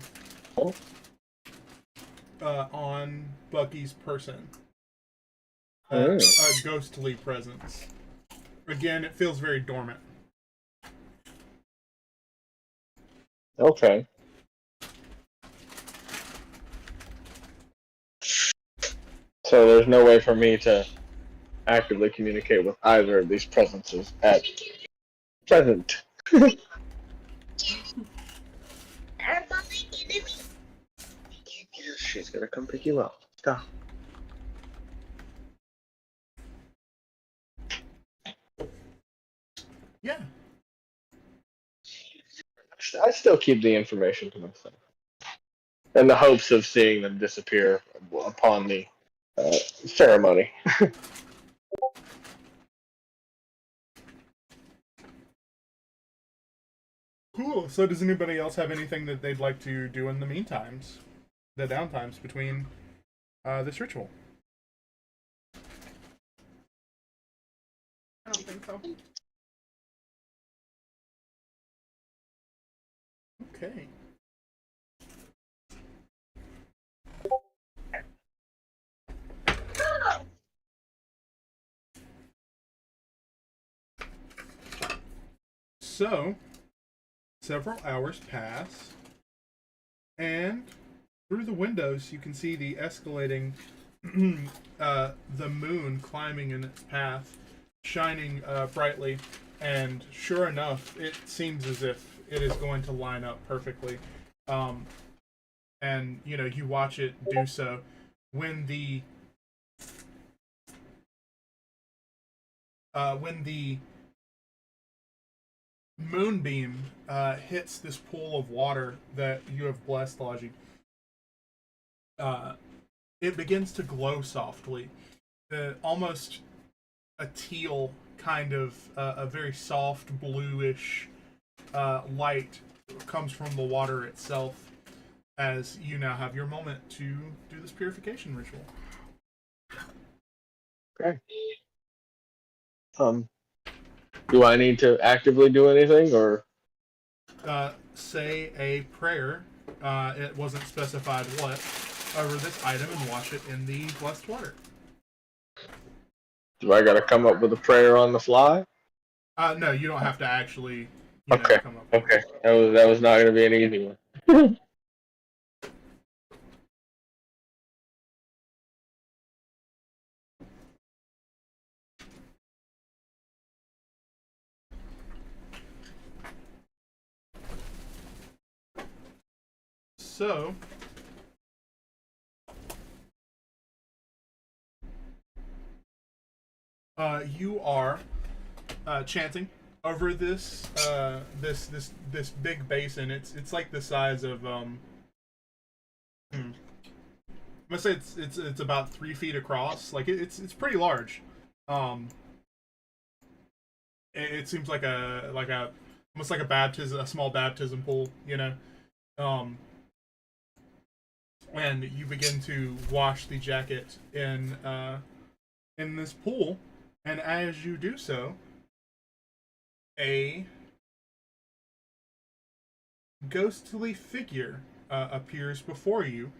Speaker 1: Bucky's person. A ghostly presence. Again, it feels very dormant.
Speaker 2: Okay. So there's no way for me to actively communicate with either of these presences at present. She's gonna come pick you up. Stop.
Speaker 1: Yeah.
Speaker 2: I still keep the information to myself, in the hopes of seeing them disappear upon the ceremony.
Speaker 1: Cool. So does anybody else have anything that they'd like to do in the meantimes? The downtimes between this ritual?
Speaker 3: I don't think so.
Speaker 1: Okay. So, several hours pass, and through the windows you can see the escalating, the moon climbing in its path, shining brightly, and sure enough, it seems as if it is going to line up perfectly. And you watch it do so. When the moonbeam hits this pool of water that you have blessed, Logi, it begins to glow softly, almost a teal kind of a very soft bluish light comes from the water itself, as you now have your moment to do this purification ritual.
Speaker 2: Okay. Do I need to actively do anything, or?
Speaker 1: Say a prayer. It wasn't specified what over this item, and wash it in the blessed water.
Speaker 2: Do I gotta come up with a prayer on the fly?
Speaker 1: No, you don't have to actually,
Speaker 2: Okay.
Speaker 1: come up with
Speaker 2: Okay.
Speaker 1: it.
Speaker 2: That was not gonna be an easy one.
Speaker 1: So, you are chanting over this this big basin. It's like the size of I'm gonna say it's about 3 feet across. Like it's pretty large. It seems like a almost like a baptism, a small baptism pool, and you begin to wash the jacket in this pool, and as you do so, a ghostly figure appears before you,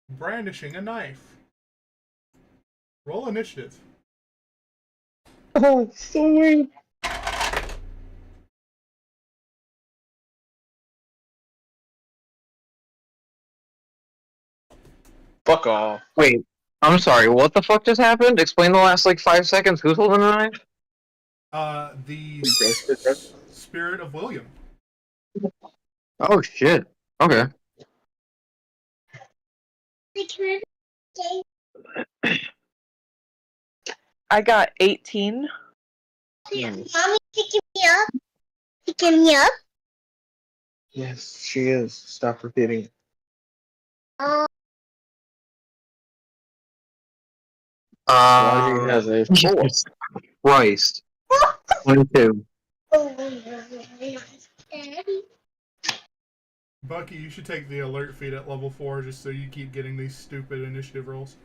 Speaker 1: brandishing a knife. Roll initiative.
Speaker 2: Oh, sweet. Fuck off.
Speaker 7: Wait, I'm sorry. What the fuck just happened? Explain the last like 5 seconds. Who's holding the knife?
Speaker 1: The
Speaker 2: Okay.
Speaker 1: spirit of William.
Speaker 7: Oh shit. Okay.
Speaker 4: I got 18.
Speaker 5: Mommy picking me up. Picking me up.
Speaker 2: Yes, she is. Stop repeating it.
Speaker 5: Oh,
Speaker 2: Logi has a 4.
Speaker 7: Jesus Christ. 22.
Speaker 5: Daddy.
Speaker 1: Bucky, you should take the alert feed at level 4 just so you keep getting these stupid initiative rolls.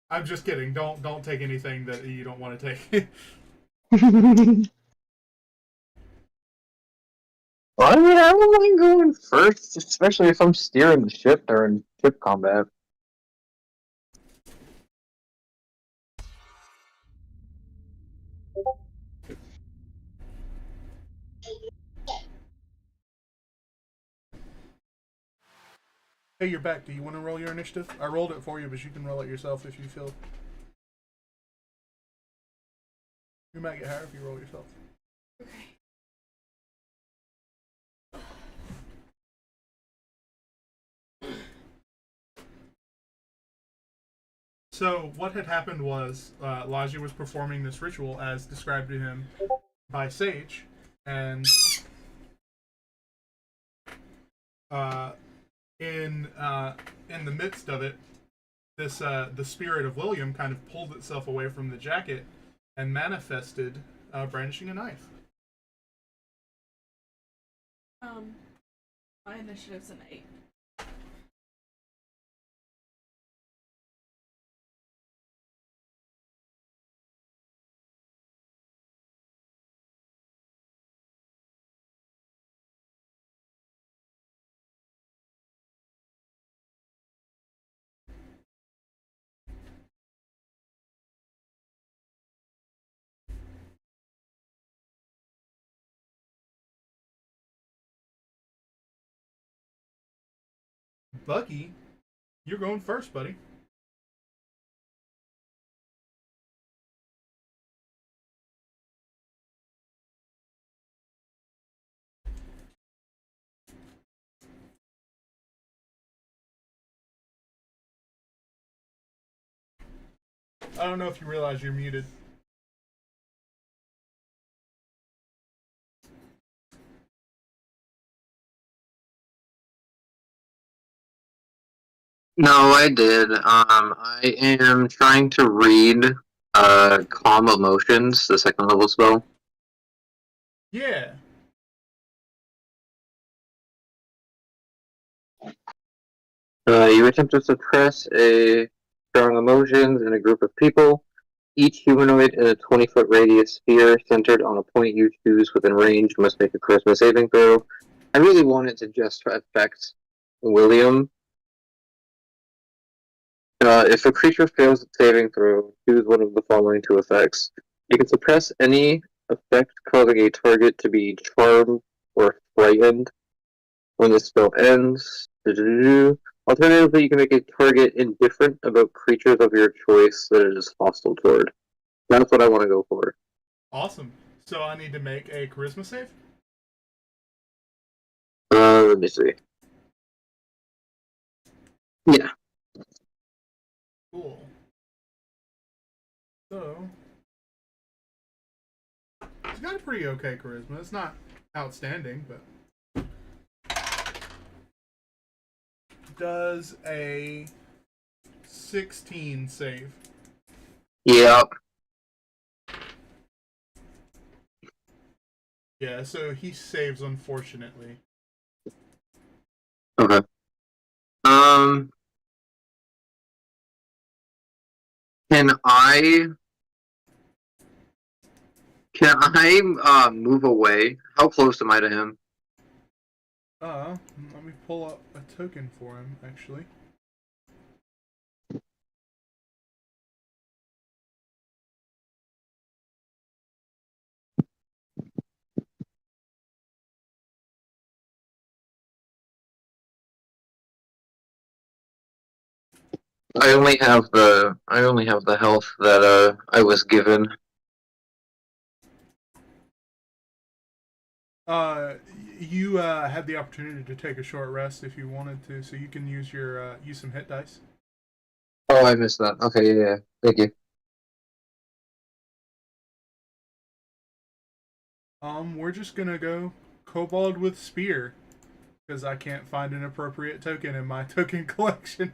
Speaker 1: I'm just kidding. Don't take anything that you don't want to take.
Speaker 7: Well, I mean, I don't mind going first, especially if I'm steering the ship during ship combat.
Speaker 1: Hey, you're back. Do you want to roll your initiative? I rolled it for you, but you can roll it yourself if you feel. You might get higher if you roll yourself.
Speaker 3: Okay.
Speaker 1: So what had happened was Laji was performing this ritual as described to him by Sage, and in the midst of it, this the spirit of William kind of pulled itself away from the jacket and manifested, brandishing a knife.
Speaker 3: My initiative's an 8.
Speaker 1: Bucky, you're going first, buddy. I don't know if you realize you're muted.
Speaker 7: No, I did. I am trying to read Calm Emotions, the second level spell.
Speaker 1: Yeah.
Speaker 7: You attempt to suppress a strong emotions in a group of people. Each humanoid in a 20-foot radius sphere centered on a point you choose within range must make a charisma saving throw. I really want it to just affect William. If a creature fails its saving throw, choose one of the following two effects. You can suppress any effect causing a target to be charmed or frightened when the spell ends. Alternatively, you can make a target indifferent about creatures of your choice that it is hostile toward. That's what I want to go for.
Speaker 1: Awesome. So I need to make a charisma save?
Speaker 7: Let me see. Yeah.
Speaker 1: Cool. So, he's got a pretty okay charisma. It's not outstanding, but does a 16 save.
Speaker 7: Yeah.
Speaker 1: Yeah, so he saves, unfortunately.
Speaker 7: Okay. Can I move away? How close am I to him?
Speaker 1: Let me pull up a token for him, actually.
Speaker 7: I only have the health that I was given.
Speaker 1: You had the opportunity to take a short rest if you wanted to, so you can use your use some hit dice.
Speaker 7: Oh, I missed that. Okay, yeah. Thank you.
Speaker 1: We're just gonna go kobold with spear because I can't find an appropriate token in my token collection.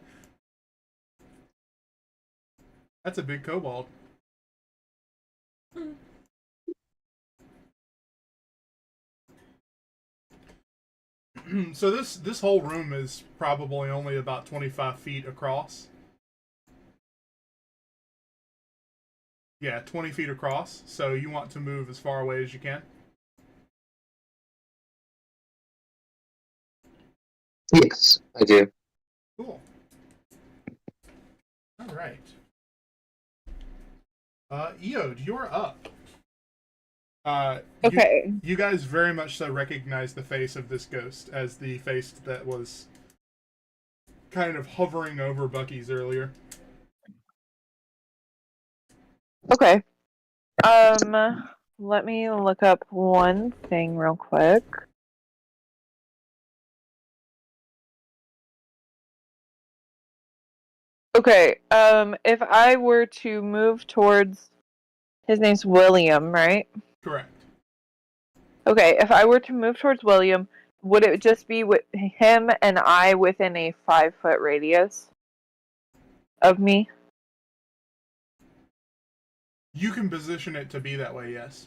Speaker 1: That's a big kobold. So this whole room is probably only about 25 feet across. Yeah, 20 feet across. So you want to move as far away as you can.
Speaker 7: Yes, I do.
Speaker 1: Cool. All right. Eode, you're up.
Speaker 4: Okay.
Speaker 1: You guys very much so recognize the face of this ghost as the face that was kind of hovering over Bucky's earlier.
Speaker 4: Okay. Let me look up one thing real quick. Okay, if I were to move towards, his name's William, right?
Speaker 1: Correct.
Speaker 4: Okay, if I were to move towards William, would it just be with him and I within a 5-foot radius of me?
Speaker 1: You can position it to be that way, yes.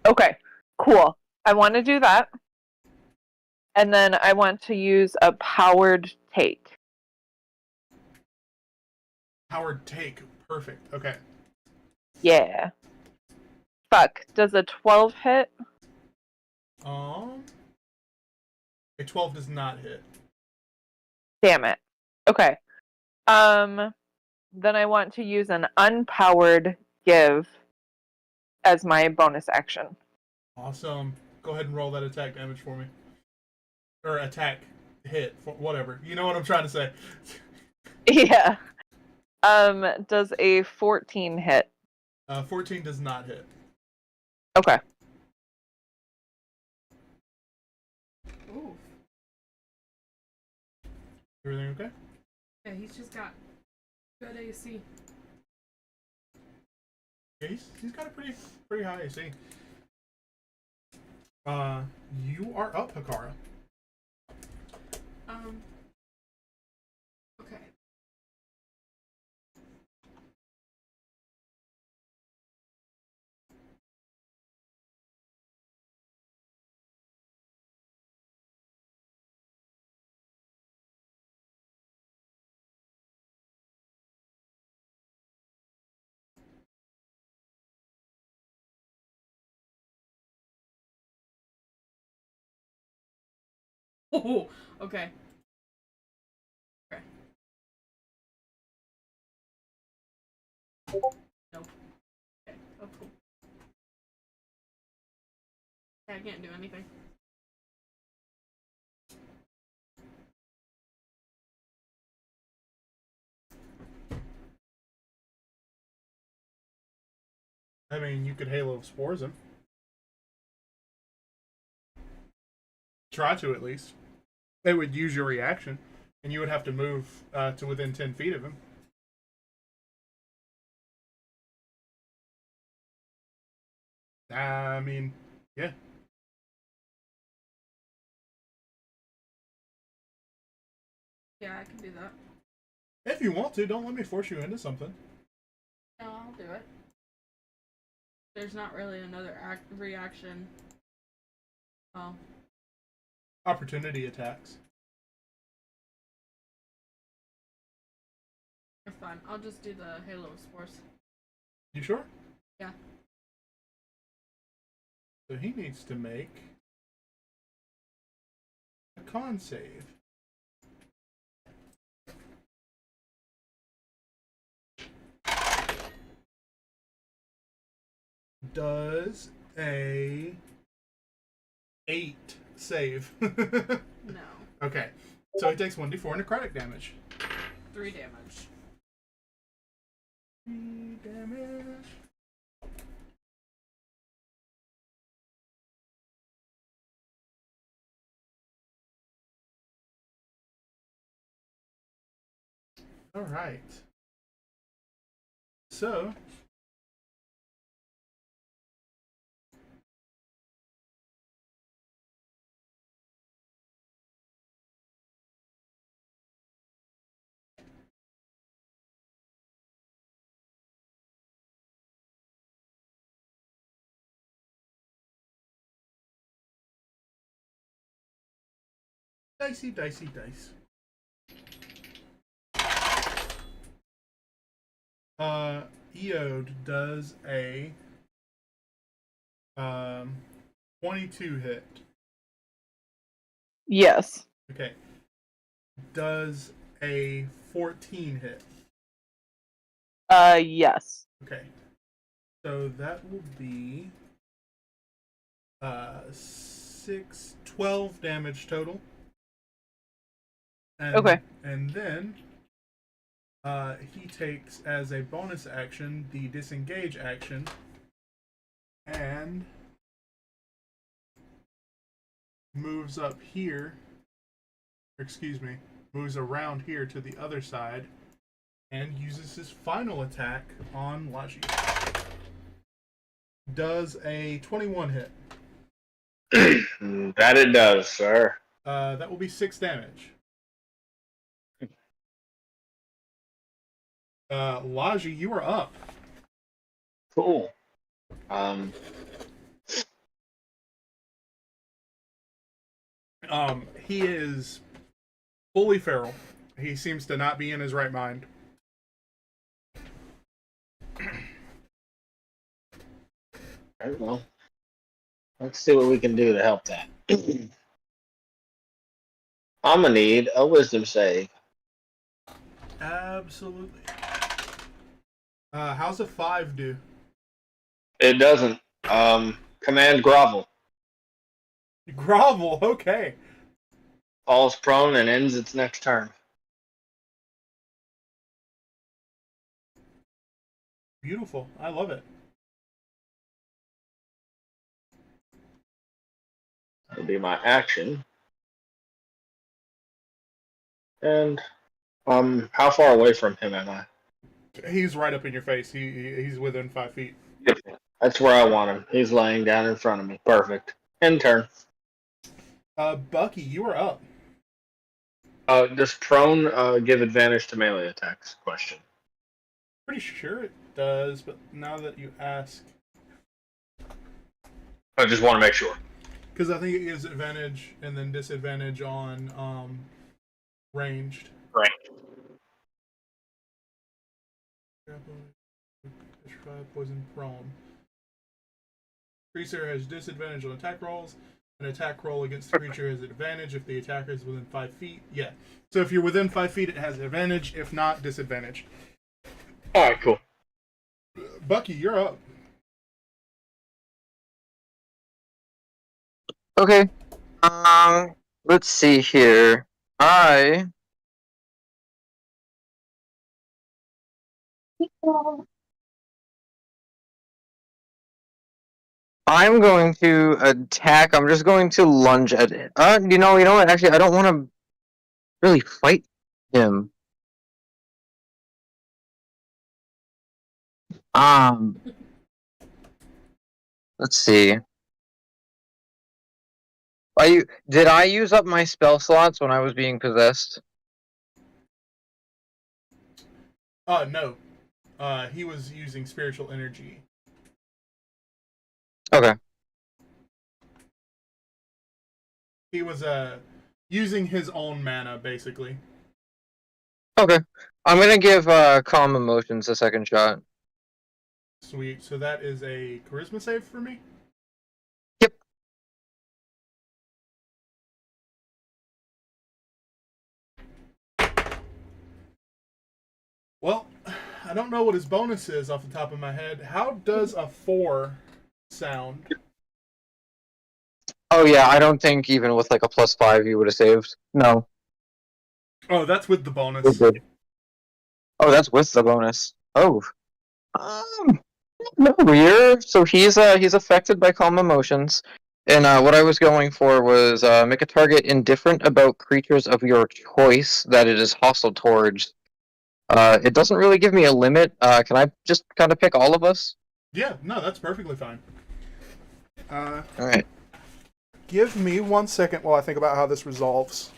Speaker 4: Okay, cool. I want to do that. And then I want to use a powered take.
Speaker 1: Powered take. Perfect. Okay.
Speaker 4: Yeah. Fuck. Does a 12 hit?
Speaker 1: A 12 does not hit.
Speaker 4: Damn it. Okay. Then I want to use an unpowered give as my bonus action.
Speaker 1: Awesome. Go ahead and roll that attack damage for me. Or attack hit, whatever. You know what I'm trying to say.
Speaker 4: Yeah. Does a 14 hit?
Speaker 1: 14 does not hit.
Speaker 4: Okay.
Speaker 3: Ooh.
Speaker 1: Everything okay?
Speaker 3: Yeah, he's just got good AC.
Speaker 1: Yeah, he's got a pretty high AC. You are up, Hikara.
Speaker 3: Okay. Oh, okay. Okay. Nope. Okay. Oh, cool. I can't do anything.
Speaker 1: I mean, you could Halo of Spores him. Try to, at least. It would use your reaction, and you would have to move to within 10 feet of him. I mean, yeah.
Speaker 3: Yeah, I can do that.
Speaker 1: If you want to, don't let me force you into something.
Speaker 3: No, I'll do it. There's not really another reaction. Oh.
Speaker 1: Opportunity attacks.
Speaker 3: It's fine. I'll just do the Halo of Spores.
Speaker 1: You sure?
Speaker 3: Yeah.
Speaker 1: So he needs to make a con save. Does a 8 save?
Speaker 3: No.
Speaker 1: Okay. So he takes 1d4 necrotic damage.
Speaker 3: 3 damage.
Speaker 1: 3 damage. Alright. So dicey, dicey, dice. Eode does a 22 hit.
Speaker 4: Yes.
Speaker 1: Okay. Does a 14 hit.
Speaker 4: Yes.
Speaker 1: Okay. So that will be 12 damage total. And,
Speaker 4: Okay.
Speaker 1: And then he takes as a bonus action the disengage action and moves up here. Excuse me, moves around here to the other side and uses his final attack on Laji. Does a 21 hit.
Speaker 2: That it does, sir.
Speaker 1: That will be 6 damage. Laji, you are up.
Speaker 2: Cool.
Speaker 1: He is fully feral. He seems to not be in his right mind.
Speaker 2: Alright, well, let's see what we can do to help that. I'm gonna need a wisdom save.
Speaker 1: Absolutely. How's a 5 do?
Speaker 2: It doesn't. Command grovel.
Speaker 1: Grovel, okay.
Speaker 2: Falls prone and ends its next turn.
Speaker 1: Beautiful. I love it.
Speaker 2: That'll be my action. And how far away from him am I?
Speaker 1: He's right up in your face. He's within 5 feet.
Speaker 2: That's where I want him. He's laying down in front of me. Perfect. End turn.
Speaker 1: Bucky, you are up.
Speaker 2: Does prone give advantage to melee attacks? Question.
Speaker 1: Pretty sure it does, but now that you ask,
Speaker 2: I just want to make sure.
Speaker 1: because I think it gives advantage and then disadvantage on ranged.
Speaker 2: Right.
Speaker 1: Petrified, poison, prone. Creature has disadvantage on attack rolls. An attack roll against the creature has advantage if the attacker is within 5 feet. Yeah. So if you're within 5 feet, it has advantage. If not, disadvantage.
Speaker 2: Alright, cool.
Speaker 1: Bucky, you're up.
Speaker 7: Okay. Let's see here. I'm going to attack. I'm just going to lunge at it. You know what? Actually, I don't want to really fight him. Let's see. Did I use up my spell slots when I was being possessed?
Speaker 1: No. He was using spiritual energy.
Speaker 7: Okay.
Speaker 1: He was using his own mana, basically.
Speaker 7: Okay. I'm gonna give Calm Emotions a second shot.
Speaker 1: Sweet. So that is a charisma save for me?
Speaker 7: Yep.
Speaker 1: Well, I don't know what his bonus is off the top of my head. How does a 4 sound?
Speaker 7: Oh yeah, I don't think even with like a +5 you would have saved. No.
Speaker 1: Oh, that's with the bonus.
Speaker 7: We're good. Oh, that's with the bonus. Oh. No, so he's affected by calm emotions. And what I was going for was make a target indifferent about creatures of your choice that it is hostile towards. It doesn't really give me a limit. Can I just kind of pick all of us?
Speaker 1: Yeah, no, that's perfectly fine.
Speaker 7: Alright.
Speaker 1: Give me 1 second while I think about how this resolves.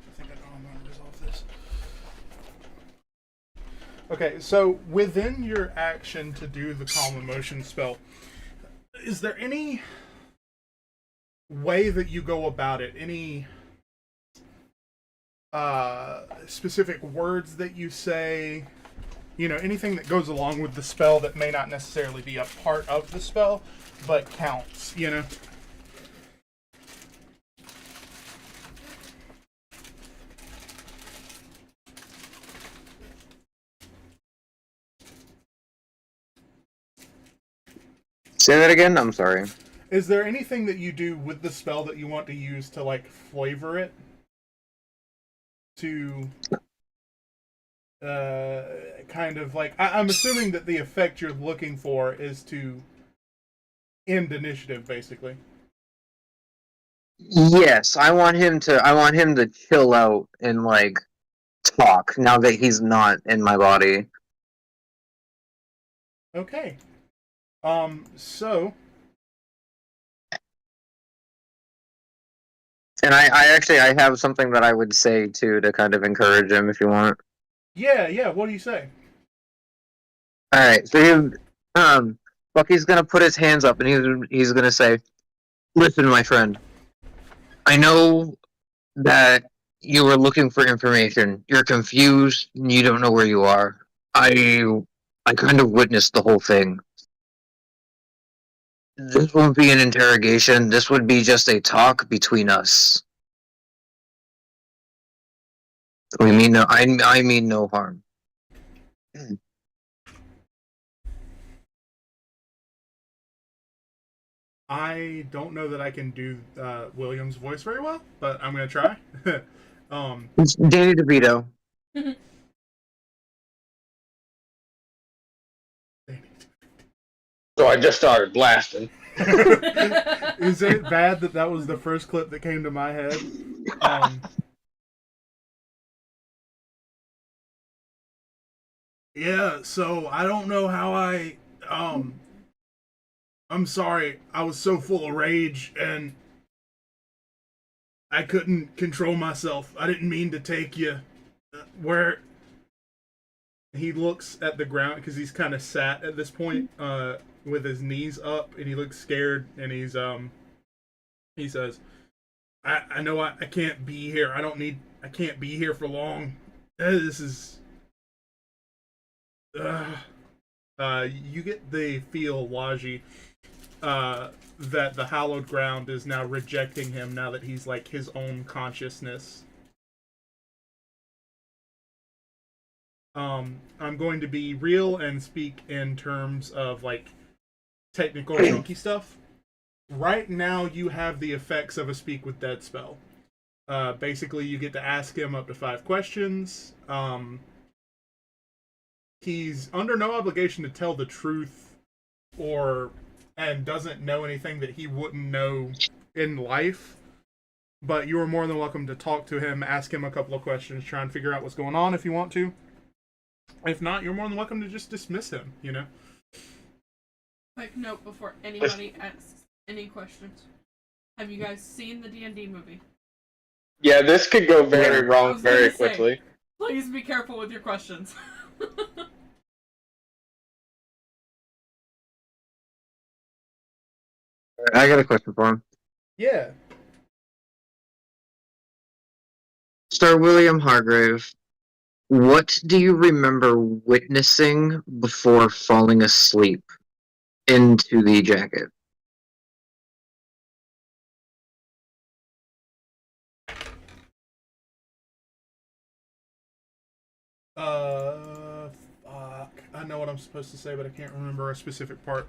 Speaker 1: I think I know how to resolve this. Okay, so within your action to do the calm emotion spell, is there any way that you go about it? Any specific words that you say? You know, anything that goes along with the spell that may not necessarily be a part of the spell, but counts, you know?
Speaker 7: Say that again? I'm sorry.
Speaker 1: Is there anything that you do with the spell that you want to use to, like, flavor it? To kind of like... I'm assuming that the effect you're looking for is to end initiative, basically.
Speaker 7: Yes, I want him to chill out and like talk now that he's not in my body.
Speaker 1: Okay. So...
Speaker 7: And I have something that I would say too to kind of encourage him if you want.
Speaker 1: Yeah, what do you say?
Speaker 7: Alright, so Bucky's gonna put his hands up and he's gonna say, "Listen, my friend. I know that you were looking for information. You're confused. And you don't know where you are. I kind of witnessed the whole thing. This won't be an interrogation. This would be just a talk between us. We mean no. I mean no harm."
Speaker 1: I don't know that I can do William's voice very well, but I'm gonna try.
Speaker 7: It's Danny DeVito.
Speaker 2: So I just started blasting.
Speaker 1: Is it bad that that was the first clip that came to my head? Yeah, so I don't know how I'm sorry. I was so full of rage and I couldn't control myself. I didn't mean to take you where he looks at the ground because he's kind of sat at this point with his knees up and he looks scared and he says, I know I can't be here. I can't be here for long. This is you get the feel, Waji, that the hallowed ground is now rejecting him now that he's like his own consciousness. I'm going to be real and speak in terms of like technical chunky stuff. Right now you have the effects of a speak with dead spell. Basically you get to ask him up to 5 questions. He's under no obligation to tell the truth and doesn't know anything that he wouldn't know in life. But you are more than welcome to talk to him, ask him a couple of questions, try and figure out what's going on if you want to. If not, you're more than welcome to just dismiss him, you know?
Speaker 3: Quick note before anybody asks any questions. Have you guys seen the D&D movie?
Speaker 2: Yeah, this could go very
Speaker 3: I
Speaker 2: wrong
Speaker 3: was gonna
Speaker 2: very
Speaker 3: say,
Speaker 2: quickly.
Speaker 3: Please be careful with your questions.
Speaker 7: I got a question for him.
Speaker 1: Yeah.
Speaker 7: Sir William Hargrave, what do you remember witnessing before falling asleep into the jacket?
Speaker 1: Fuck. I know what I'm supposed to say, but I can't remember a specific part.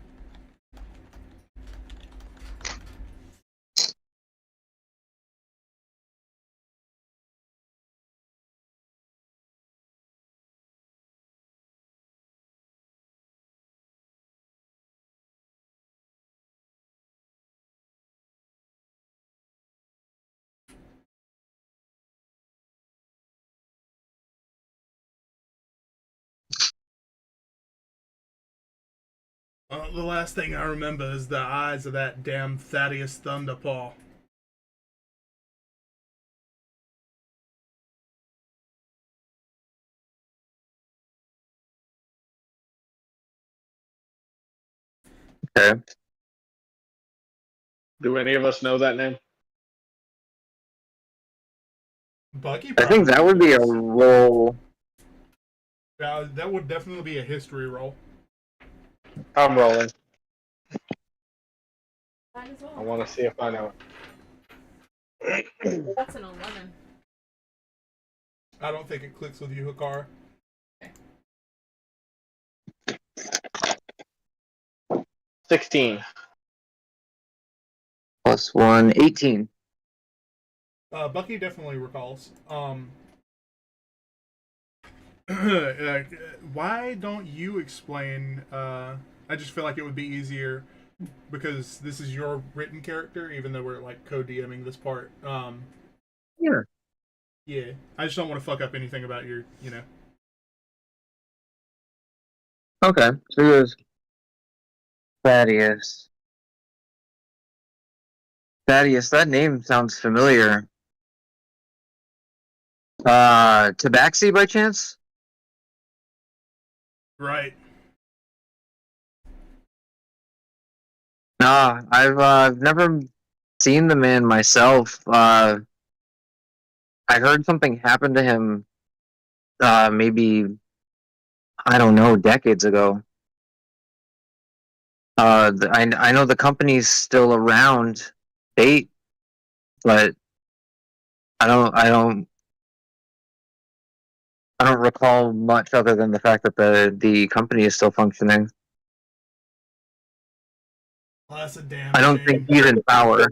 Speaker 1: The last thing I remember is the eyes of that damn Thaddeus Thunderpaw.
Speaker 7: Okay.
Speaker 2: Do any of us know that name?
Speaker 1: Bucky
Speaker 7: I think that would be a roll.
Speaker 1: That would definitely be a history roll.
Speaker 2: I'm rolling.
Speaker 3: Might as
Speaker 2: I
Speaker 3: well.
Speaker 2: want to see if I know it.
Speaker 3: That's an 11.
Speaker 1: I don't think it clicks with you, Hikara.
Speaker 2: 16.
Speaker 7: Plus 1, 18.
Speaker 1: Bucky definitely recalls. Why don't you explain? I just feel like it would be easier because this is your written character, even though we're like co-DMing this part.
Speaker 7: Yeah.
Speaker 1: Yeah, I just don't want to fuck up anything about your, you know.
Speaker 7: Okay. So he goes, Thaddeus. Thaddeus, that name sounds familiar. Tabaxi by chance?
Speaker 1: Right.
Speaker 7: Nah, I've never seen the man myself. I heard something happened to him. Maybe I don't know, decades ago. I know the company's still around, date, but I don't recall much other than the fact that the company is still functioning.
Speaker 1: Well, that's a damn
Speaker 7: I don't think
Speaker 1: shame.
Speaker 7: he's in power.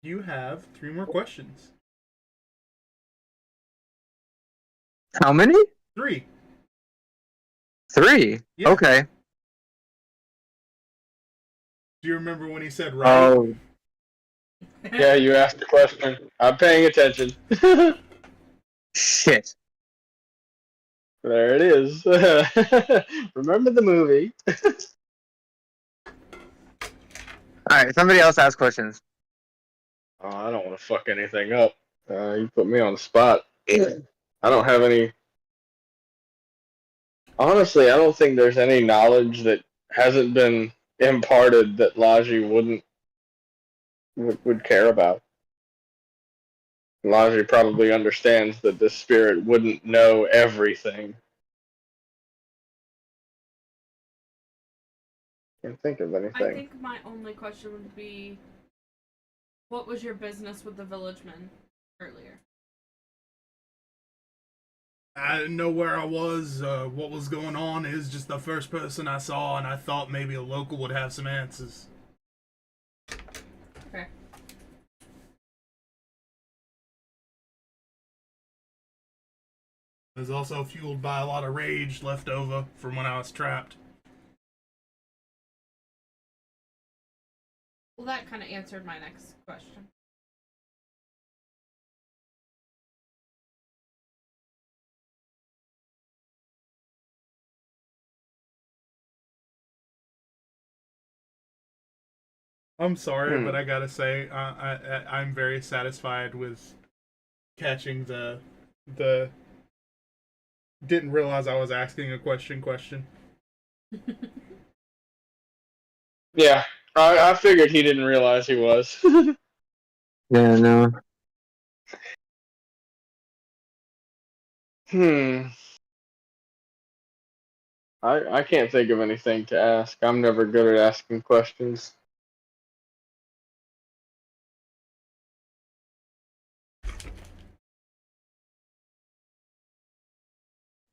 Speaker 1: You have 3 more questions.
Speaker 7: How many?
Speaker 1: 3.
Speaker 7: 3.
Speaker 1: Yeah.
Speaker 7: Okay.
Speaker 1: Do you remember when he said right?
Speaker 7: Oh,
Speaker 2: Yeah, you asked the question. I'm paying attention.
Speaker 7: shit.
Speaker 2: There it is. Remember the movie?
Speaker 7: All right, somebody else ask questions.
Speaker 2: Oh, I don't want to fuck anything up. You put me on the spot. I don't have any. Honestly, I don't think there's any knowledge that hasn't been imparted that Laji would care about. Laji probably understands that this spirit wouldn't know everything. Can't think of
Speaker 3: I
Speaker 2: anything.
Speaker 3: think my only question would be, what was your business with the village men earlier?
Speaker 1: I didn't know where I was, what was going on. It was just the first person I saw, and I thought maybe a local would have some answers.
Speaker 3: Okay.
Speaker 1: It was also fueled by a lot of rage left over from when I was trapped.
Speaker 3: Well, that kind of answered my next question.
Speaker 1: I'm sorry, but I gotta say, I'm very satisfied with catching the didn't realize I was asking a question.
Speaker 2: Yeah, I figured he didn't realize he was.
Speaker 7: Yeah, no.
Speaker 2: Hmm. I can't think of anything to ask. I'm never good at asking questions.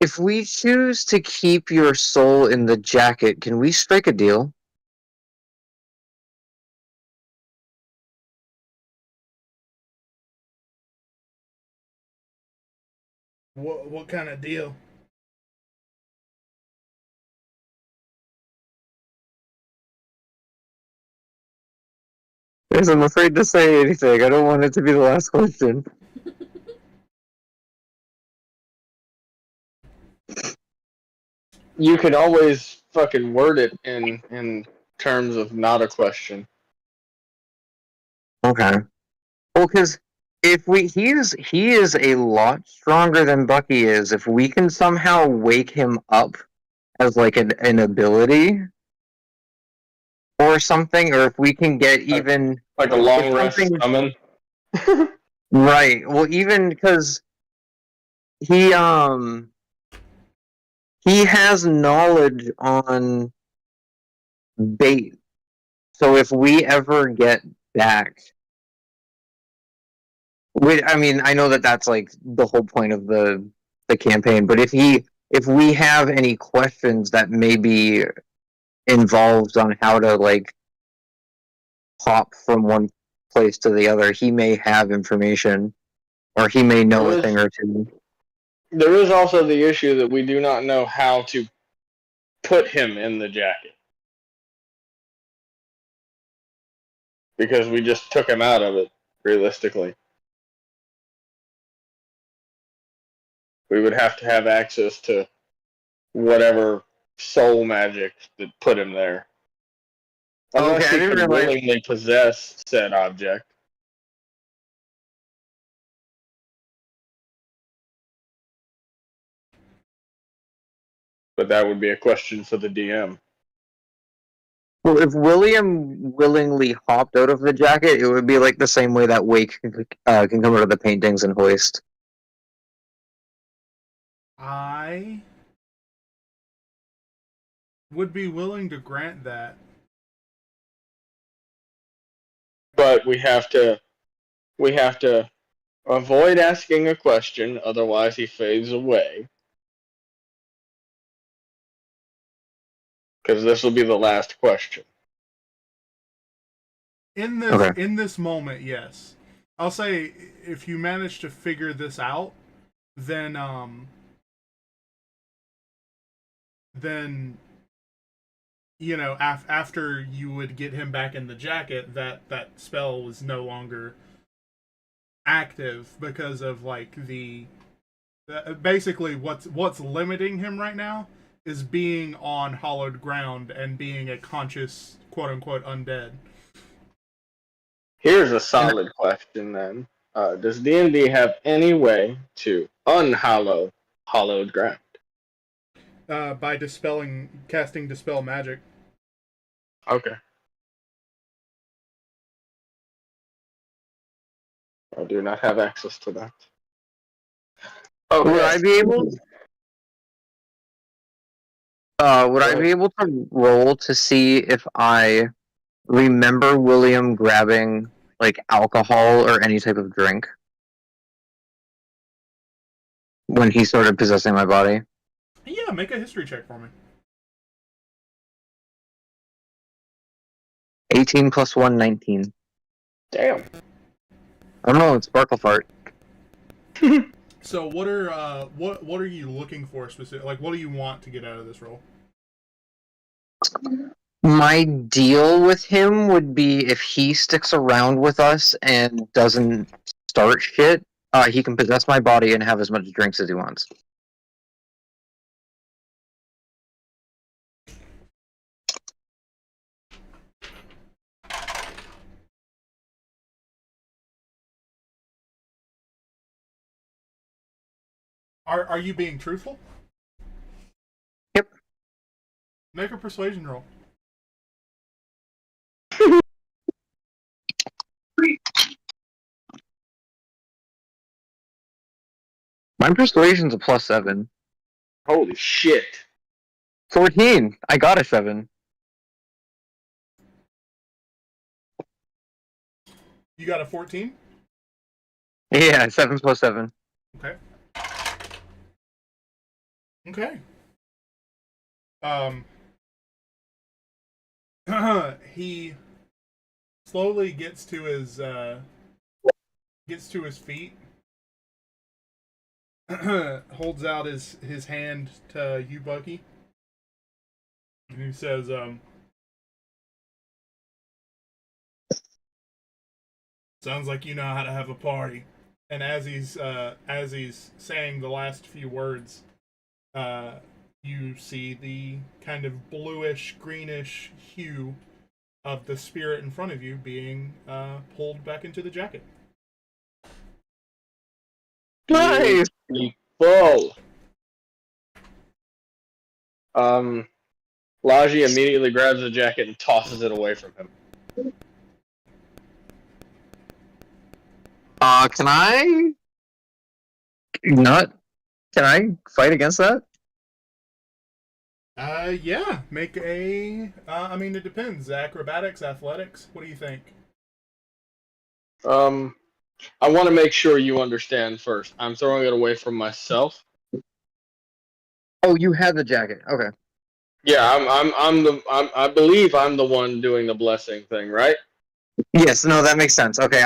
Speaker 7: If we choose to keep your soul in the jacket, can we strike a deal?
Speaker 1: What kind of deal?
Speaker 7: Yes, I'm afraid to say anything. I don't want it to be the last question.
Speaker 2: You could always fucking word it in terms of not a question.
Speaker 7: Okay. Well, because if he is a lot stronger than Bucky is. If we can somehow wake him up as like an ability or something, or if we can get even
Speaker 2: Like a long
Speaker 7: if
Speaker 2: rest
Speaker 7: something
Speaker 2: summon.
Speaker 7: right. Well, even because he he has knowledge on bait. So if we ever get back, I mean, I know that that's like the whole point of the campaign. But if we have any questions that may be involved on how to like hop from one place to the other, he may have information, or he may know a thing or two.
Speaker 2: There is also the issue that we do not know how to put him in the jacket. Because we just took him out of it, realistically. We would have to have access to whatever soul magic that put him there. Unless
Speaker 7: Okay, I
Speaker 2: he
Speaker 7: didn't
Speaker 2: could
Speaker 7: realize.
Speaker 2: willingly possess said object. But that would be a question for the DM.
Speaker 7: Well, if William willingly hopped out of the jacket, it would be like the same way that Wake can come out of the paintings and hoist.
Speaker 1: I would be willing to grant that.
Speaker 2: But we have to avoid asking a question, otherwise he fades away. Because this will be the last question.
Speaker 1: In this moment, yes. I'll say if you manage to figure this out, then you know, after you would get him back in the jacket, that spell was no longer active because of like the basically what's limiting him right now is being on hollowed ground and being a conscious quote unquote undead.
Speaker 2: Here's a solid question then. Does D&D have any way to unhollow hollowed ground?
Speaker 1: By casting dispel magic.
Speaker 2: Okay. I do not have access to that. Okay.
Speaker 7: Would I be able? Would I be able to roll to see if I remember William grabbing like alcohol or any type of drink when he started possessing my body?
Speaker 1: Yeah, make a history check for me.
Speaker 7: 18 plus 1, 19.
Speaker 2: Damn.
Speaker 7: I don't know, it's Sparkle Fart.
Speaker 1: So what are you looking for specific? Like, what do you want to get out of this roll?
Speaker 7: My deal with him would be if he sticks around with us and doesn't start shit, he can possess my body and have as much drinks as he wants.
Speaker 1: Are you being truthful?
Speaker 7: Yep.
Speaker 1: Make a persuasion roll.
Speaker 7: My persuasion's a plus 7.
Speaker 2: Holy shit.
Speaker 7: 14. I got a 7.
Speaker 1: You got a 14?
Speaker 7: Yeah, 7 plus 7.
Speaker 1: Okay. Okay. He slowly gets to his feet. Holds out his hand to you, Bucky. And he says, sounds like you know how to have a party. And as he's saying the last few words, you see the kind of bluish, greenish hue of the spirit in front of you being pulled back into the jacket.
Speaker 7: Nice!
Speaker 2: Full. Laji immediately grabs the jacket and tosses it away from him.
Speaker 7: Can I... Not... Can I fight against that?
Speaker 1: Yeah. Make a, I mean, it depends. Acrobatics, athletics, what do you think?
Speaker 2: I want to make sure you understand first. I'm throwing it away from myself.
Speaker 7: Oh, you had the jacket. Okay.
Speaker 2: Yeah, I believe I'm the one doing the blessing thing, right?
Speaker 7: Yes, no, that makes sense. Okay,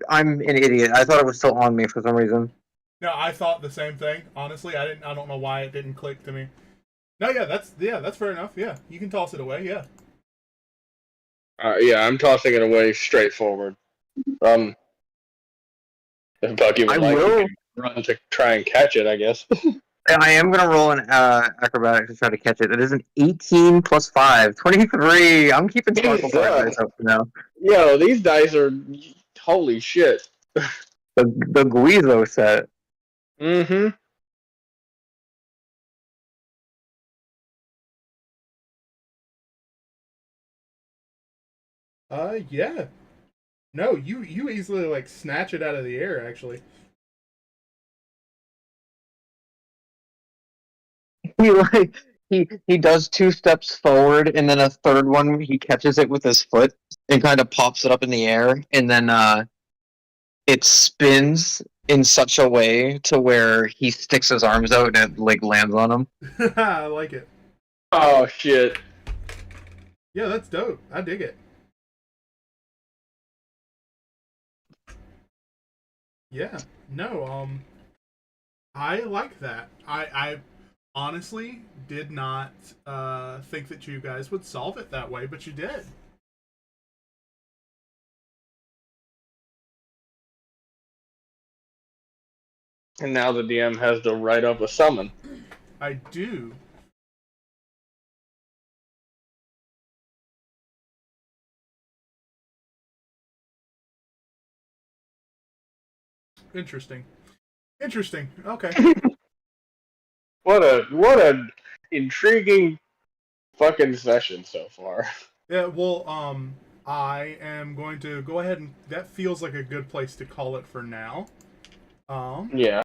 Speaker 7: I'm an idiot. I thought it was still on me for some reason.
Speaker 1: No, I thought the same thing. Honestly, I don't know why it didn't click to me. No, yeah, that's fair enough. Yeah, you can toss it away. Yeah.
Speaker 2: Yeah, I'm tossing it away straightforward. If Bucky would like, he can run to try and catch it, I guess.
Speaker 7: I am gonna roll an acrobatic to try to catch it. It is an 18 plus 5, 23. I'm keeping sparkle
Speaker 2: Jesus.
Speaker 7: dice up for now.
Speaker 2: Yo, these dice are holy shit.
Speaker 7: The Guizo set.
Speaker 2: Mm-hmm.
Speaker 1: Yeah. No, you easily like snatch it out of the air. Actually,
Speaker 7: He does 2 steps forward and then a third one he catches it with his foot and kind of pops it up in the air and then it spins in such a way to where he sticks his arms out and it like lands on him.
Speaker 1: I like it.
Speaker 2: Oh shit.
Speaker 1: Yeah, that's dope. I dig it. Yeah. No. I like that. I honestly did not think that you guys would solve it that way, but you did.
Speaker 2: And now the DM has to write up a summon.
Speaker 1: I do. Interesting. Interesting. Okay.
Speaker 2: What a intriguing fucking session so far.
Speaker 1: Yeah, well, I am going to go ahead and that feels like a good place to call it for now.
Speaker 2: Yeah.